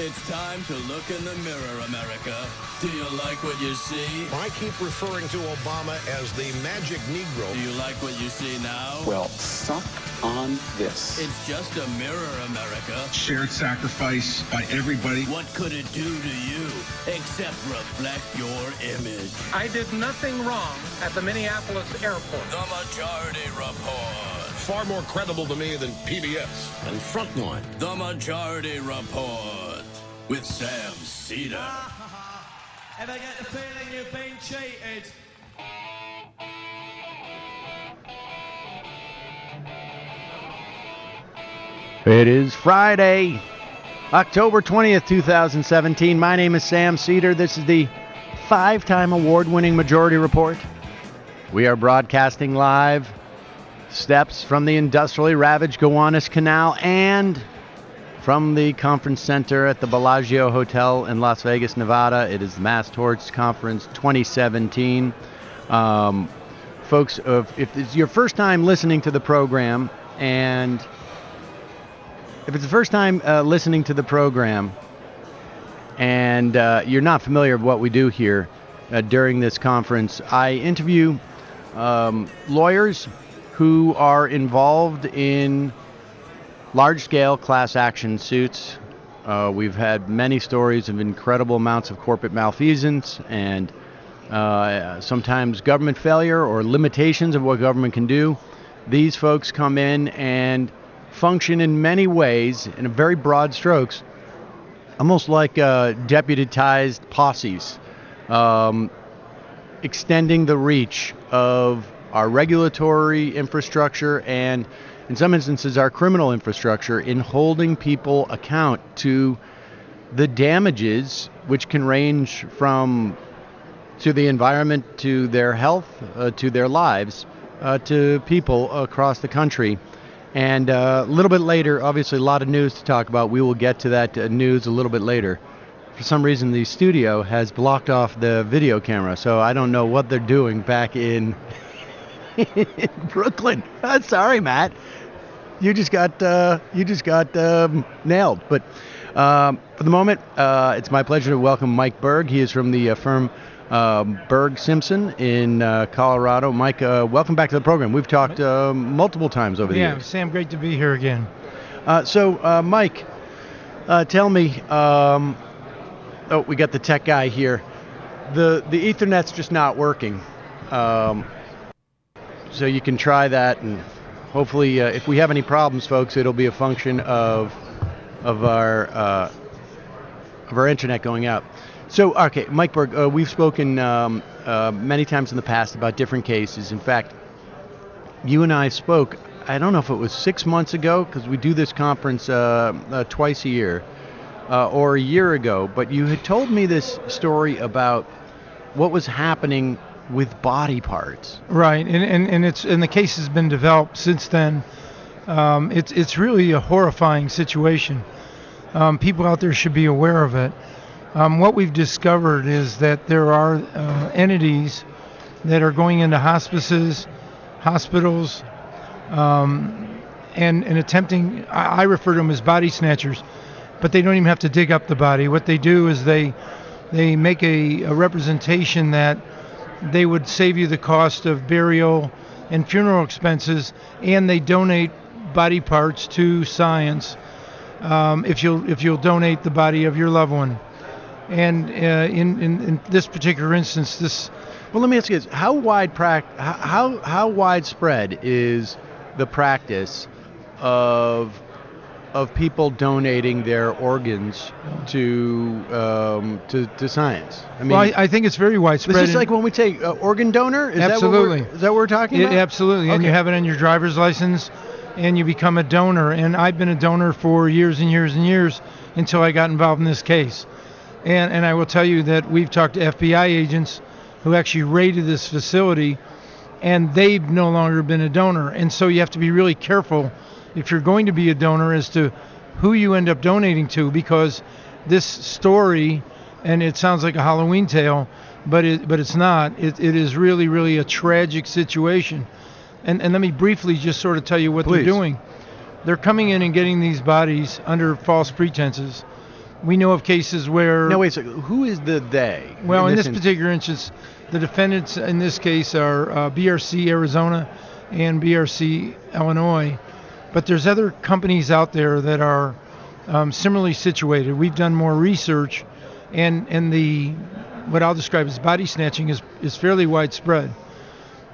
It's time to look in the mirror, America. Do you like what you see? I keep referring to Obama as the magic Negro. Do you like what you see now? Well, suck on this. It's just a mirror, America. Shared sacrifice by everybody. What could it do to you except reflect your image? I did nothing wrong at the Minneapolis airport. The Majority Report. Far more credible to me than PBS and Frontline. The Majority Report with Sam Seder. If I get the feeling you've been cheated. It is Friday, October 20th, 2017. My name is Sam Seder. This is the 5-time award-winning Majority Report. We are broadcasting live steps from the industrially ravaged Gowanus Canal and from the conference center at the Bellagio Hotel in Las Vegas, Nevada. It is the Mass Torts Conference 2017. Folks, if it's your first time listening to the program, and if it's the first time listening to the program, and you're not familiar with what we do here during this conference, I interview lawyers who are involved in large-scale class action suits. We've had many stories of incredible amounts of corporate malfeasance and sometimes government failure or limitations of what government can do. These folks come in and function in many ways, in very broad strokes, almost like deputized posses, extending the reach of our regulatory infrastructure and, in some instances, our criminal infrastructure in holding people account to the damages, which can range from to the environment, to their health, to their lives, to people across the country. And a little bit later, obviously a lot of news to talk about. We will get to that news a little bit later. For some reason, the studio has blocked off the video camera, so I don't know what they're doing back in Brooklyn. Sorry, Matt. You just got nailed. But for the moment, it's my pleasure to welcome Mike Berg. He is from the firm Berg Simpson in Colorado. Mike, welcome back to the program. We've talked multiple times over the years. Yeah, Sam, great to be here again. So, Mike, tell me. We got the tech guy here. The Ethernet's just not working. So you can try that, and hopefully, if we have any problems, folks, it'll be a function of our internet going out. So, okay, Mike Berg, we've spoken many times in the past about different cases. In fact, you and I spoke, I don't know if it was 6 months ago, because we do this conference twice a year, or a year ago, but you had told me this story about what was happening with body parts. Right, and the case has been developed since then. It's really a horrifying situation. People out there should be aware of it. What we've discovered is that there are entities that are going into hospices, hospitals, and attempting, I refer to them as body snatchers, but they don't even have to dig up the body. What they do is they make a representation that they would save you the cost of burial and funeral expenses, and they donate body parts to science if you'll donate the body of your loved one. And in this particular instance, this. Well, let me ask you this: how widespread is the practice of people donating their organs to science? I mean, well, I think it's very widespread. This is like when we take organ donor. Absolutely. Is that what we're talking about? Absolutely. Okay. And you have it on your driver's license, and you become a donor. And I've been a donor for years and years and years until I got involved in this case. And I will tell you that we've talked to FBI agents who actually raided this facility, and they've no longer been a donor. And so you have to be really careful if you're going to be a donor as to who you end up donating to, because this story, and it sounds like a Halloween tale, but it's not. It is really, really a tragic situation. And let me briefly just sort of tell you what Please. They're doing. They're coming in and getting these bodies under false pretenses. We know of cases where... No, wait, so who is the they? Well, in this particular instance, the defendants in this case are BRC Arizona and BRC Illinois. But there's other companies out there that are similarly situated. We've done more research, and the what I'll describe as body snatching is fairly widespread.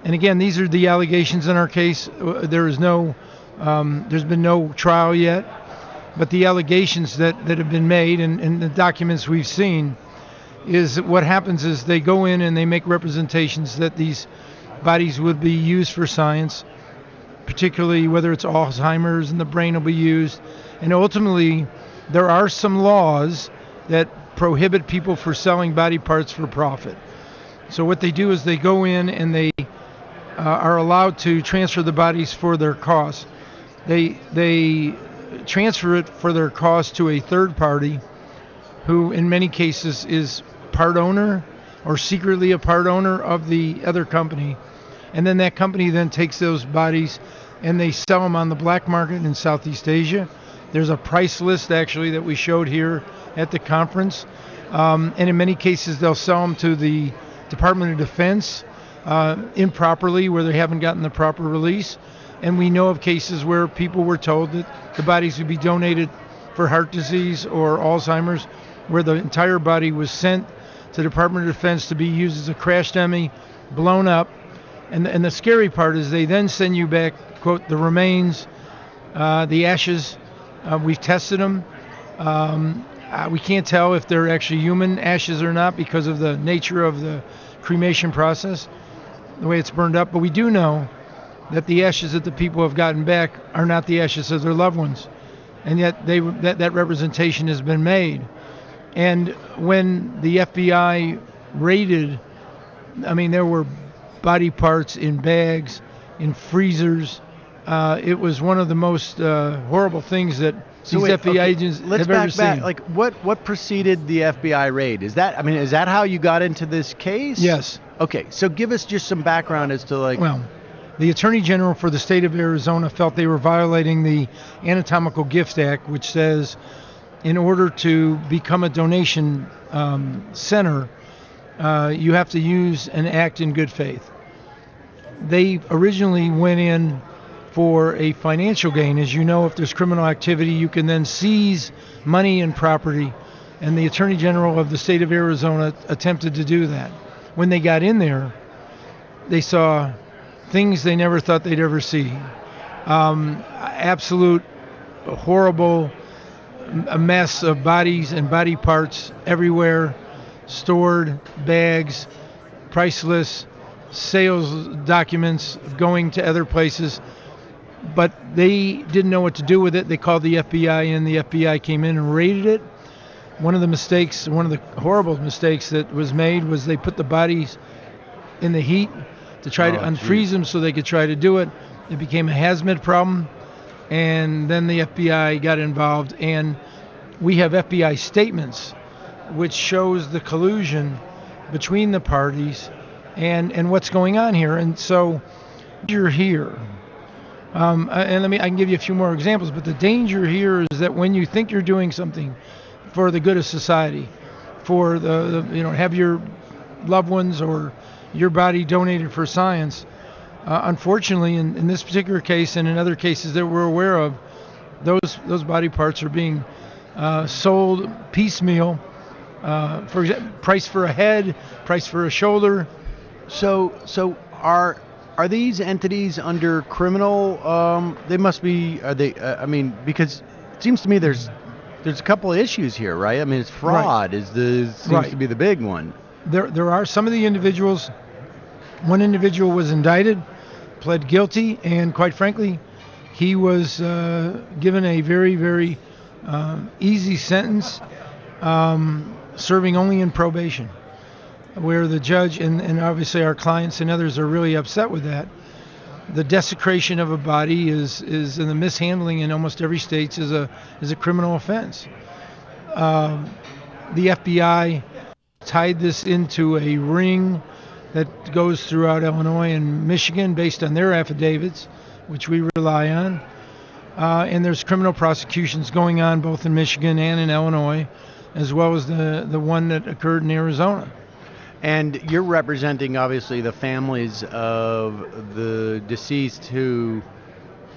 And again, these are the allegations in our case. There's been no trial yet, but the allegations that have been made and the documents we've seen is what happens is they go in and they make representations that these bodies would be used for science, particularly whether it's Alzheimer's and the brain will be used. And ultimately, there are some laws that prohibit people from selling body parts for profit. So what they do is they go in and they are allowed to transfer the bodies for their costs. They transfer it for their cost to a third party who in many cases is part owner or secretly a part owner of the other company. And then that company then takes those bodies and they sell them on the black market in Southeast Asia. There's a price list actually that we showed here at the conference. And in many cases they'll sell them to the Department of Defense improperly where they haven't gotten the proper release. And we know of cases where people were told that the bodies would be donated for heart disease or Alzheimer's, where the entire body was sent to the Department of Defense to be used as a crash dummy, blown up. And the scary part is they then send you back, quote, the remains, the ashes. We've tested them. We can't tell if they're actually human ashes or not because of the nature of the cremation process, the way it's burned up. But we do know that the ashes that the people have gotten back are not the ashes of their loved ones. And yet that representation has been made. And when the FBI raided, I mean, there were body parts in bags, in freezers. It was one of the most horrible things that these FBI agents have ever seen. Like, what preceded the FBI raid? Is that how you got into this case? Yes. Okay, so give us just some background as to Well, the Attorney General for the state of Arizona felt they were violating the Anatomical Gift Act, which says in order to become a donation center, you have to use and act in good faith. They originally went in for a financial gain. As you know, if there's criminal activity, you can then seize money and property, and the Attorney General of the state of Arizona attempted to do that. When they got in there, they saw things they never thought they'd ever see. Absolute horrible, a mess of bodies and body parts everywhere, stored, bags, priceless, sales documents going to other places. But they didn't know what to do with it. They called the FBI and the FBI came in and raided it. One of the horrible mistakes that was made was they put the bodies in the heat to try to unfreeze them so they could try to do it. It became a hazmat problem, and then the FBI got involved, and we have FBI statements which shows the collusion between the parties and what's going on here. And so you're here. And I can give you a few more examples, but the danger here is that when you think you're doing something for the good of society, for have your loved ones or your body donated for science, unfortunately, in this particular case and in other cases that we're aware of, those body parts are being sold piecemeal. For example, price for a head, price for a shoulder. So are these entities under criminal? They must be. Are they? Because it seems to me there's a couple of issues here, right? I mean, it's fraud seems to be the big one. There are some of the individuals. One individual was indicted, pled guilty, and quite frankly, he was given a very, very easy sentence, serving only in probation, where the judge and obviously our clients and others are really upset with that. The desecration of a body is and the mishandling in almost every state is a criminal offense. The FBI tied this into a ring that goes throughout Illinois and Michigan based on their affidavits, which we rely on. And there's criminal prosecutions going on both in Michigan and in Illinois. as well as the one that occurred in Arizona. And you're representing, obviously, the families of the deceased who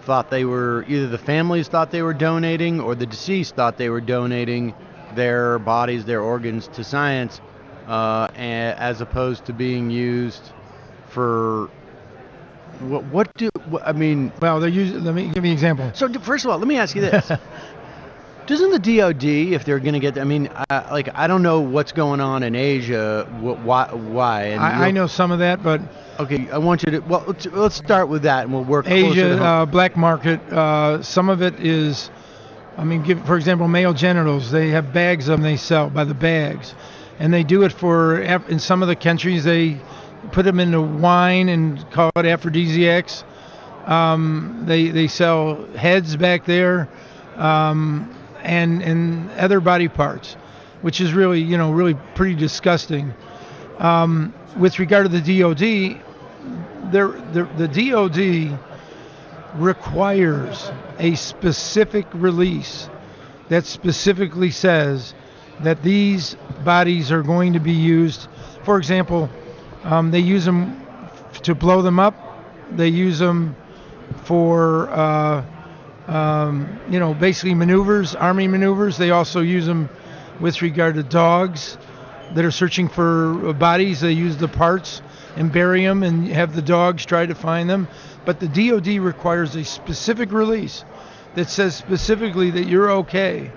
thought they were, either the families thought they were donating or the deceased thought they were donating their bodies, their organs to science, as opposed to being used for I mean... Well, let me give you an example. So, first of all, let me ask you this. Doesn't the DOD, if they're going to get, I don't know what's going on in Asia, why? And I know some of that, but... Okay, I want you to, well, let's start with that, and we'll work closer to Asia, home. black market, some of it is, for example, male genitals. They have bags of them they sell by the bags. And they do it in some of the countries, they put them into wine and call it aphrodisiacs. They sell heads back there. And other body parts, which is really, really pretty disgusting. With regard to the DOD, the DOD requires a specific release that specifically says that these bodies are going to be used. For example, they use them to blow them up. They use them for basically maneuvers, army maneuvers. They also use them with regard to dogs that are searching for bodies. They use the parts and bury them and have the dogs try to find them. But the DOD requires a specific release that says specifically that you're okay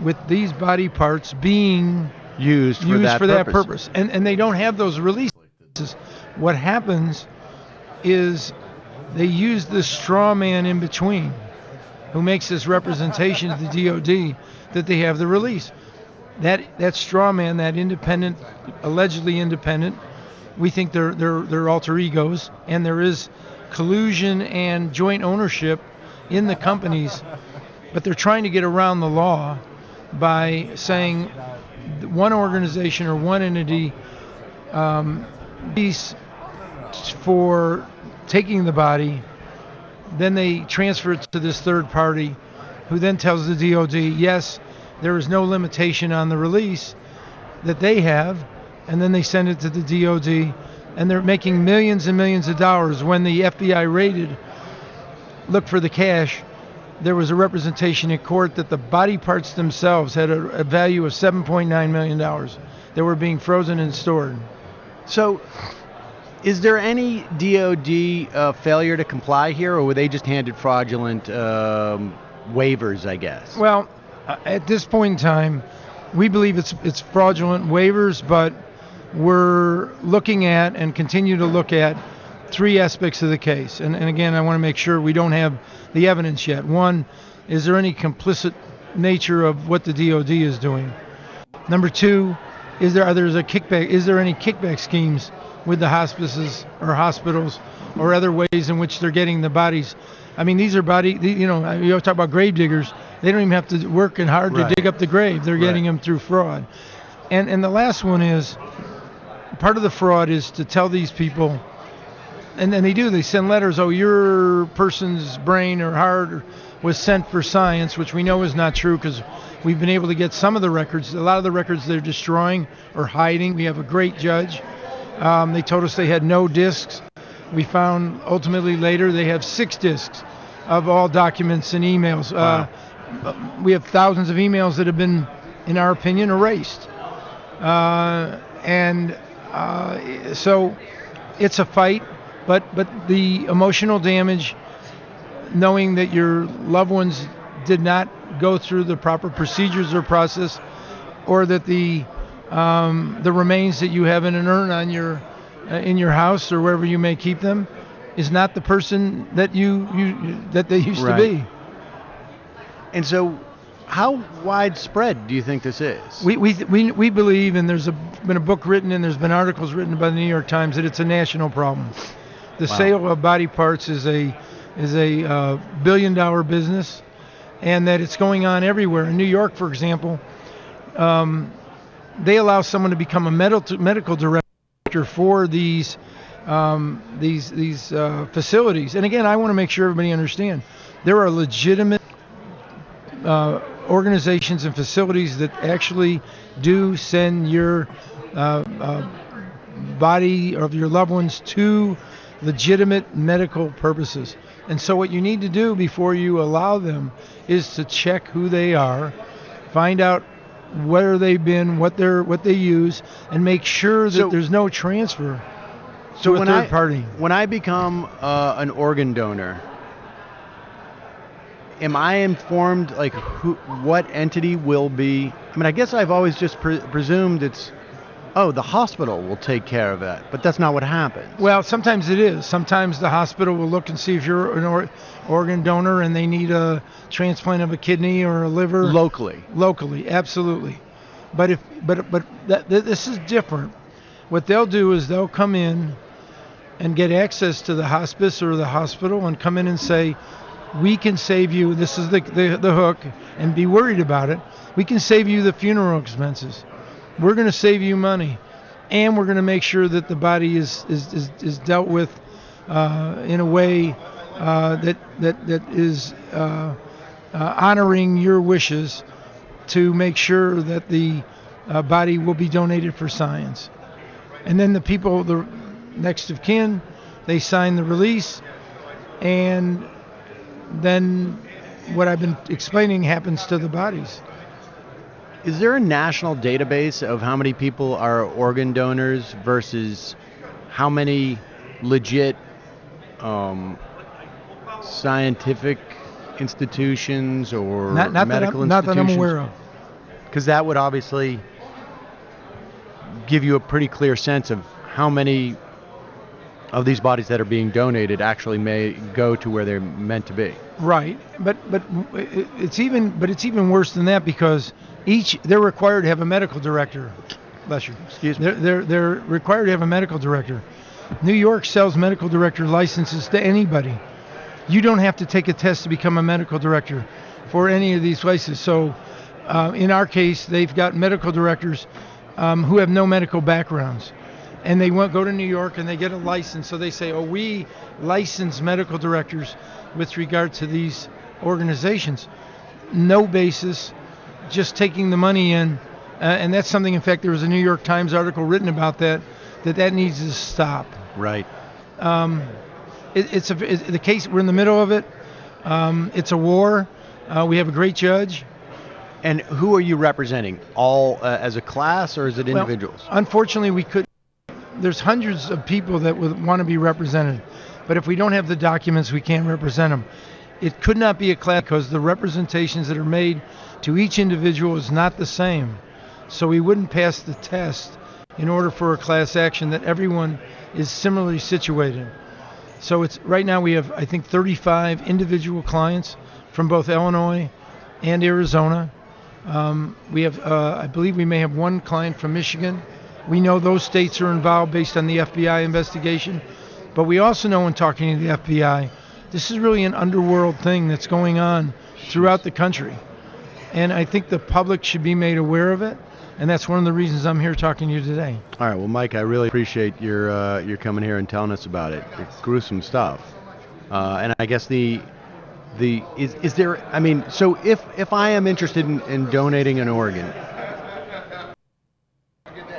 with these body parts being used for that purpose. And they don't have those releases. What happens is they use the straw man in between, who makes this representation to the DOD that they have the release. That straw man, that independent, allegedly independent, we think they're alter egos, and there is collusion and joint ownership in the companies, but they're trying to get around the law by saying one organization or one entity pays for taking the body. Then they transfer it to this third party, who then tells the DOD, yes, there is no limitation on the release that they have, and then they send it to the DOD, and they're making millions and millions of dollars. When the FBI looked for the cash, there was a representation in court that the body parts themselves had a value of $7.9 million that were being frozen and stored. So, is there any DOD failure to comply here, or were they just handed fraudulent waivers, I guess? Well, at this point in time, we believe it's fraudulent waivers, but we're looking at and continue to look at three aspects of the case. And again, I want to make sure we don't have the evidence yet. One, is there any complicit nature of what the DOD is doing? Number two, is there any kickback schemes with the hospices or hospitals or other ways in which they're getting the bodies? I mean, these are you talk about grave diggers. They don't even have to work hard to dig up the grave. They're getting them through fraud. And the last one is, part of the fraud is to tell these people, and then they send letters, your person's brain or heart was sent for science, which we know is not true because we've been able to get some of the records. A lot of the records they're destroying or hiding. We have a great judge. They told us they had no discs. We found ultimately later they have 6 discs of all documents and emails. Wow. We have thousands of emails that have been, in our opinion, erased. So it's a fight, but the emotional damage, knowing that your loved ones did not go through the proper procedures or process, or that the remains that you have in an urn on in your house or wherever you may keep them is not the person that that they used to be. And so, how widespread do you think this is? We believe, and there's been a book written and there's been articles written by the New York Times, that it's a national problem. The sale of body parts is a billion-dollar business, and that it's going on everywhere. In New York, for example, they allow someone to become a medical director for these facilities. And again, I want to make sure everybody understands there are legitimate organizations and facilities that actually do send your body of your loved ones to legitimate medical purposes. And so what you need to do before you allow them is to check who they are, find out where they've been, what they use, and make sure that there's no transfer to a third party. When I become an organ donor, am I informed like what entity will be? I mean, I guess I've always just presumed it's, the hospital will take care of it, but that's not what happens. Well, sometimes it is. Sometimes the hospital will look and see if you're an organ donor and they need a transplant of a kidney or a liver. Locally, absolutely. But this is different. What they'll do is they'll come in and get access to the hospice or the hospital and come in and say, we can save you, this is the hook, and be worried about it. We can save you the funeral expenses. We're going to save you money, and we're going to make sure that the body is dealt with in a way that is honoring your wishes to make sure that the body will be donated for science. And then the people, the next of kin, they sign the release, and then what I've been explaining happens to the bodies. Is there a national database of how many people are organ donors versus how many legit scientific institutions or medical institutions? Not that I'm aware of. Because that would obviously give you a pretty clear sense of how many of these bodies that are being donated actually may go to where they're meant to be. Right, but it's even worse than that, because they're required to have a medical director. Bless you. Excuse me. They're required to have a medical director. New York sells medical director licenses to anybody. You don't have to take a test to become a medical director for any of these places. So in our case, they've got medical directors who have no medical backgrounds. And they go to New York and they get a license. So they say, we license medical directors with regard to these organizations. No basis, just taking the money in. And that's something, in fact, there was a New York Times article written about that needs to stop. Right. It's the case, we're in the middle of it. It's a war. We have a great judge. And who are you representing? All as a class, or is it individuals? Well, unfortunately, there's hundreds of people that would want to be represented, but if we don't have the documents, we can't represent them. It could not be a class because the representations that are made to each individual is not the same. So we wouldn't pass the test in order for a class action that everyone is similarly situated. So right now we have, I think, 35 individual clients from both Illinois and Arizona. We have, I believe we may have one client from Michigan. We know those states are involved based on the FBI investigation, but we also know, in talking to the FBI, this is really an underworld thing that's going on throughout the country. And I think the public should be made aware of it, and that's one of the reasons I'm here talking to you today. All right, well, Mike, I really appreciate your coming here and telling us about it. It's gruesome stuff. And I guess is there, I mean, so if I am interested in donating an organ,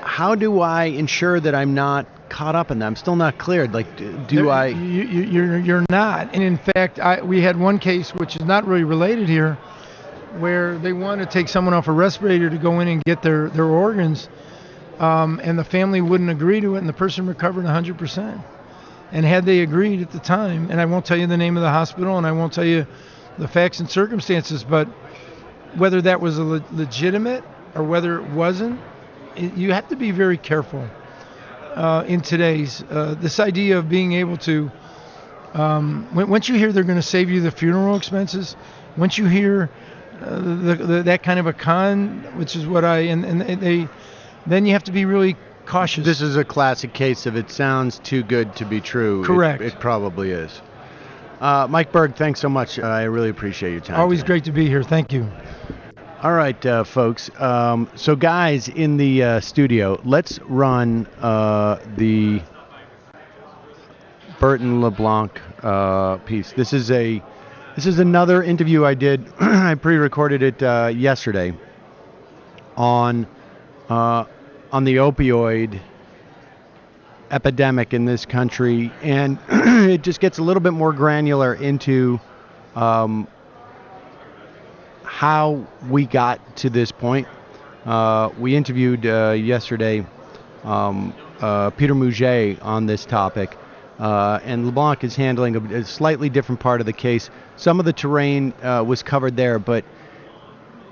how do I ensure that I'm not caught up in that? I'm still not cleared. Like, You're not. And in fact, we had one case, which is not really related here, where they wanted to take someone off a respirator to go in and get their organs, and the family wouldn't agree to it, and the person recovered 100%. And had they agreed at the time, and I won't tell you the name of the hospital, and I won't tell you the facts and circumstances, but whether that was a legitimate or whether it wasn't, you have to be very careful in today's this idea of being able to once you hear they're going to save you the funeral expenses, once you hear that kind of a con, which is what then you have to be really cautious. This is a classic case of it sounds too good to be true. Correct. It probably is. Mike Berg, thanks so much. I really appreciate your time. Always today. Great to be here. Thank you. All right, folks. So guys in the studio, let's run the Burton LeBlanc piece. This is This is another interview I did. I pre-recorded it yesterday on the opioid epidemic in this country, and it just gets a little bit more granular into how we got to this point. We interviewed yesterday Peter Mouget on this topic, and LeBlanc is handling a slightly different part of the case. Some of the terrain was covered there, but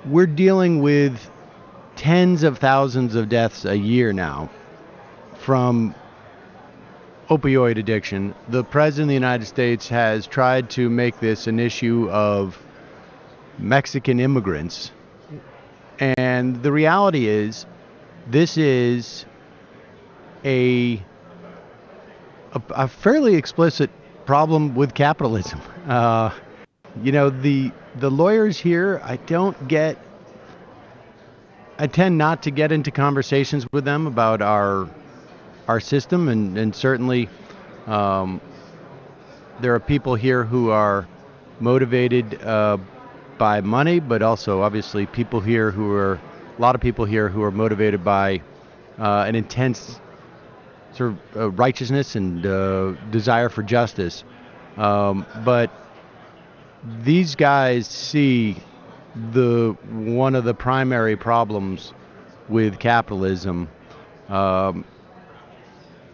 we're dealing with tens of thousands of deaths a year now from opioid addiction. The President of the United States has tried to make this an issue of Mexican immigrants. And the reality is, this is a fairly explicit problem with capitalism. The lawyers here, I tend not to get into conversations with them about our system, and certainly there are people here who are motivated by money, but also obviously a lot of people here who are motivated by an intense sort of righteousness and desire for justice. But these guys see one of the primary problems with capitalism on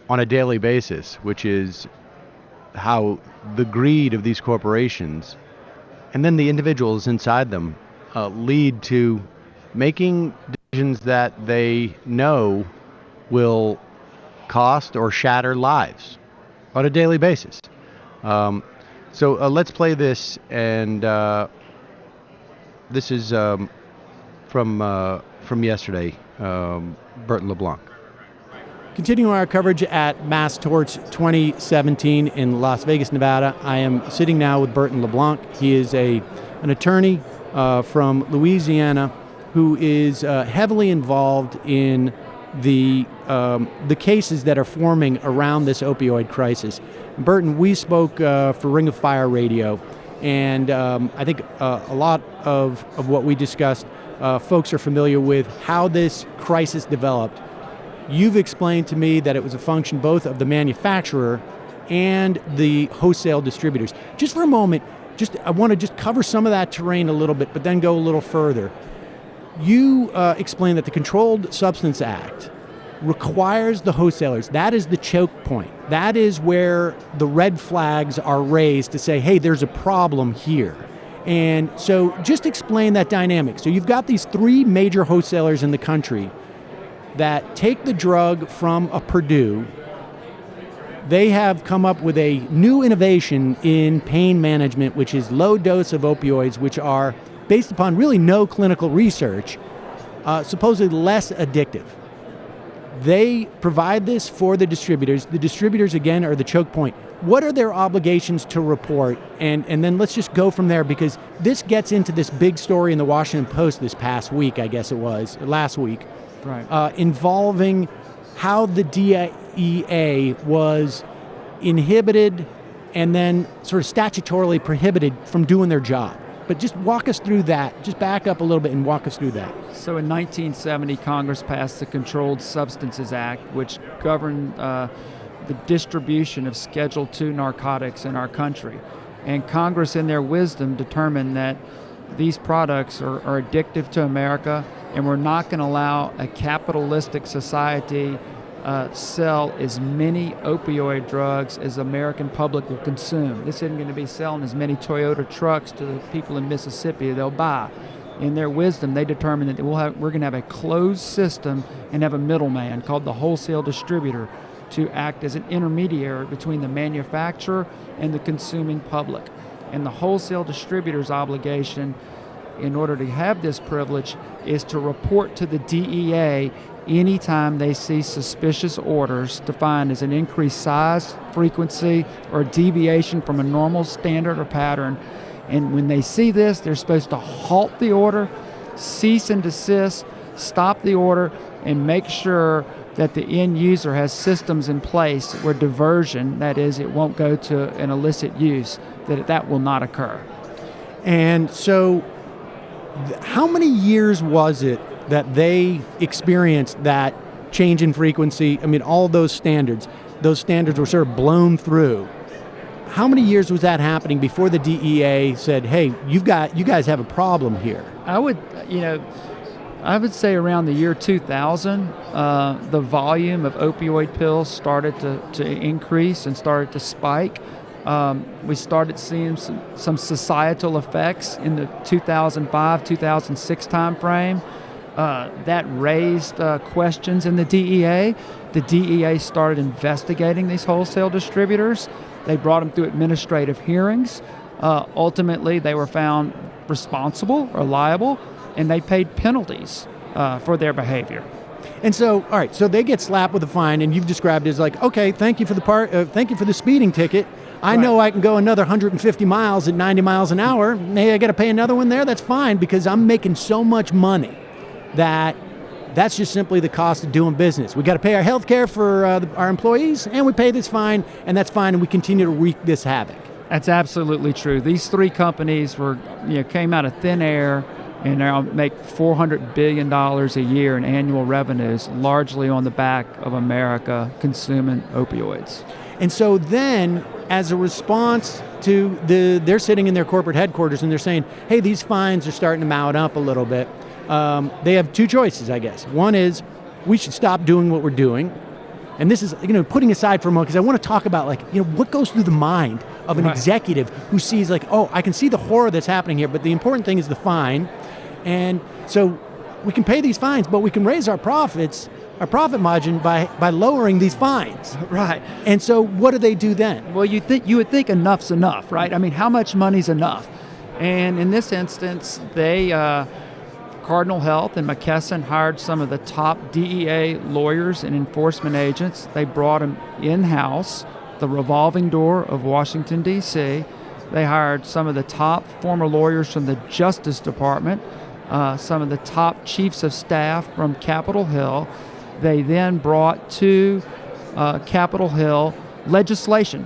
a daily basis, which is how the greed of these corporations and then the individuals inside them lead to making decisions that they know will cost or shatter lives on a daily basis. So let's play this, and this is from yesterday, Burton LeBlanc. Continuing our coverage at Mass Torts 2017 in Las Vegas, Nevada, I am sitting now with Burton LeBlanc. He is an attorney from Louisiana who is heavily involved in the cases that are forming around this opioid crisis. Burton, we spoke for Ring of Fire Radio, and I think a lot of what we discussed, folks are familiar with how this crisis developed. You've explained to me that it was a function both of the manufacturer and the wholesale distributors. Just for a moment, I want to just cover some of that terrain a little bit, but then go a little further. You explained that the Controlled Substance Act requires the wholesalers. That is the choke point. That is where the red flags are raised to say, hey, there's a problem here. And so just explain that dynamic. So you've got these three major wholesalers in the country that take the drug from a Purdue. They have come up with a new innovation in pain management, which is low dose of opioids, which are, based upon really no clinical research, supposedly less addictive. They provide this for the distributors. The distributors, again, are the choke point. What are their obligations to report? And then let's just go from there, because this gets into this big story in the Washington Post this past week, I guess it was, last week, right, involving how the DEA was inhibited and then sort of statutorily prohibited from doing their job. But just walk us through that. Just back up a little bit and walk us through that. So in 1970, Congress passed the Controlled Substances Act, which governed the distribution of Schedule II narcotics in our country. And Congress, in their wisdom, determined that these products are addictive to America, and we're not going to allow a capitalistic society sell as many opioid drugs as the American public will consume. This isn't going to be selling as many Toyota trucks to the people in Mississippi they'll buy. In their wisdom, they determined that we're going to have a closed system and have a middleman called the wholesale distributor to act as an intermediary between the manufacturer and the consuming public. And the wholesale distributor's obligation, in order to have this privilege, is to report to the DEA anytime they see suspicious orders defined as an increased size, frequency, or deviation from a normal standard or pattern. And when they see this, they're supposed to halt the order, cease and desist, stop the order, and make sure that the end user has systems in place where diversion, that is, it won't go to an illicit use, that will not occur. And so how many years was it that they experienced that change in frequency? I mean, all those standards were sort of blown through. How many years was that happening before the DEA said, hey, you guys have a problem here? I would say around the year 2000, the volume of opioid pills started to increase and started to spike. We started seeing some societal effects in the 2005-2006 timeframe. That raised questions in the DEA. The DEA started investigating these wholesale distributors. They brought them through administrative hearings. Ultimately, they were found responsible or liable, and they paid penalties for their behavior. And so, all right, so they get slapped with a fine, and you've described it as like, okay, thank you for the speeding ticket. I know I can go another 150 miles at 90 miles an hour. Hey, I got to pay another one there. That's fine because I'm making so much money that's just simply the cost of doing business. We got to pay our health care for our employees, and we pay this fine, and that's fine, and we continue to wreak this havoc. That's absolutely true. These three companies came out of thin air and now make $400 billion a year in annual revenues, largely on the back of America consuming opioids. And so then, as a response to they're sitting in their corporate headquarters and they're saying, hey, these fines are starting to mount up a little bit. They have two choices, I guess. One is we should stop doing what we're doing. And this is, putting aside for a moment, because I want to talk about, what goes through the mind of an executive who sees, I can see the horror that's happening here, but the important thing is the fine. And so we can pay these fines, but we can raise our profit margin by lowering these fines. Right. And so what do they do then? Well, you would think enough's enough, right? I mean, how much money's enough? And in this instance, they, Cardinal Health and McKesson hired some of the top DEA lawyers and enforcement agents. They brought them in-house, the revolving door of Washington, D.C. They hired some of the top former lawyers from the Justice Department, some of the top chiefs of staff from Capitol Hill. They then brought to Capitol Hill legislation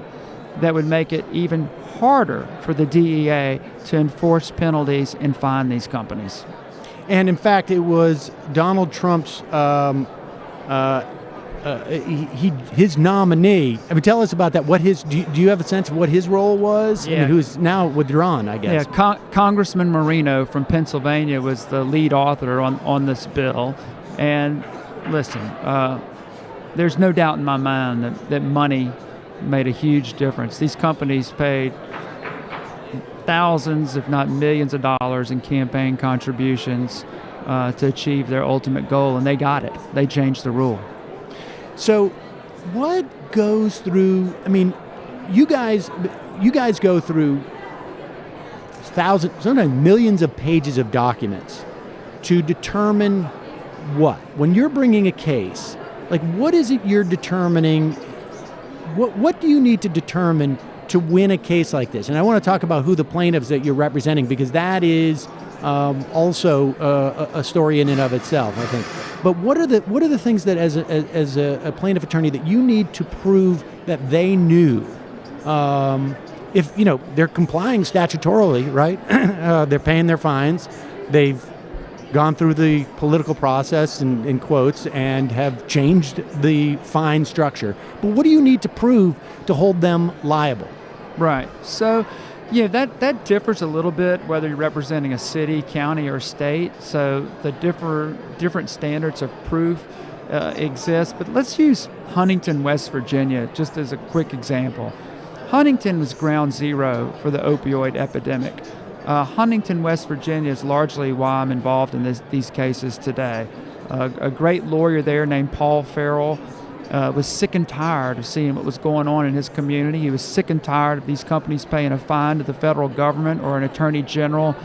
that would make it even harder for the DEA to enforce penalties and fine these companies. And in fact, it was Donald Trump's his nominee. I mean, tell us about that. Do you have a sense of what his role was? Yeah. I mean, who's now withdrawn, I guess. Yeah, Congressman Marino from Pennsylvania was the lead author on this bill. And listen, there's no doubt in my mind that money made a huge difference. These companies paid thousands, if not millions of dollars in campaign contributions to achieve their ultimate goal, and they got it. They changed the rule. So what goes through, I mean, you guys go through thousands, sometimes millions of pages of documents to determine what? When you're bringing a case, what is it you're determining? What do you need to determine to win a case like this? And I want to talk about who the plaintiffs that you're representing, because that is also a story in and of itself, I think. But what are the things that as a plaintiff attorney that you need to prove that they knew? If they're complying statutorily, right? They're paying their fines. They've gone through the political process in quotes and have changed the fine structure. But what do you need to prove to hold them liable? Right. So, that differs a little bit whether you're representing a city, county, or state. So the different standards of proof exist. But let's use Huntington, West Virginia, just as a quick example. Huntington was ground zero for the opioid epidemic. Huntington, West Virginia is largely why I'm involved in these cases today. A great lawyer there named Paul Farrell was sick and tired of seeing what was going on in his community. He was sick and tired of these companies paying a fine to the federal government or an attorney general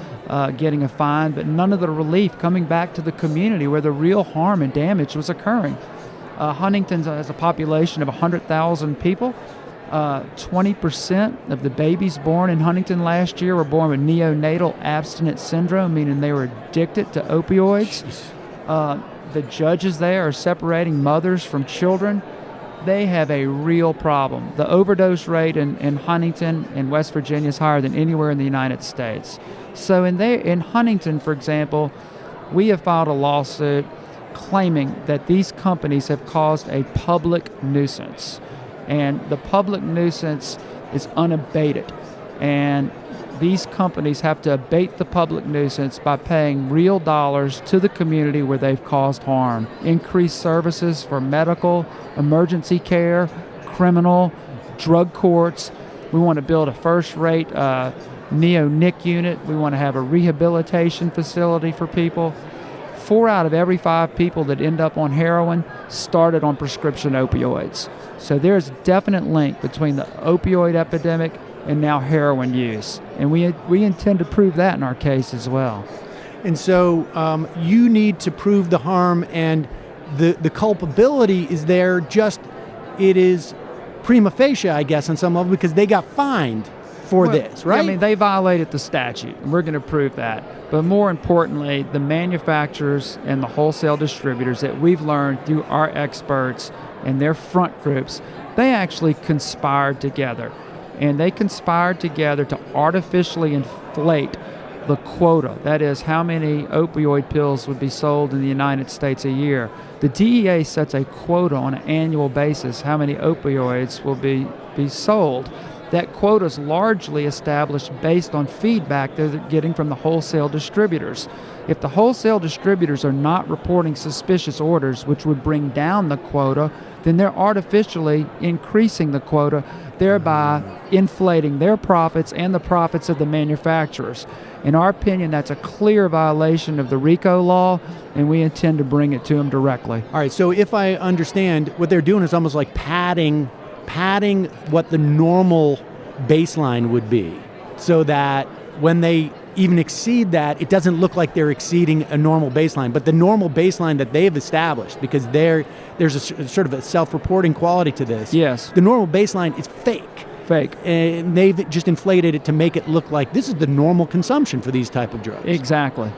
getting a fine, but none of the relief coming back to the community where the real harm and damage was occurring. Huntington has a population of 100,000 people. 20% of the babies born in Huntington last year were born with neonatal abstinence syndrome, meaning they were addicted to opioids. The judges there are separating mothers from children. they have a real problem. The overdose rate in Huntington and West Virginia is higher than anywhere in the United States. So in Huntington, for example, we have filed a lawsuit claiming that these companies have caused a public nuisance. And the public nuisance is unabated. And these companies have to abate the public nuisance by paying real dollars to the community where they've caused harm. Increase services for medical, emergency care, criminal, drug courts. We want to build a first-rate neo-NIC unit. We want to have a rehabilitation facility for people. 4 out of every 5 people that end up on heroin started on prescription opioids. So there's a definite link between the opioid epidemic and now heroin use. And we intend to prove that in our case as well. And so you need to prove the harm, and the culpability is there, just it is prima facie, I guess, on some level, because they got fined for this, right? I mean, they violated the statute, and we're going to prove that. But more importantly, the manufacturers and the wholesale distributors that we've learned through our experts and their front groups, they actually conspired together. And they conspired together to artificially inflate the quota. That is, how many opioid pills would be sold in the United States a year. The DEA sets a quota on an annual basis, how many opioids will be sold. That quota is largely established based on feedback that they're getting from the wholesale distributors. If the wholesale distributors are not reporting suspicious orders, which would bring down the quota, then they're artificially increasing the quota, thereby inflating their profits and the profits of the manufacturers. In our opinion, that's a clear violation of the RICO law, and we intend to bring it to them directly. All right, so if I understand, what they're doing is almost like padding what the normal baseline would be, so that when they even exceed that, it doesn't look like they're exceeding a normal baseline. But the normal baseline that they've established, because there's a sort of a self-reporting quality to this. Yes. The normal baseline is fake. And they've just inflated it to make it look like this is the normal consumption for these type of drugs. Exactly.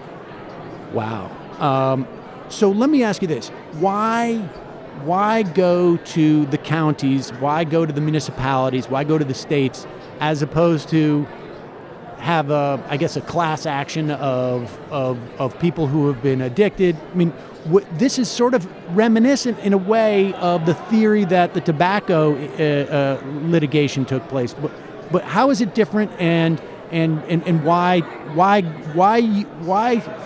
Wow. So let me ask you this. Why go to the counties? Why go to the municipalities? Why go to the states as opposed to have a class action of people who have been addicted? I mean, this is sort of reminiscent in a way of the theory that the tobacco litigation took place. But how is it different, and why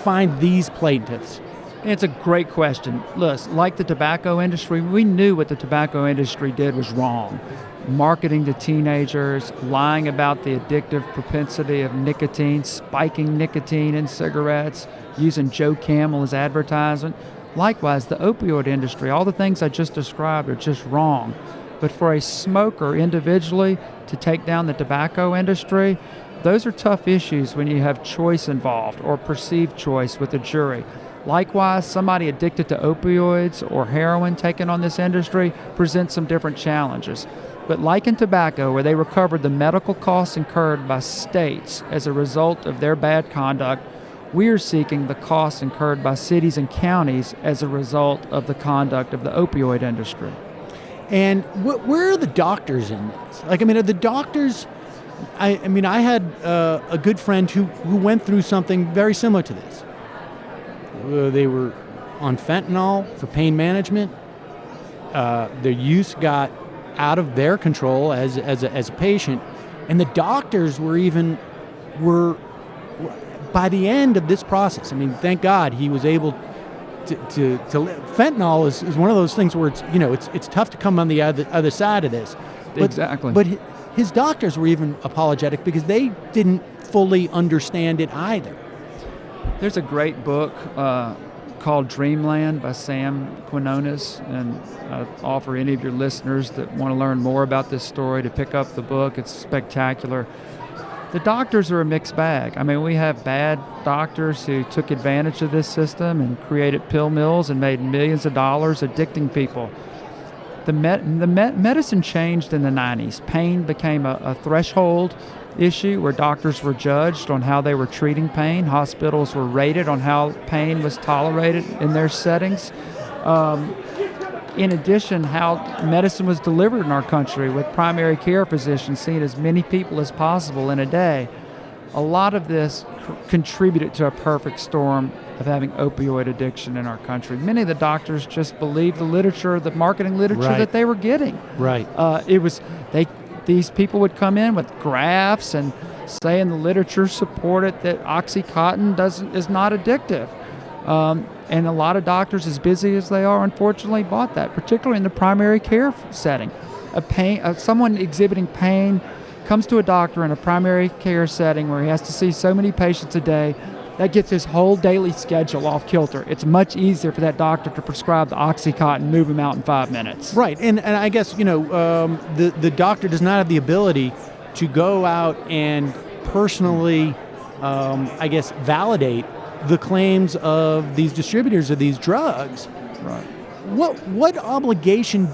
find these plaintiffs? It's a great question. Listen, like the tobacco industry, we knew what the tobacco industry did was wrong. Marketing to teenagers, lying about the addictive propensity of nicotine, spiking nicotine in cigarettes, using Joe Camel as advertisement. Likewise, the opioid industry, all the things I just described are just wrong. But for a smoker individually to take down the tobacco industry, those are tough issues when you have choice involved or perceived choice with the jury. Likewise, somebody addicted to opioids or heroin taking on this industry presents some different challenges. But like in tobacco, where they recovered the medical costs incurred by states as a result of their bad conduct, we are seeking the costs incurred by cities and counties as a result of the conduct of the opioid industry. And where are the doctors in this? Are the doctors... I had a good friend who went through something very similar to this. They were on fentanyl for pain management. Their use got out of their control as a patient, and the doctors were by the end of this process. Thank God he was able to live. Fentanyl is one of those things where it's tough to come on the other side of this. Exactly. But his doctors were even apologetic because they didn't fully understand it either. There's a great book called Dreamland by Sam Quinones, and I offer any of your listeners that want to learn more about this story to pick up the book. It's spectacular. The doctors are a mixed bag. We have bad doctors who took advantage of this system and created pill mills and made millions of dollars addicting people. The medicine changed in the 90s. Pain became a threshold issue where doctors were judged on how they were treating pain. Hospitals were rated on how pain was tolerated in their settings. in addition, how medicine was delivered in our country with primary care physicians seeing as many people as possible in a day. A lot of this contributed to a perfect storm of having opioid addiction in our country. Many of the doctors just believed the literature, the marketing literature that they were getting. Right. These people would come in with graphs and say in the literature supported that OxyContin is not addictive. And a lot of doctors, as busy as they are, unfortunately bought that, particularly in the primary care setting. Someone exhibiting pain comes to a doctor in a primary care setting where he has to see so many patients a day. That gets his whole daily schedule off kilter. It's much easier for that doctor to prescribe the OxyContin and move him out in 5 minutes. Right, and I guess, the doctor does not have the ability to go out and personally, validate the claims of these distributors of these drugs. Right. What obligation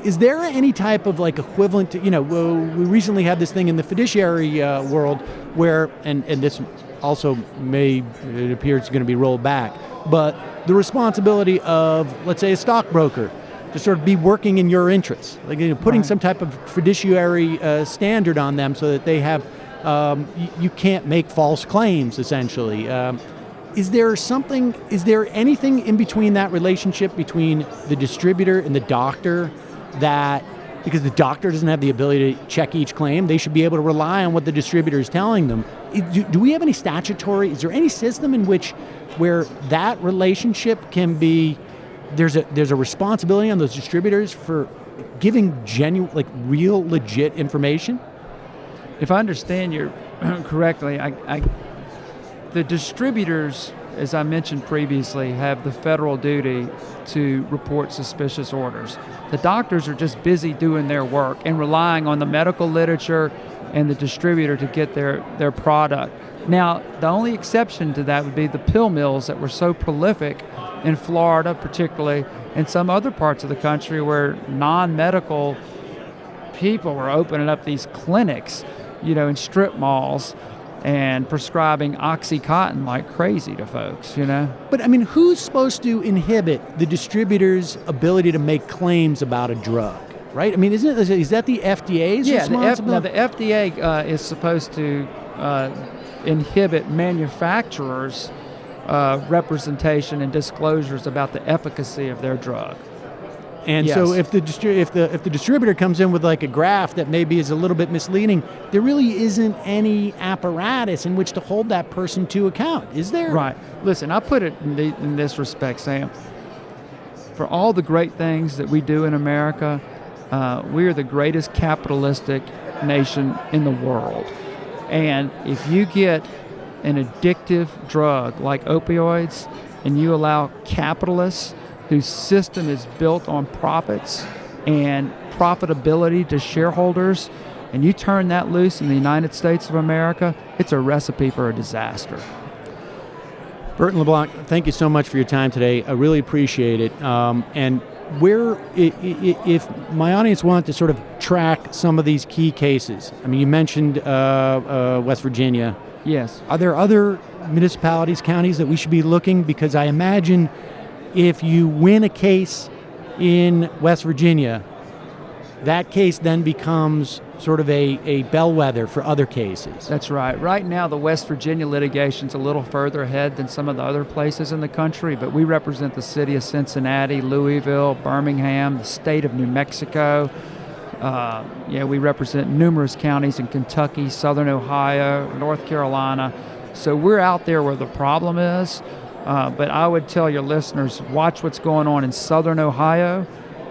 is there any type of equivalent to, we recently had this thing in the fiduciary world where, and this also it appears it's going to be rolled back, but the responsibility of, let's say, a stockbroker to sort of be working in your interests, putting some type of fiduciary standard on them so that they have, you can't make false claims, essentially. Is there anything in between that relationship between the distributor and the doctor that, because the doctor doesn't have the ability to check each claim, they should be able to rely on what the distributor is telling them? Do we have any is there any system in where that relationship can be, there's a responsibility on those distributors for giving genuine, real, legit information? If I understand you correctly, the distributors, as I mentioned previously, have the federal duty to report suspicious orders. The doctors are just busy doing their work and relying on the medical literature and the distributor to get their product. Now, the only exception to that would be the pill mills that were so prolific in Florida, particularly, and some other parts of the country where non-medical people were opening up these clinics, in strip malls and prescribing OxyContin like crazy to folks, But, who's supposed to inhibit the distributor's ability to make claims about a drug, right? Is that the FDA's responsibility? The FDA is supposed to inhibit manufacturers' representation and disclosures about the efficacy of their drug. And so if the distributor comes in with a graph that maybe is a little bit misleading, there really isn't any apparatus in which to hold that person to account, is there? Right. Listen, I put it in this respect, Sam. For all the great things that we do in America, we are the greatest capitalistic nation in the world. And if you get an addictive drug like opioids and you allow capitalists whose system is built on profits and profitability to shareholders, and you turn that loose in the United States of America, it's a recipe for a disaster. Burton LeBlanc, thank you so much for your time today. I really appreciate it. And if my audience wants to sort of track some of these key cases, you mentioned West Virginia. Yes. Are there other municipalities, counties that we should be looking? Because I imagine if you win a case in West Virginia, that case then becomes sort of a bellwether for other cases. That's right. Right now, the West Virginia litigation's a little further ahead than some of the other places in the country, but we represent the city of Cincinnati, Louisville, Birmingham, the state of New Mexico. We represent numerous counties in Kentucky, Southern Ohio, North Carolina. So we're out there where the problem is. But I would tell your listeners, watch what's going on in Southern Ohio.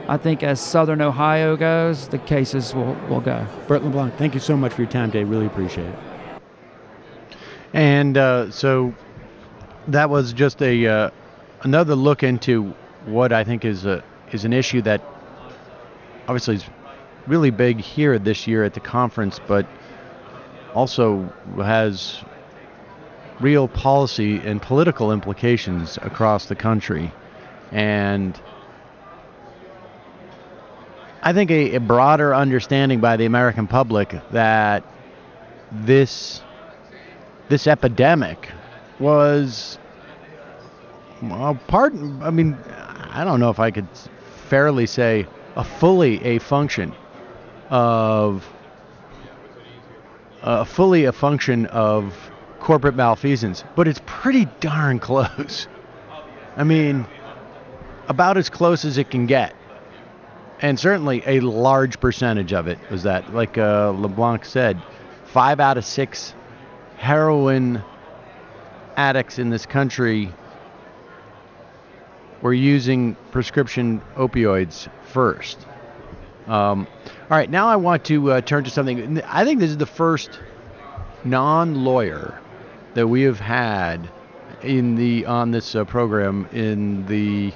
I think as Southern Ohio goes, the cases will go. Burton LeBlanc, thank you so much for your time today. Really appreciate it. And so that was just another look into what I think is an issue that obviously is really big here this year at the conference, but also has real policy and political implications across the country. And I think a broader understanding by the American public that this epidemic was I don't know if I could fairly say, fully a function of corporate malfeasance, but it's pretty darn close. I mean, about as close as it can get. And certainly a large percentage of it was that, like LeBlanc said, 5 out of 6 heroin addicts in this country were using prescription opioids first. All right, now I want to turn to something. I think this is the first non-lawyer that we have had on this program in the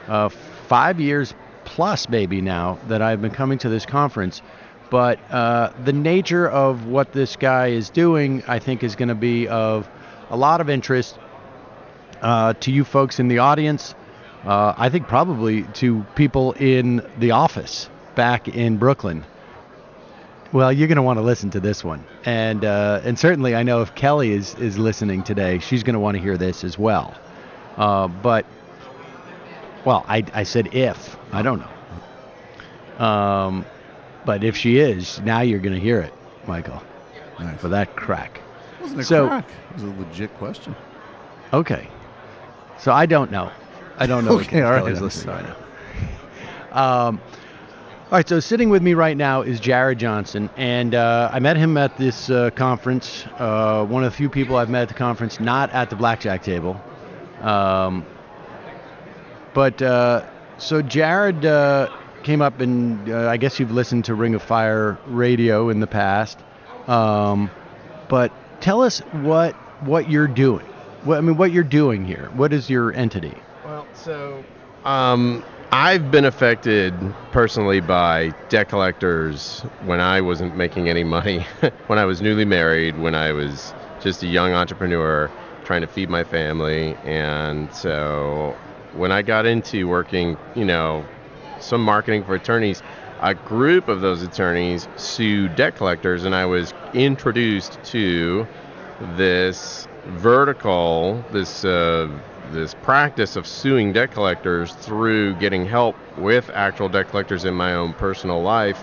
5 years plus maybe now that I've been coming to this conference. But the nature of what this guy is doing, I think, is going to be of a lot of interest to you folks in the audience. I think probably to people in the office back in Brooklyn. Well, you're going to want to listen to this one. And certainly I know if Kelly is listening today, she's going to want to hear this as well. But I said if. I don't know. But if she is, now you're going to hear it, Michael. Nice. For that crack. It wasn't a crack. It was a legit question. Okay. So I don't know. Okay, all right. Kelly's listening right now. All right, so sitting with me right now is Jared Johnson, and I met him at this conference, one of the few people I've met at the conference, not at the blackjack table. So Jared came up, and I guess you've listened to Ring of Fire radio in the past, but tell us what you're doing. What you're doing here. What is your entity? Well, so I've been affected personally by debt collectors when I wasn't making any money, when I was newly married, when I was just a young entrepreneur trying to feed my family. And so when I got into working, some marketing for attorneys, a group of those attorneys sued debt collectors, and I was introduced to this vertical, this practice of suing debt collectors through getting help with actual debt collectors in my own personal life.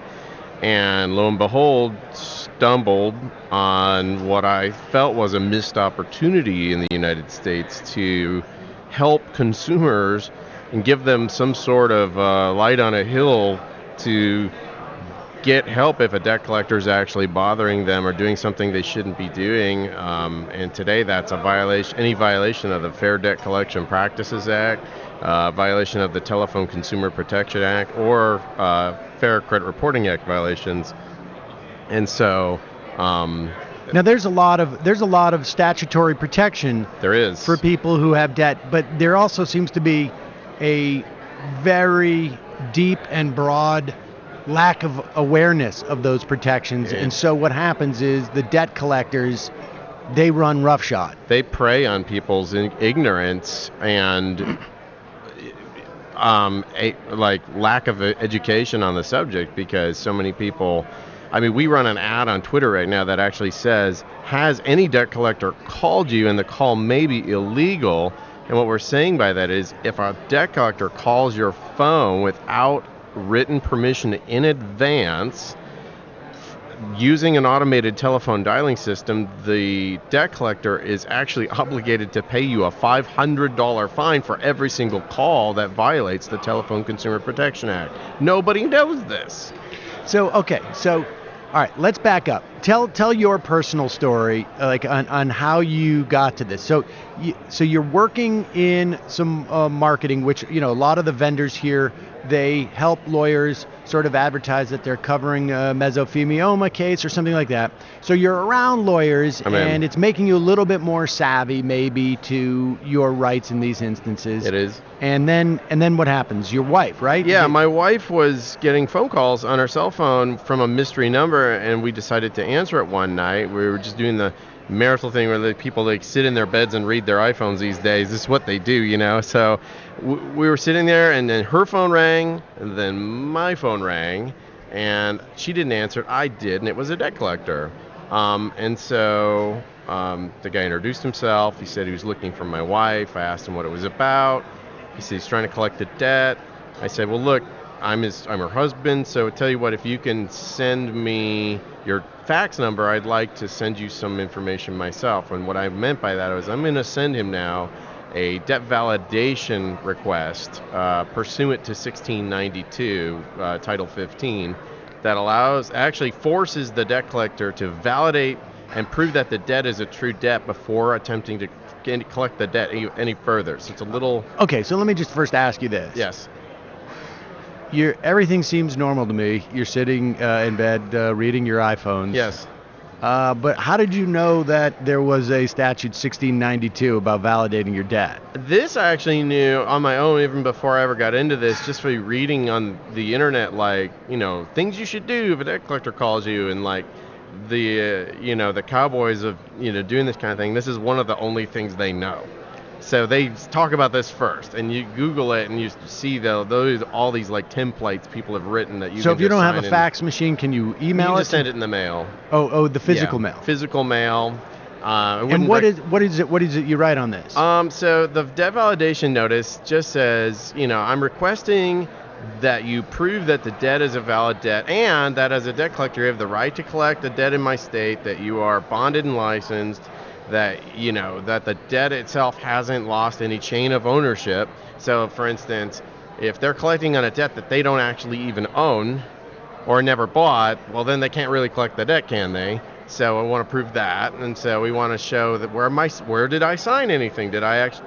And lo and behold, stumbled on what I felt was a missed opportunity in the United States to help consumers and give them some sort of light on a hill to get help if a debt collector is actually bothering them or doing something they shouldn't be doing. And today that's a violation, any violation of the Fair Debt Collection Practices Act, violation of the Telephone Consumer Protection Act, or Fair Credit Reporting Act violations. And so now there's a lot of statutory protection there is for people who have debt, but there also seems to be a very deep and broad lack of awareness of those protections. And so what happens is the debt collectors, they run roughshod. They prey on people's ignorance and lack of education on the subject, because so many people, we run an ad on Twitter right now that actually says, has any debt collector called you? And the call may be illegal. And what we're saying by that is, if a debt collector calls your phone without written permission in advance, using an automated telephone dialing system, the debt collector is actually obligated to pay you a $500 fine for every single call that violates the Telephone Consumer Protection Act. Nobody knows this. So, okay, all right, let's back up. Tell your personal story, on how you got to this. So you're working in some marketing, which a lot of the vendors here, they help lawyers sort of advertise that they're covering a mesothelioma case or something like that. So you're around lawyers, and it's making you a little bit more savvy, maybe, to your rights in these instances. It is. And then what happens? Your wife, right? Yeah, my wife was getting phone calls on her cell phone from a mystery number, and we decided to answer it one night. We were just doing the marital thing where the people sit in their beds and read their iPhones these days. This is what they do, So we were sitting there, and then her phone rang, and then my phone rang, and she didn't answer it. I did, and it was a debt collector. And so the guy introduced himself. He said he was looking for my wife. I asked him what it was about. He said he's trying to collect a debt. I said, well, look, I'm her husband, so tell you what, if you can send me your fax number, I'd like to send you some information myself. And what I meant by that was I'm going to send him now a debt validation request pursuant to 1692, Title 15, that actually forces the debt collector to validate and prove that the debt is a true debt before attempting to collect the debt any further. So it's a little... Okay, so let me just first ask you this. Yes. Everything seems normal to me. You're sitting in bed reading your iPhones. Yes. But how did you know that there was a statute 1692 about validating your debt? This I actually knew on my own even before I ever got into this, just by reading on the internet, like, things you should do if a debt collector calls you, and like the cowboys of, doing this kind of thing. This is one of the only things they know. So they talk about this first, and you Google it, and you see all these like templates people have written that you. So can if you just don't have sign a in. fax machine, can you email You can it? just send it in the mail. Oh, the physical Yeah, mail. Physical mail. And what is it you write on this? So the debt validation notice just says, I'm requesting that you prove that the debt is a valid debt, and that as a debt collector you have the right to collect a debt in my state, that you are bonded and licensed, that that the debt itself hasn't lost any chain of ownership. So for instance, if they're collecting on a debt that they don't actually even own or never bought, well then they can't really collect the debt, can they? So I want to prove that, and so we want to show that where did I sign anything? Do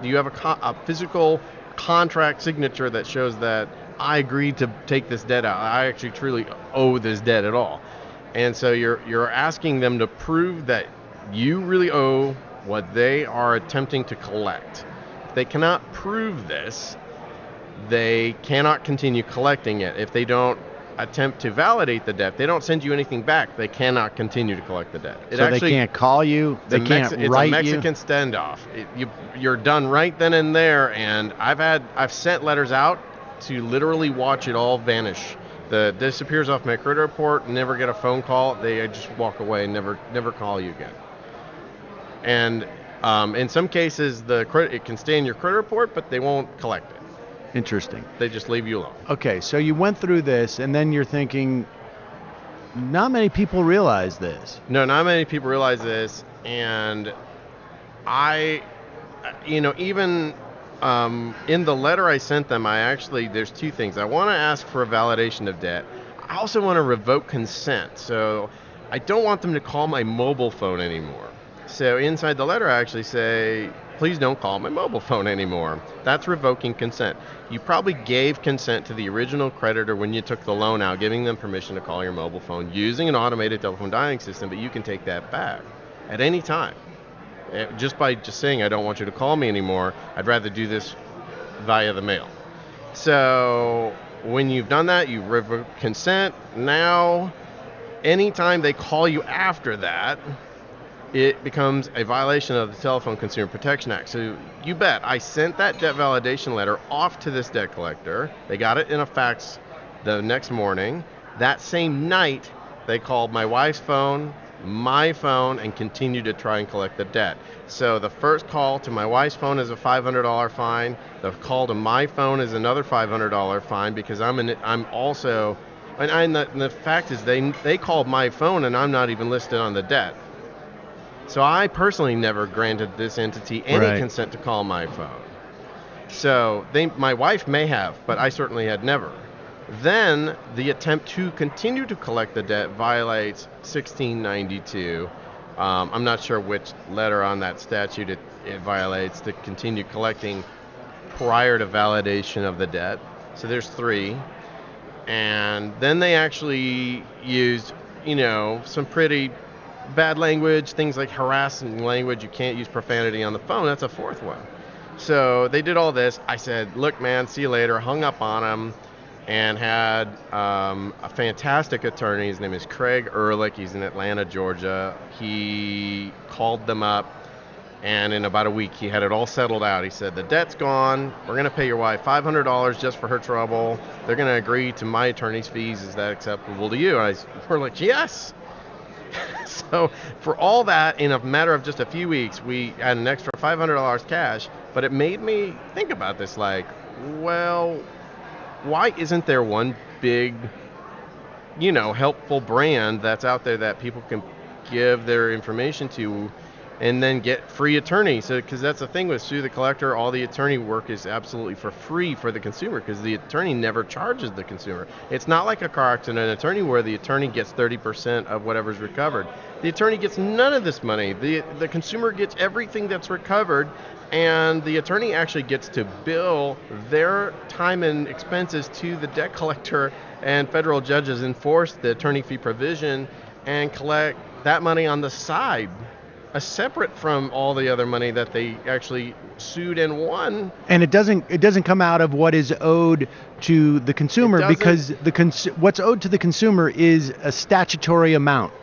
you have a physical contract signature that shows that I agreed to take this debt out? I actually truly owe this debt at all. And so you're asking them to prove that you really owe what they are attempting to collect. If they cannot prove this, they cannot continue collecting it. If they don't attempt to validate the debt, they don't send you anything back, they cannot continue to collect the debt. They can't call you, they can't write you? It's a Mexican standoff. You're done right then and there, and I've sent letters out to literally watch it all vanish. This disappears off my credit report, never get a phone call, they just walk away and never call you again. And in some cases, it can stay in your credit report, but they won't collect it. Interesting. They just leave you alone. Okay, so you went through this, and then you're thinking, not many people realize this. No, not many people realize this, and even in the letter I sent them, there's two things. I want to ask for a validation of debt. I also want to revoke consent. So I don't want them to call my mobile phone anymore. So inside the letter, I actually say, please don't call my mobile phone anymore. That's revoking consent. You probably gave consent to the original creditor when you took the loan out, giving them permission to call your mobile phone using an automated telephone dialing system, but you can take that back at any time. Just by saying, I don't want you to call me anymore, I'd rather do this via the mail. So when you've done that, you revoke consent. Now, anytime they call you after that, it becomes a violation of the Telephone Consumer Protection Act. So you bet, I sent that debt validation letter off to this debt collector. They got it in a fax the next morning. That same night, they called my wife's phone, my phone, and continued to try and collect the debt. So the first call to my wife's phone is a $500 fine. The call to my phone is another $500 fine, because I'm also, and the fact is they called my phone and I'm not even listed on the debt. So I personally never granted this entity any consent to call my phone. So my wife may have, but I certainly had never. Then the attempt to continue to collect the debt violates 1692. I'm not sure which letter on that statute it violates, to continue collecting prior to validation of the debt. So there's 3. And then they actually used, some pretty bad language, things like harassing language. You can't use profanity on the phone. That's a 4th one. So they did all this. I said, look, man, see you later. Hung up on them, and had a fantastic attorney. His name is Craig Ehrlich. He's in Atlanta, Georgia. He called them up, and in about a week, he had it all settled out. He said, the debt's gone. We're going to pay your wife $500 just for her trouble. They're going to agree to my attorney's fees. Is that acceptable to you? And we're like, yes. So for all that, in a matter of just a few weeks, we had an extra $500 cash. But it made me think about this, like, well, why isn't there one big, helpful brand that's out there that people can give their information to and then get free attorney? So, because that's the thing with Sue the Collector, all the attorney work is absolutely for free for the consumer because the attorney never charges the consumer. It's not like a car accident attorney where the attorney gets 30% of whatever's recovered. The attorney gets none of this money. The consumer gets everything that's recovered, and the attorney actually gets to bill their time and expenses to the debt collector, and federal judges enforce the attorney fee provision and collect that money on the side, separate from all the other money that they actually sued and won. And it doesn't come out of what is owed to the consumer, because what's owed to the consumer is a statutory amount.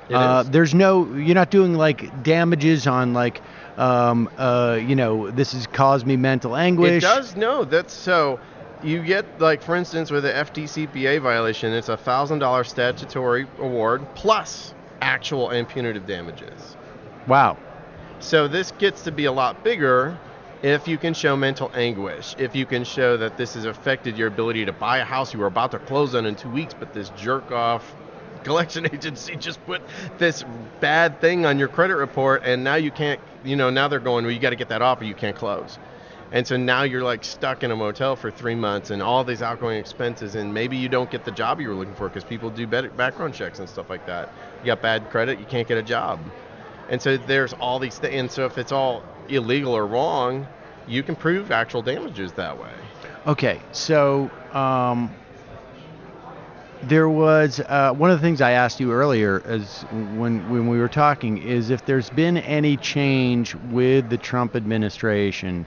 There's you're not doing like damages on like this has caused me mental anguish. It does, no. That's so. You get, like, for instance, with the FDCPA violation, it's a $1,000 statutory award plus actual and punitive damages. Wow. So this gets to be a lot bigger if you can show mental anguish, if you can show that this has affected your ability to buy a house you were about to close on in 2 weeks, but this jerk-off collection agency just put this bad thing on your credit report, and now you can't, now they're going, well, you got to get that off or you can't close. And so now you're like stuck in a motel for 3 months and all these outgoing expenses, and maybe you don't get the job you were looking for because people do background checks and stuff like that. You got bad credit, you can't get a job. And so there's all these things. And so if it's all illegal or wrong, you can prove actual damages that way. Okay, so there was one of the things I asked you earlier, as when we were talking, is if there's been any change with the Trump administration.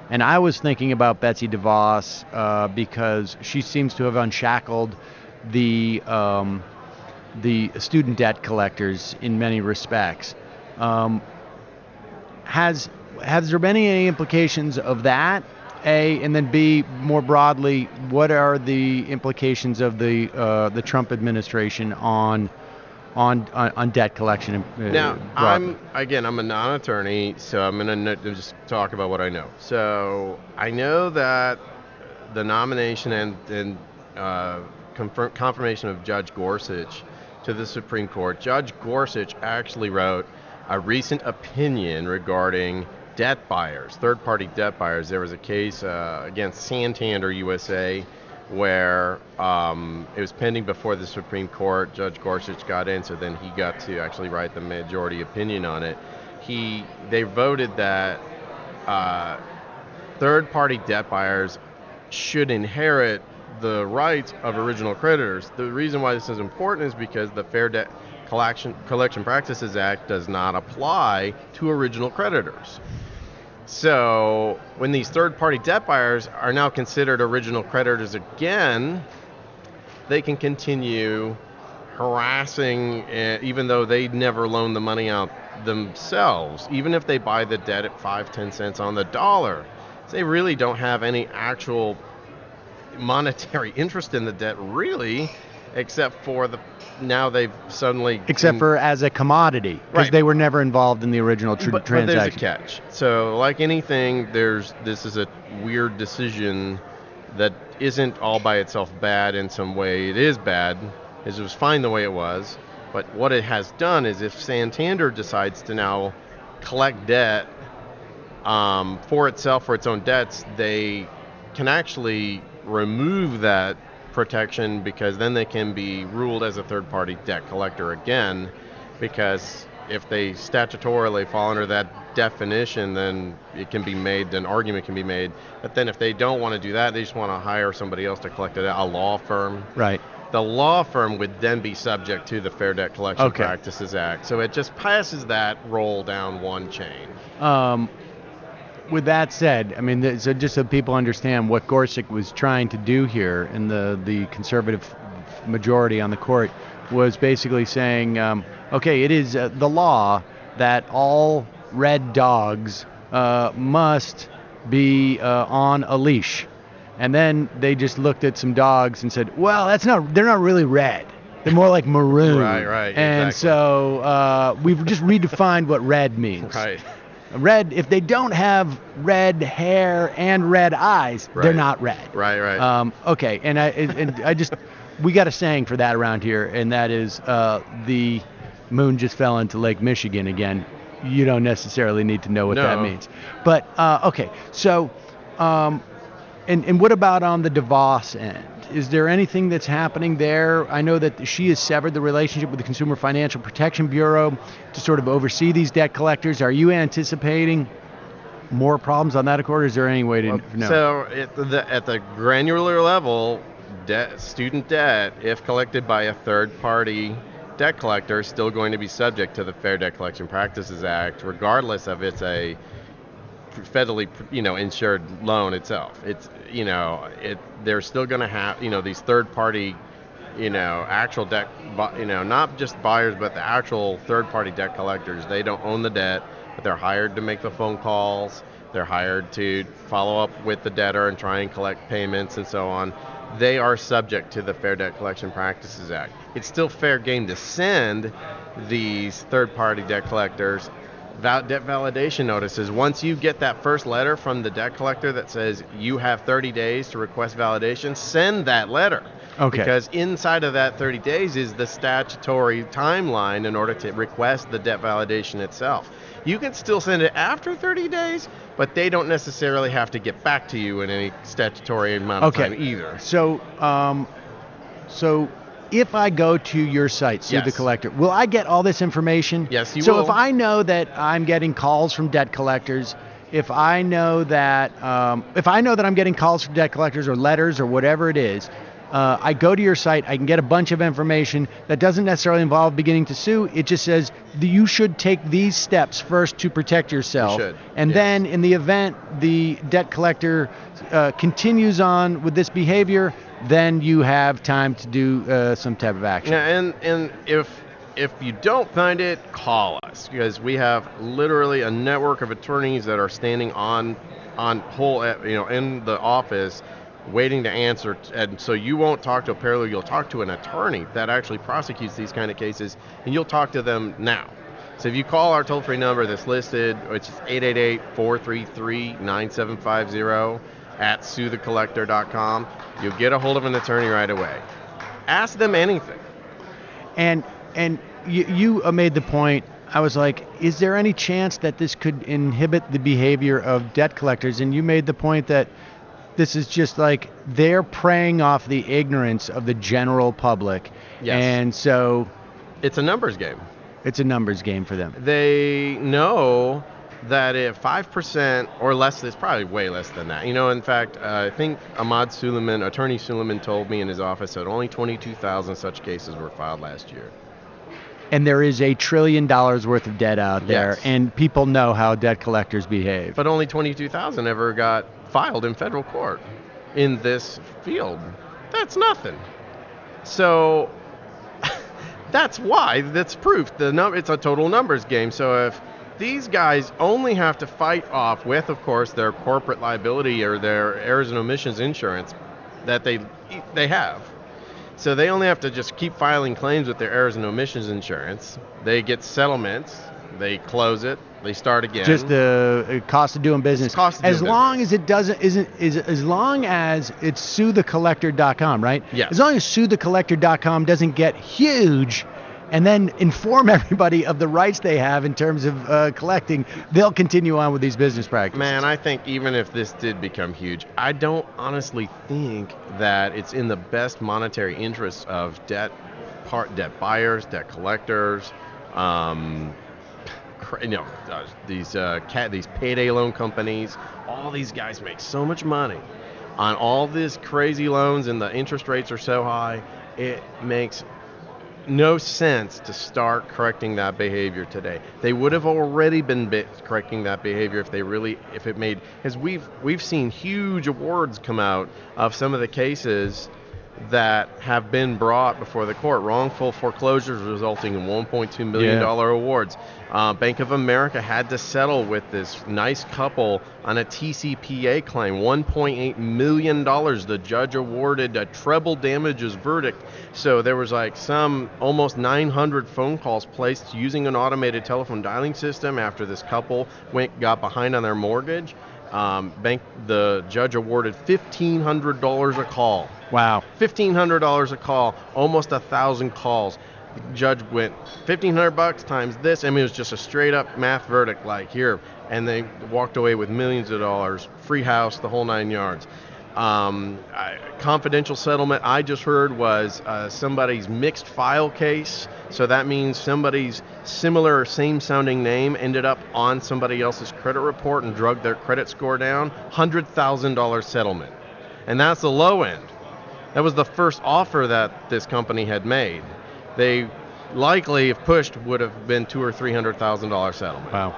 And I was thinking about Betsy DeVos because she seems to have unshackled the student debt collectors in many respects. Has there been any implications of that? A, and then B, more broadly, what are the implications of the Trump administration on debt collection? Now, I'm a non-attorney, so I'm going to just talk about what I know. So I know that the nomination and confirmation of Judge Gorsuch to the Supreme Court, Judge Gorsuch actually wrote a recent opinion regarding debt buyers, third-party debt buyers. There was a case against Santander USA where it was pending before the Supreme Court. Judge Gorsuch got in, so then he got to actually write the majority opinion on it. They voted that third-party debt buyers should inherit the rights of original creditors. The reason why this is important is because the Fair Debt Collection Practices Act does not apply to original creditors. So when these third-party debt buyers are now considered original creditors again, they can continue harassing, even though they never loaned the money out themselves, even if they buy the debt at 5-10 cents on the dollar. They really don't have any actual monetary interest in the debt, really, except for now they've suddenly... Except for as a commodity, because they were never involved in the original transaction. But there's a catch. So like anything, this is a weird decision that isn't all by itself bad in some way. It is bad. It was fine the way it was. But what it has done is if Santander decides to now collect debt for itself, for its own debts, they can actually remove that protection, because then they can be ruled as a third-party debt collector again, because if they statutorily fall under that definition, then an argument can be made. But then if they don't want to do that, they just want to hire somebody else to collect it, a law firm. Right. The law firm would then be subject to the Fair Debt Collection Practices Act. So it just passes that roll down one chain. With that said, I mean, so just so people understand what Gorsuch was trying to do here, and the conservative majority on the court was basically saying, okay, it is the law that all red dogs must be on a leash. And then they just looked at some dogs and said, well, they're not really red. They're more like maroon. Right, And exactly. so we've just redefined what red means. Right. Red, if they don't have red hair and red eyes, they're not red. Right. Okay, and I just, we got a saying for that around here, and that is the moon just fell into Lake Michigan again. You don't necessarily need to know what that means. But, okay, so, and what about on the DeVos end? Is there anything that's happening there? I know that she has severed the relationship with the Consumer Financial Protection Bureau to sort of oversee these debt collectors. Are you anticipating more problems on that accord, or is there any way to know? So at the granular level, student debt, if collected by a third-party debt collector, is still going to be subject to the Fair Debt Collection Practices Act, regardless of it's a federally, insured loan itself. It's, they're still going to have, these third-party, actual debt, not just buyers, but the actual third-party debt collectors. They don't own the debt, but they're hired to make the phone calls. They're hired to follow up with the debtor and try and collect payments and so on. They are subject to the Fair Debt Collection Practices Act. It's still fair game to send these third-party debt collectors debt validation notices. Once you get that first letter from the debt collector that says you have 30 days to request validation, send that letter. Okay. Because inside of that 30 days is the statutory timeline in order to request the debt validation itself. You can still send it after 30 days, but they don't necessarily have to get back to you in any statutory amount of time either. So, if I go to your site, Sue the Collector, will I get all this information? Yes, you will. So if I know that I'm getting calls from debt collectors, if I know that I'm getting calls from debt collectors or letters or whatever it is, I go to your site, I can get a bunch of information that doesn't necessarily involve beginning to sue. It just says you should take these steps first to protect yourself. You should. And then in the event the debt collector continues on with this behavior, then you have time to do some type of action. Yeah, and if you don't find it, call us, because we have literally a network of attorneys that are standing on whole, in the office, waiting to answer. And so you won't talk to a paralegal, you'll talk to an attorney that actually prosecutes these kind of cases, and you'll talk to them now. So if you call our toll-free number that's listed, which is 888-433-9750 at suethecollector.com, you'll get a hold of an attorney right away. Ask them anything. And you made the point, I was like, is there any chance that this could inhibit the behavior of debt collectors? And you made the point that this is just like they're preying off the ignorance of the general public. Yes. And so it's a numbers game. It's a numbers game for them. They know that if 5% or less, it's probably way less than that. In fact, I think Attorney Suleiman told me in his office that only 22,000 such cases were filed last year. And there is $1 trillion worth of debt out there, Yes. and people know how debt collectors behave. But only 22,000 ever got filed in federal court in this field. That's nothing. So that's why, that's proof. It's a total numbers game. So if these guys only have to fight off with, of course, their corporate liability or their errors and omissions insurance that they have. So they only have to just keep filing claims with their errors and omissions insurance. They get settlements. They close it. They start again. Just the cost of doing business. As long as it's suethecollector.com, right? Yes. As long as suethecollector.com doesn't get huge and then inform everybody of the rights they have in terms of collecting, they'll continue on with these business practices. Man, I think even if this did become huge, I don't honestly think that it's in the best monetary interests of debt buyers, debt collectors, these payday loan companies. All these guys make so much money on all these crazy loans, and the interest rates are so high. It makes no sense to start correcting that behavior today. They would have already been correcting that behavior if it made, because we've seen huge awards come out of some of the cases that have been brought before the court. Wrongful foreclosures resulting in $1.2 million awards. Bank of America had to settle with this nice couple on a TCPA claim, $1.8 million. The judge awarded a treble damages verdict. So there was like some almost 900 phone calls placed using an automated telephone dialing system after this couple got behind on their mortgage. The judge awarded $1,500 a call. Wow. $1,500 a call, almost 1,000 calls. The judge went $1,500 times this. I mean, it was just a straight up math verdict, like here. And they walked away with millions of dollars, free house, the whole 9 yards. Confidential settlement I just heard was somebody's mixed file case. So that means somebody's similar, same sounding name ended up on somebody else's credit report and drug their credit score down. $100,000 settlement. And that's the low end. That was the first offer that this company had made. They likely, if pushed, would have been $200,000 or $300,000 settlement. Wow.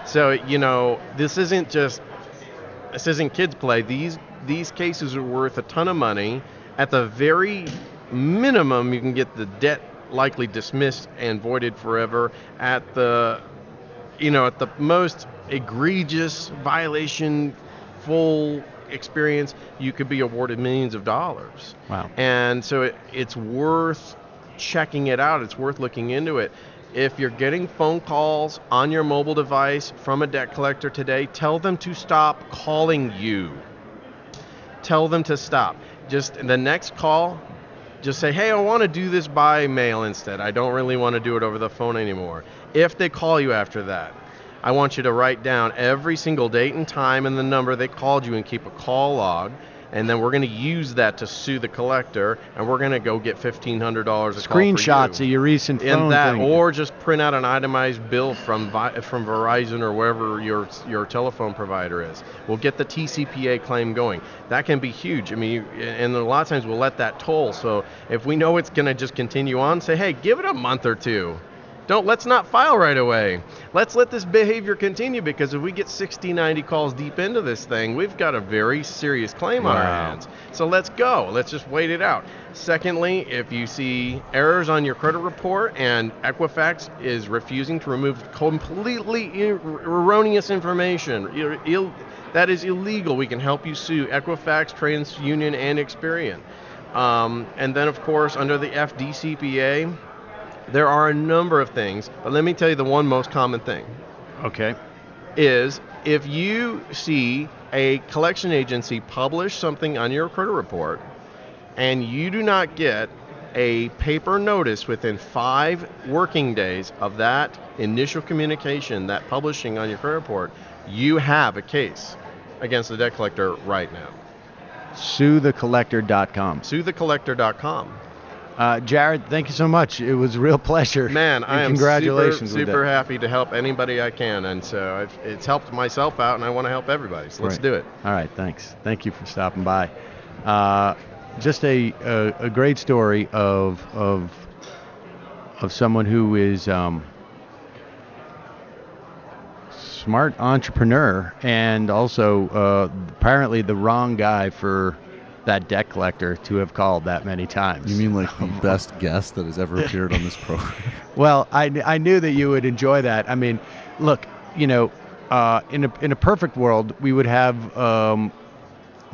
So, you know, this isn't kids play. These cases are worth a ton of money. At the very minimum, you can get the debt likely dismissed and voided forever. At the most egregious violation, full experience, you could be awarded millions of dollars. Wow. And so it's worth checking it out. It's worth looking into it. If you're getting phone calls on your mobile device from a debt collector today, tell them to stop calling you. Tell them to stop. Just the next call, just say, hey, I want to do this by mail instead. I don't really want to do it over the phone anymore. If they call you after that, I want you to write down every single date and time and the number they called you and keep a call log. And then we're going to use that to sue the collector, and we're going to go get $1,500 a call for you. Screenshots of your recent phone thing. Or just print out an itemized bill from Verizon or wherever your telephone provider is. We'll get the TCPA claim going. That can be huge. I mean, and a lot of times we'll let that toll. So if we know it's going to just continue on, say, hey, give it a month or two. Let's not file right away. Let's let this behavior continue, because if we get 60, 90 calls deep into this thing, we've got a very serious claim on our hands. So let's go. Let's just wait it out. Secondly, if you see errors on your credit report and Equifax is refusing to remove completely erroneous information, that is illegal. We can help you sue Equifax, TransUnion, and Experian. And then, of course, under the FDCPA, there are a number of things, but let me tell you the one most common thing. Okay. Is if you see a collection agency publish something on your credit report and you do not get a paper notice within 5 working days of that initial communication, that publishing on your credit report, you have a case against the debt collector right now. SueTheCollector.com. SueTheCollector.com. Jared, thank you so much. It was a real pleasure. Man, I am congratulations super happy to help anybody I can, and so it's helped myself out, and I want to help everybody. So let's do it. All right, thanks. Thank you for stopping by. Just a great story of someone who is smart entrepreneur, and also apparently the wrong guy for that debt collector to have called that many times. You mean like the best guest that has ever appeared on this program? Well, I knew that you would enjoy that. I mean, look, in a perfect world, we would have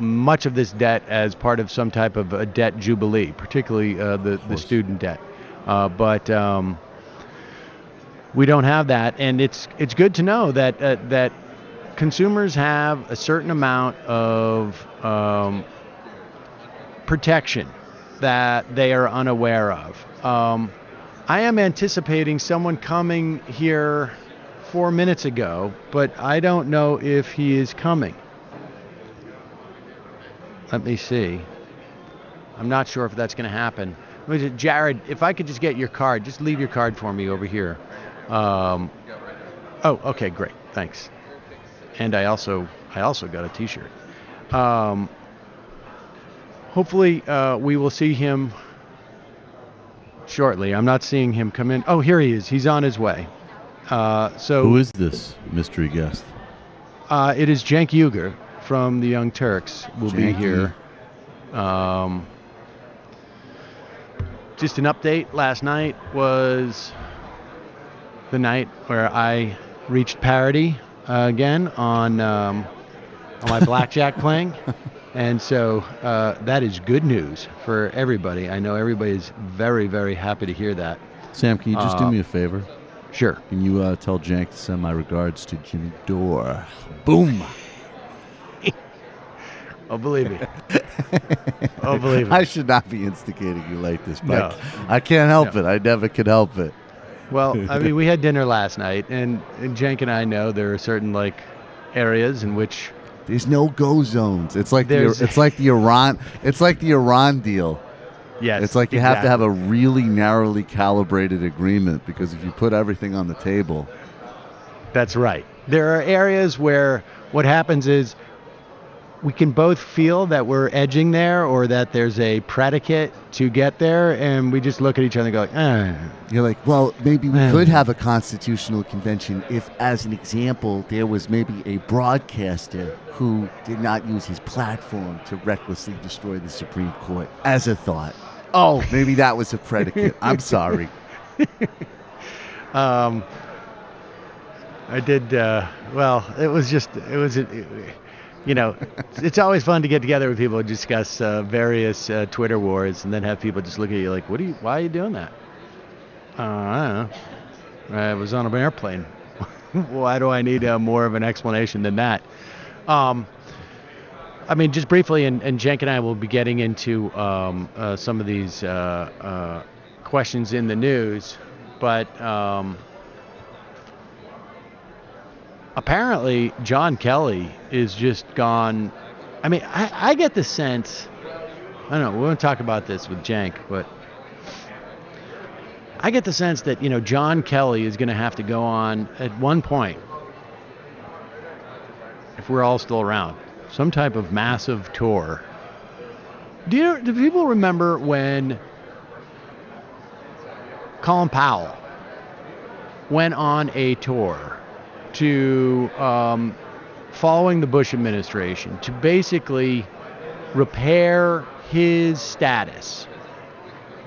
much of this debt as part of some type of a debt jubilee, particularly the student debt. But we don't have that, and it's good to know that consumers have a certain amount of protection that they are unaware of. I am anticipating someone coming here 4 minutes ago, but I don't know if he is coming. Let me see. I'm not sure if that's going to happen. Jared, if I could just get your card, just leave your card for me over here. Oh, okay, great, thanks. And I also got a T-shirt. Hopefully, we will see him shortly. I'm not seeing him come in. Oh, here he is. He's on his way. Who is this mystery guest? It is Cenk Uygur from the Young Turks. Will be here. just an update. Last night was the night where I reached parity again on my blackjack playing. And so that is good news for everybody. I know everybody's very, very happy to hear that. Sam, can you just do me a favor? Sure. Can you tell Cenk to send my regards to Jimmy Dore? Boom. Oh, believe me. Oh, believe me. I should not be instigating you like this, but No. I can't help it. I never can help it. Well, I mean, we had dinner last night, and Cenk and I know there are certain areas in which there's no go zones. It's like the Iran deal. Yes, it's like you have to have a really narrowly calibrated agreement, because if you put everything on the table. That's right. There are areas where what happens is we can both feel that we're edging there, or that there's a predicate to get there, and we just look at each other and go, You're like, well, maybe we could have a constitutional convention if, as an example, there was maybe a broadcaster who did not use his platform to recklessly destroy the Supreme Court, as a thought. Oh, maybe that was a predicate. I'm sorry. I did, it's always fun to get together with people and discuss various Twitter wars, and then have people just look at you like, why are you doing that? I don't know. I was on an airplane. Why do I need more of an explanation than that? I mean, just briefly, and Cenk and I will be getting into some of these questions in the news, but apparently John Kelly is just gone. I mean, I get the sense, I don't know, we're going to talk about this with Cenk, but I get the sense that, John Kelly is going to have to go on at one point, if we're all still around, some type of massive tour. Do people remember when Colin Powell went on a tour to following the Bush administration to basically repair his status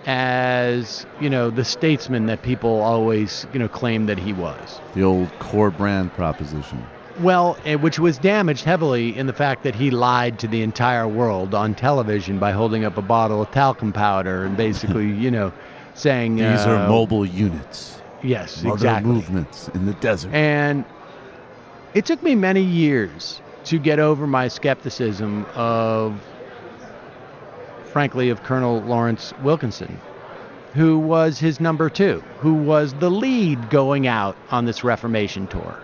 as, the statesman that people always, claim that he was? The old core brand proposition. Well, which was damaged heavily in the fact that he lied to the entire world on television by holding up a bottle of talcum powder and basically, saying these are mobile units. Yes, Mother exactly. movements in the desert. And it took me many years to get over my skepticism of Colonel Lawrence Wilkinson, who was his number two, who was the lead going out on this Reformation tour.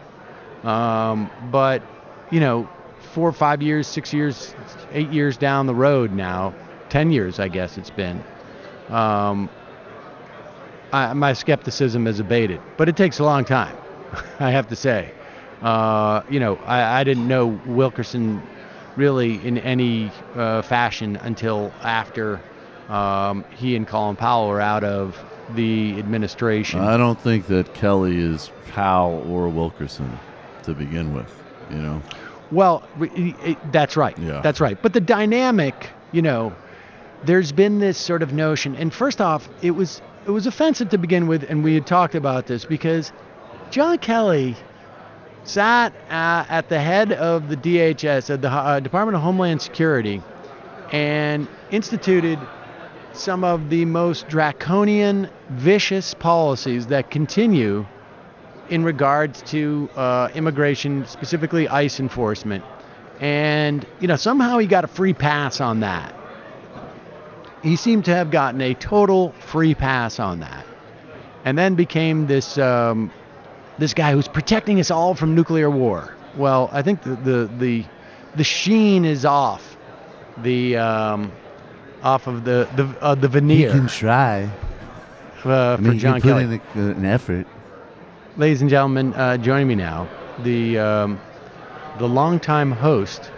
But, 4 or 5 years, 6 years, 8 years down the road now, 10 years, I guess it's been, my skepticism has abated. But it takes a long time, I have to say. I didn't know Wilkerson really in any fashion until after he and Colin Powell were out of the administration. I don't think that Kelly is Powell or Wilkerson to begin with, Well, that's right. Yeah. That's right. But the dynamic, there's been this sort of notion, and first off, it was offensive to begin with, and we had talked about this because John Kelly sat at the head of the DHS, at the Department of Homeland Security, and instituted some of the most draconian, vicious policies that continue in regards to immigration, specifically ICE enforcement. And, somehow he got a free pass on that. He seemed to have gotten a total free pass on that. And then became this this guy who's protecting us all from nuclear war. Well, I think the sheen is off of the veneer. He can try. For John Kelly. He put in an effort. Ladies and gentlemen, joining me now, the longtime host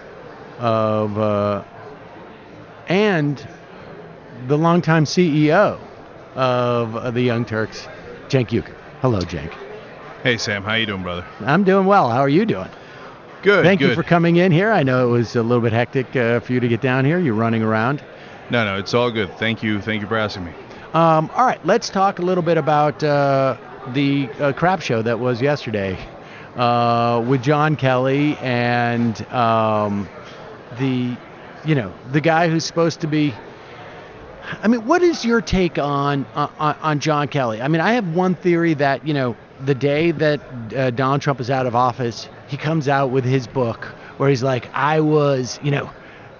of and the longtime CEO of the Young Turks, Cenk Uygur. Hello, Cenk. Hey, Sam. How you doing, brother? I'm doing well. How are you doing? Good. Thank you for coming in here. I know it was a little bit hectic for you to get down here. You're running around. No, it's all good. Thank you for asking me. All right, let's talk a little bit about the crap show that was yesterday with John Kelly and the guy who's supposed to be. I mean, what is your take on John Kelly? I mean, I have one theory that the day that Donald Trump is out of office, he comes out with his book where he's like, I was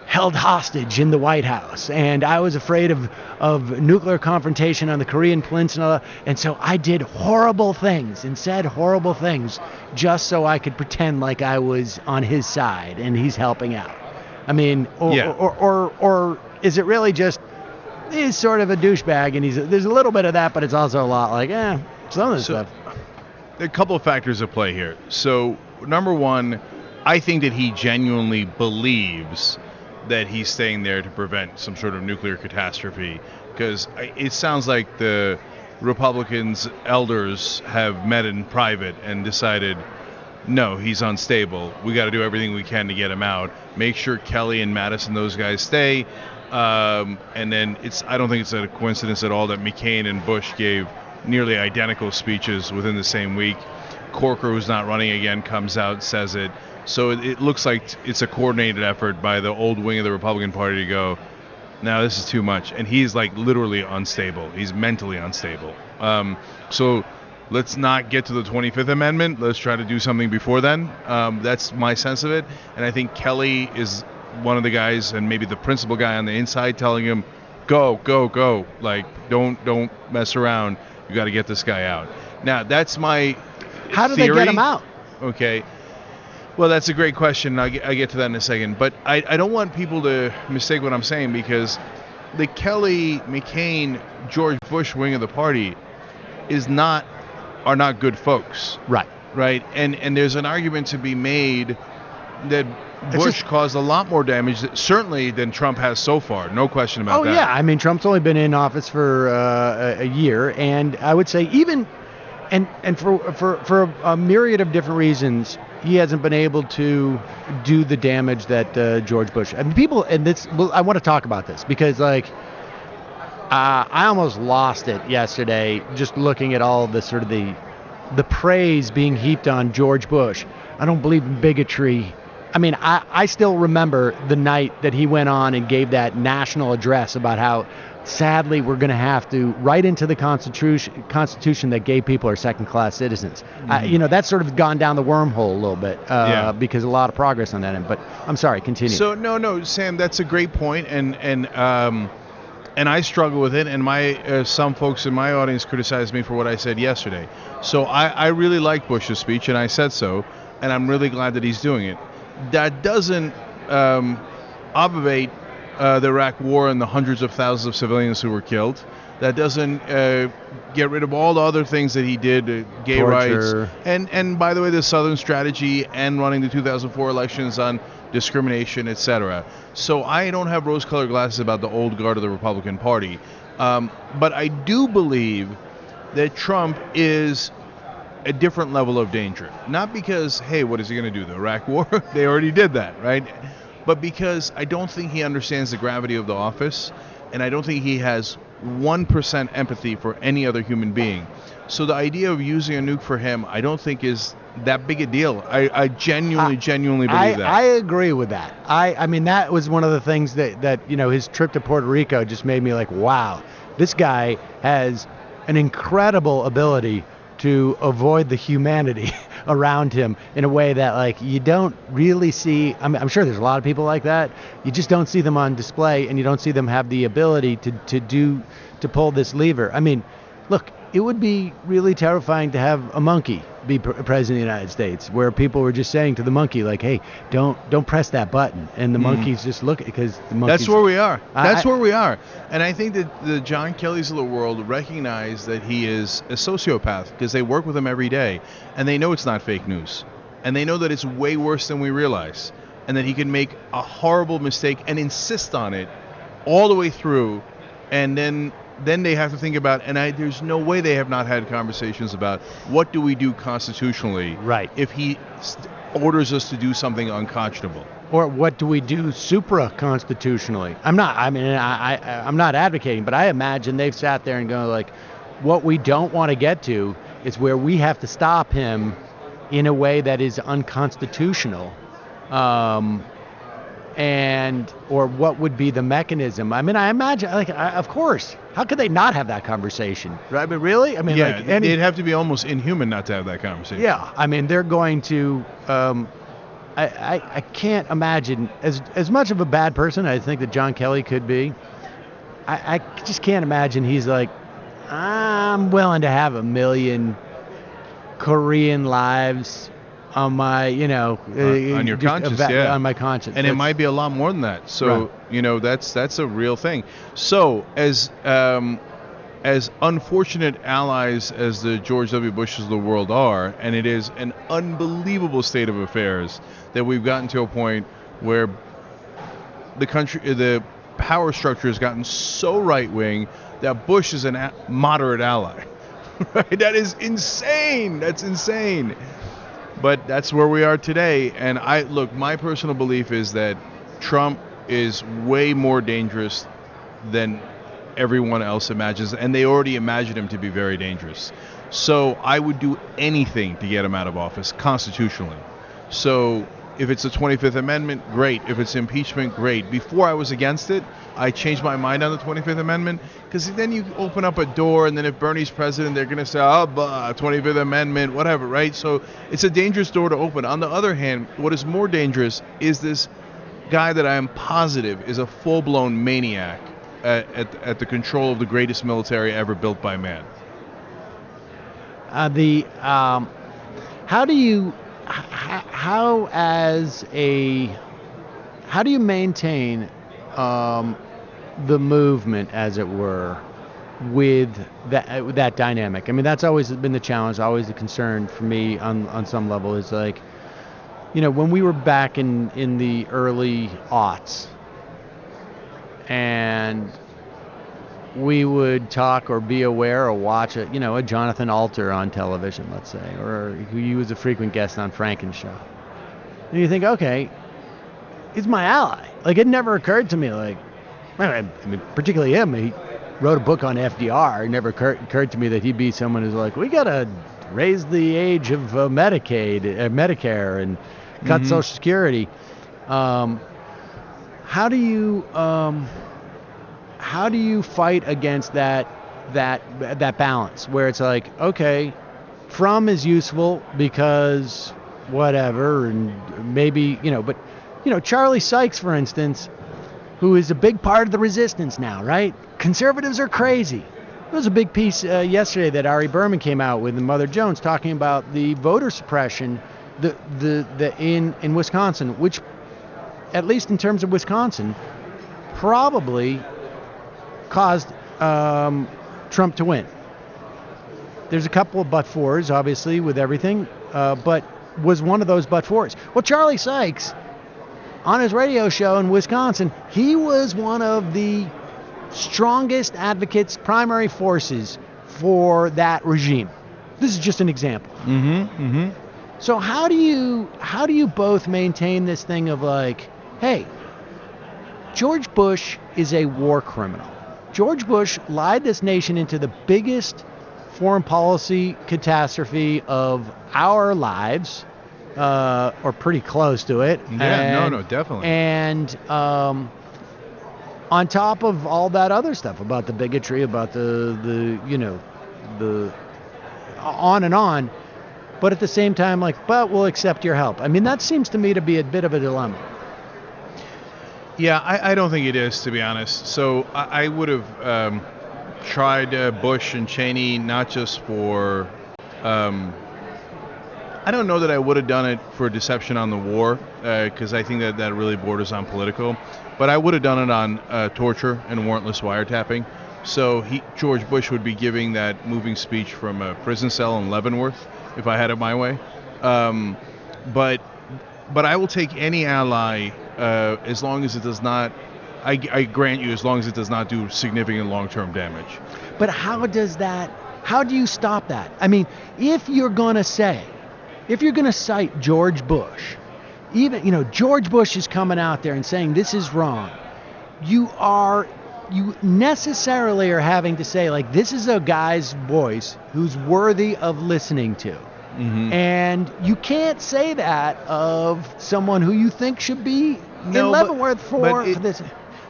held hostage in the White House, and I was afraid of nuclear confrontation on the Korean Peninsula, and so I did horrible things and said horrible things just so I could pretend like I was on his side and he's helping out. I mean, or is it really just he's sort of a douchebag, and there's a little bit of that, but it's also a lot like some of this stuff. There are a couple of factors at play here. So number one, I think that he genuinely believes that he's staying there to prevent some sort of nuclear catastrophe, because it sounds like the Republicans' elders have met in private and decided, no, he's unstable. We got to do everything we can to get him out. Make sure Kelly and Madison, those guys, stay. And then I don't think it's a coincidence at all that McCain and Bush gave nearly identical speeches within the same week. Corker, who's not running again, comes out, says it. So it looks like it's a coordinated effort by the old wing of the Republican Party to go, no, this is too much. And he's like literally unstable. He's mentally unstable. So let's not get to the 25th Amendment. Let's try to do something before then. That's my sense of it. And I think Kelly is one of the guys, and maybe the principal guy on the inside, telling him, go, go, go. Like, don't mess around. You got to get this guy out. Now, that's my How do theory. they get him out? Okay. Well, that's a great question. I get to that in a second. But I don't want people to mistake what I'm saying, because the Kelly, McCain, George Bush wing of the party are not good folks. Right. Right. And there's an argument to be made that Bush caused a lot more damage, certainly, than Trump has so far. No question about that. Oh, yeah. I mean, Trump's only been in office for a year. And I would say even and for a myriad of different reasons, he hasn't been able to do the damage that George Bush. I mean, I want to talk about this because, like, I almost lost it yesterday just looking at all the sort of the praise being heaped on George Bush. I don't believe in bigotry. I mean, I still remember the night that he went on and gave that national address about how sadly we're going to have to write into the Constitution that gay people are second-class citizens. Mm-hmm. That's sort of gone down the wormhole a little bit because a lot of progress on that end. But I'm sorry, continue. So no, Sam, that's a great point, and I struggle with it, and my some folks in my audience criticized me for what I said yesterday. So I really like Bush's speech, and I said so, and I'm really glad that he's doing it. That doesn't obviate the Iraq War and the hundreds of thousands of civilians who were killed. That doesn't get rid of all the other things that he did, gay Torture. rights, and by the way, the Southern strategy and running the 2004 elections on discrimination, etc. So I don't have rose-colored glasses about the old guard of the Republican Party. But I do believe that Trump is a different level of danger. Not because, hey, what is he going to do? The Iraq War? They already did that, right? But because I don't think he understands the gravity of the office, and I don't think he has 1% empathy for any other human being. So the idea of using a nuke for him, I don't think is that big a deal. I genuinely believe that. I agree with that. I mean, that was one of the things that his trip to Puerto Rico just made me like, wow, this guy has an incredible ability to avoid the humanity around him in a way that, like, you don't really see. I'm sure there's a lot of people like that. You just don't see them on display, and you don't see them have the ability to pull this lever. I mean, look, it would be really terrifying to have a monkey be president of the United States, where people were just saying to the monkey, like, hey, don't press that button, and the monkeys just look, because the monkeys. That's where we are. Where we are. And I think that the John Kellys of the world recognize that he is a sociopath because they work with him every day, and they know it's not fake news, and they know that it's way worse than we realize, and that he can make a horrible mistake and insist on it all the way through, and then they have to think about, and there's no way they have not had conversations about what do we do constitutionally, right, if he orders us to do something unconscionable. or what do we do supra-constitutionally? I'm not advocating, but I imagine they've sat there and gone like, what we don't want to get to is where we have to stop him in a way that is unconstitutional. Or what would be the mechanism? I mean, I imagine, of course, how could they not have that conversation? Right? But really? I mean, yeah, it'd have to be almost inhuman not to have that conversation. Yeah, I mean, they're going to. I can't imagine as much of a bad person I think that John Kelly could be. I just can't imagine he's like, I'm willing to have 1 million Korean lives on my, on your conscience, on my conscience, and it might be a lot more than that. So right. That's a real thing. So as unfortunate allies as the George W. Bushes of the world are, and it is an unbelievable state of affairs that we've gotten to a point where the power structure has gotten so right wing that Bush is a moderate ally. Right? That is insane. That's insane. But that's where we are today. And my personal belief is that Trump is way more dangerous than everyone else imagines, and they already imagine him to be very dangerous. So I would do anything to get him out of office constitutionally. So if it's the 25th Amendment, great. If it's impeachment, great. Before I was against it, I changed my mind on the 25th Amendment, because then you open up a door, and then if Bernie's president, they're going to say, 25th Amendment, whatever, right? So it's a dangerous door to open. On the other hand, what is more dangerous is this guy that I am positive is a full-blown maniac at the control of the greatest military ever built by man. How do you maintain the movement, as it were, with that dynamic? I mean, that's always been the challenge, always the concern for me on some level, is like, when we were back in the early aughts, and we would talk or be aware or watch a Jonathan Alter on television, let's say, or he was a frequent guest on Franken's show. And you think, okay, he's my ally. Like, it never occurred to me, like, I mean, particularly him, he wrote a book on FDR. It never occurred to me that he'd be someone who's like, we got to raise the age of Medicare and cut Social Security. How do you fight against that balance where it's like, okay, from is useful because whatever, and maybe, but, Charlie Sykes, for instance, who is a big part of the resistance now, right? Conservatives are crazy. There was a big piece yesterday that Ari Berman came out with in Mother Jones talking about the voter suppression in Wisconsin, which, at least in terms of Wisconsin, probably caused Trump to win. There's a couple of but-fors, obviously, with everything, but was one of those but-fors. Well, Charlie Sykes, on his radio show in Wisconsin, he was one of the strongest advocates, primary forces for that regime. This is just an example. So how do you both maintain this thing of like, hey, George Bush is a war criminal. George Bush lied this nation into the biggest foreign policy catastrophe of our lives, or pretty close to it. Yeah, no, definitely. And on top of all that other stuff about the bigotry, about the on and on, but at the same time, like, but we'll accept your help. I mean, that seems to me to be a bit of a dilemma. Yeah, I don't think it is, to be honest. So I would have tried Bush and Cheney not just for... I don't know that I would have done it for deception on the war, because I think that really borders on political. But I would have done it on torture and warrantless wiretapping. So George Bush would be giving that moving speech from a prison cell in Leavenworth, if I had it my way. But I will take any ally as long as it does not, I grant you, as long as it does not do significant long-term damage. But how do you stop that? I mean, if you're going to cite George Bush even, George Bush is coming out there and saying this is wrong. You necessarily are having to say, like, this is a guy's voice who's worthy of listening to. Mm-hmm. And you can't say that of someone who you think should be in Leavenworth for this.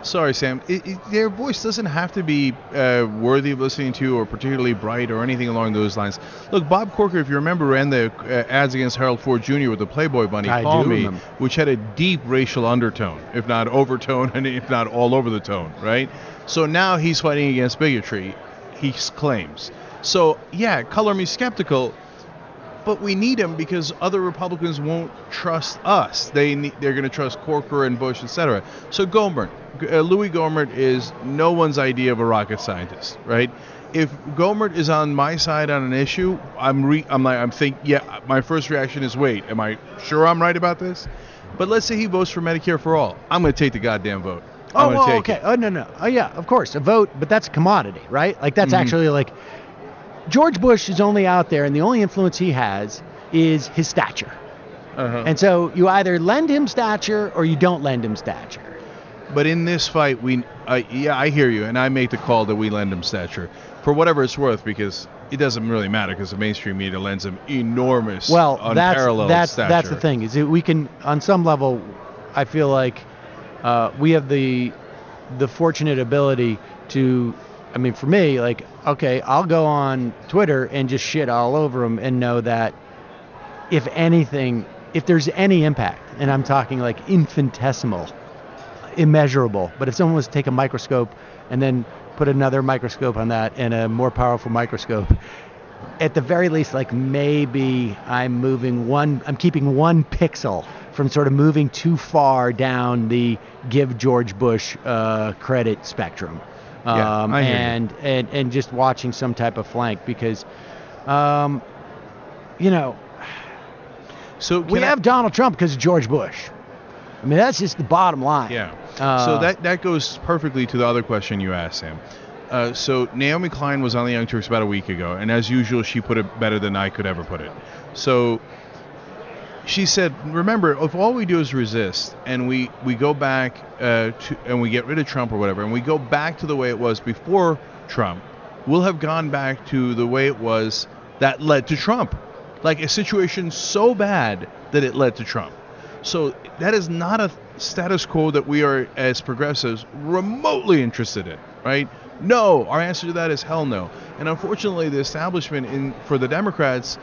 Sorry, Sam. Their voice doesn't have to be worthy of listening to or particularly bright or anything along those lines. Look, Bob Corker, if you remember, ran the ads against Harold Ford Jr. with the Playboy Bunny, Call Me, which had a deep racial undertone, if not overtone, and if not all over the tone, right? So now he's fighting against bigotry, he claims. So, yeah, color me skeptical, but we need him because other Republicans won't trust us. They're going to trust Corker and Bush, etc. So Gohmert, Louis Gohmert is no one's idea of a rocket scientist, right? If Gohmert is on my side on an issue, I'm thinking, yeah, my first reaction is, wait, am I sure I'm right about this? But let's say he votes for Medicare for all. I'm going to take the goddamn vote. Okay. Oh, no. Oh, yeah, of course, a vote, but that's a commodity, right? Like, that's actually like, George Bush is only out there, and the only influence he has is his stature. Uh-huh. And so you either lend him stature or you don't lend him stature. But in this fight, I hear you, and I make the call that we lend him stature for whatever it's worth, because it doesn't really matter because the mainstream media lends him enormous, unparalleled stature. That's the thing, is that we can, on some level, I feel like we have the fortunate ability to, I mean, for me, like, okay, I'll go on Twitter and just shit all over him and know that if anything, if there's any impact, and I'm talking like infinitesimal, immeasurable, but if someone was to take a microscope and then put another microscope on that and a more powerful microscope, at the very least, like, maybe I'm keeping one pixel from sort of moving too far down the give George Bush credit spectrum. And just watching some type of flank because, so we have Donald Trump because of George Bush. I mean, that's just the bottom line. Yeah. So that goes perfectly to the other question you asked, Sam. So Naomi Klein was on the Young Turks about a week ago, and as usual, she put it better than I could ever put it. So she said, remember, if all we do is resist, and we go back and we get rid of Trump or whatever, and we go back to the way it was before Trump, we'll have gone back to the way it was that led to Trump. Like a situation so bad that it led to Trump. So that is not a status quo that we are, as progressives, remotely interested in, right? No, our answer to that is hell no. And unfortunately, the establishment for the Democrats,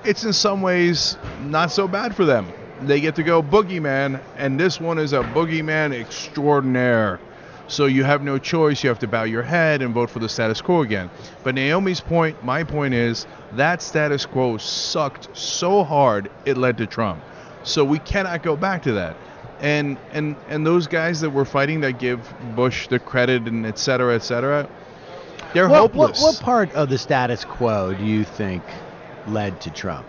it's in some ways not so bad for them. They get to go boogeyman, and this one is a boogeyman extraordinaire. So you have no choice. You have to bow your head and vote for the status quo again. But Naomi's point, my point is, that status quo sucked so hard it led to Trump. So we cannot go back to that. And those guys that were fighting that give Bush the credit and et cetera, they're hopeless. What part of the status quo do you think led to Trump?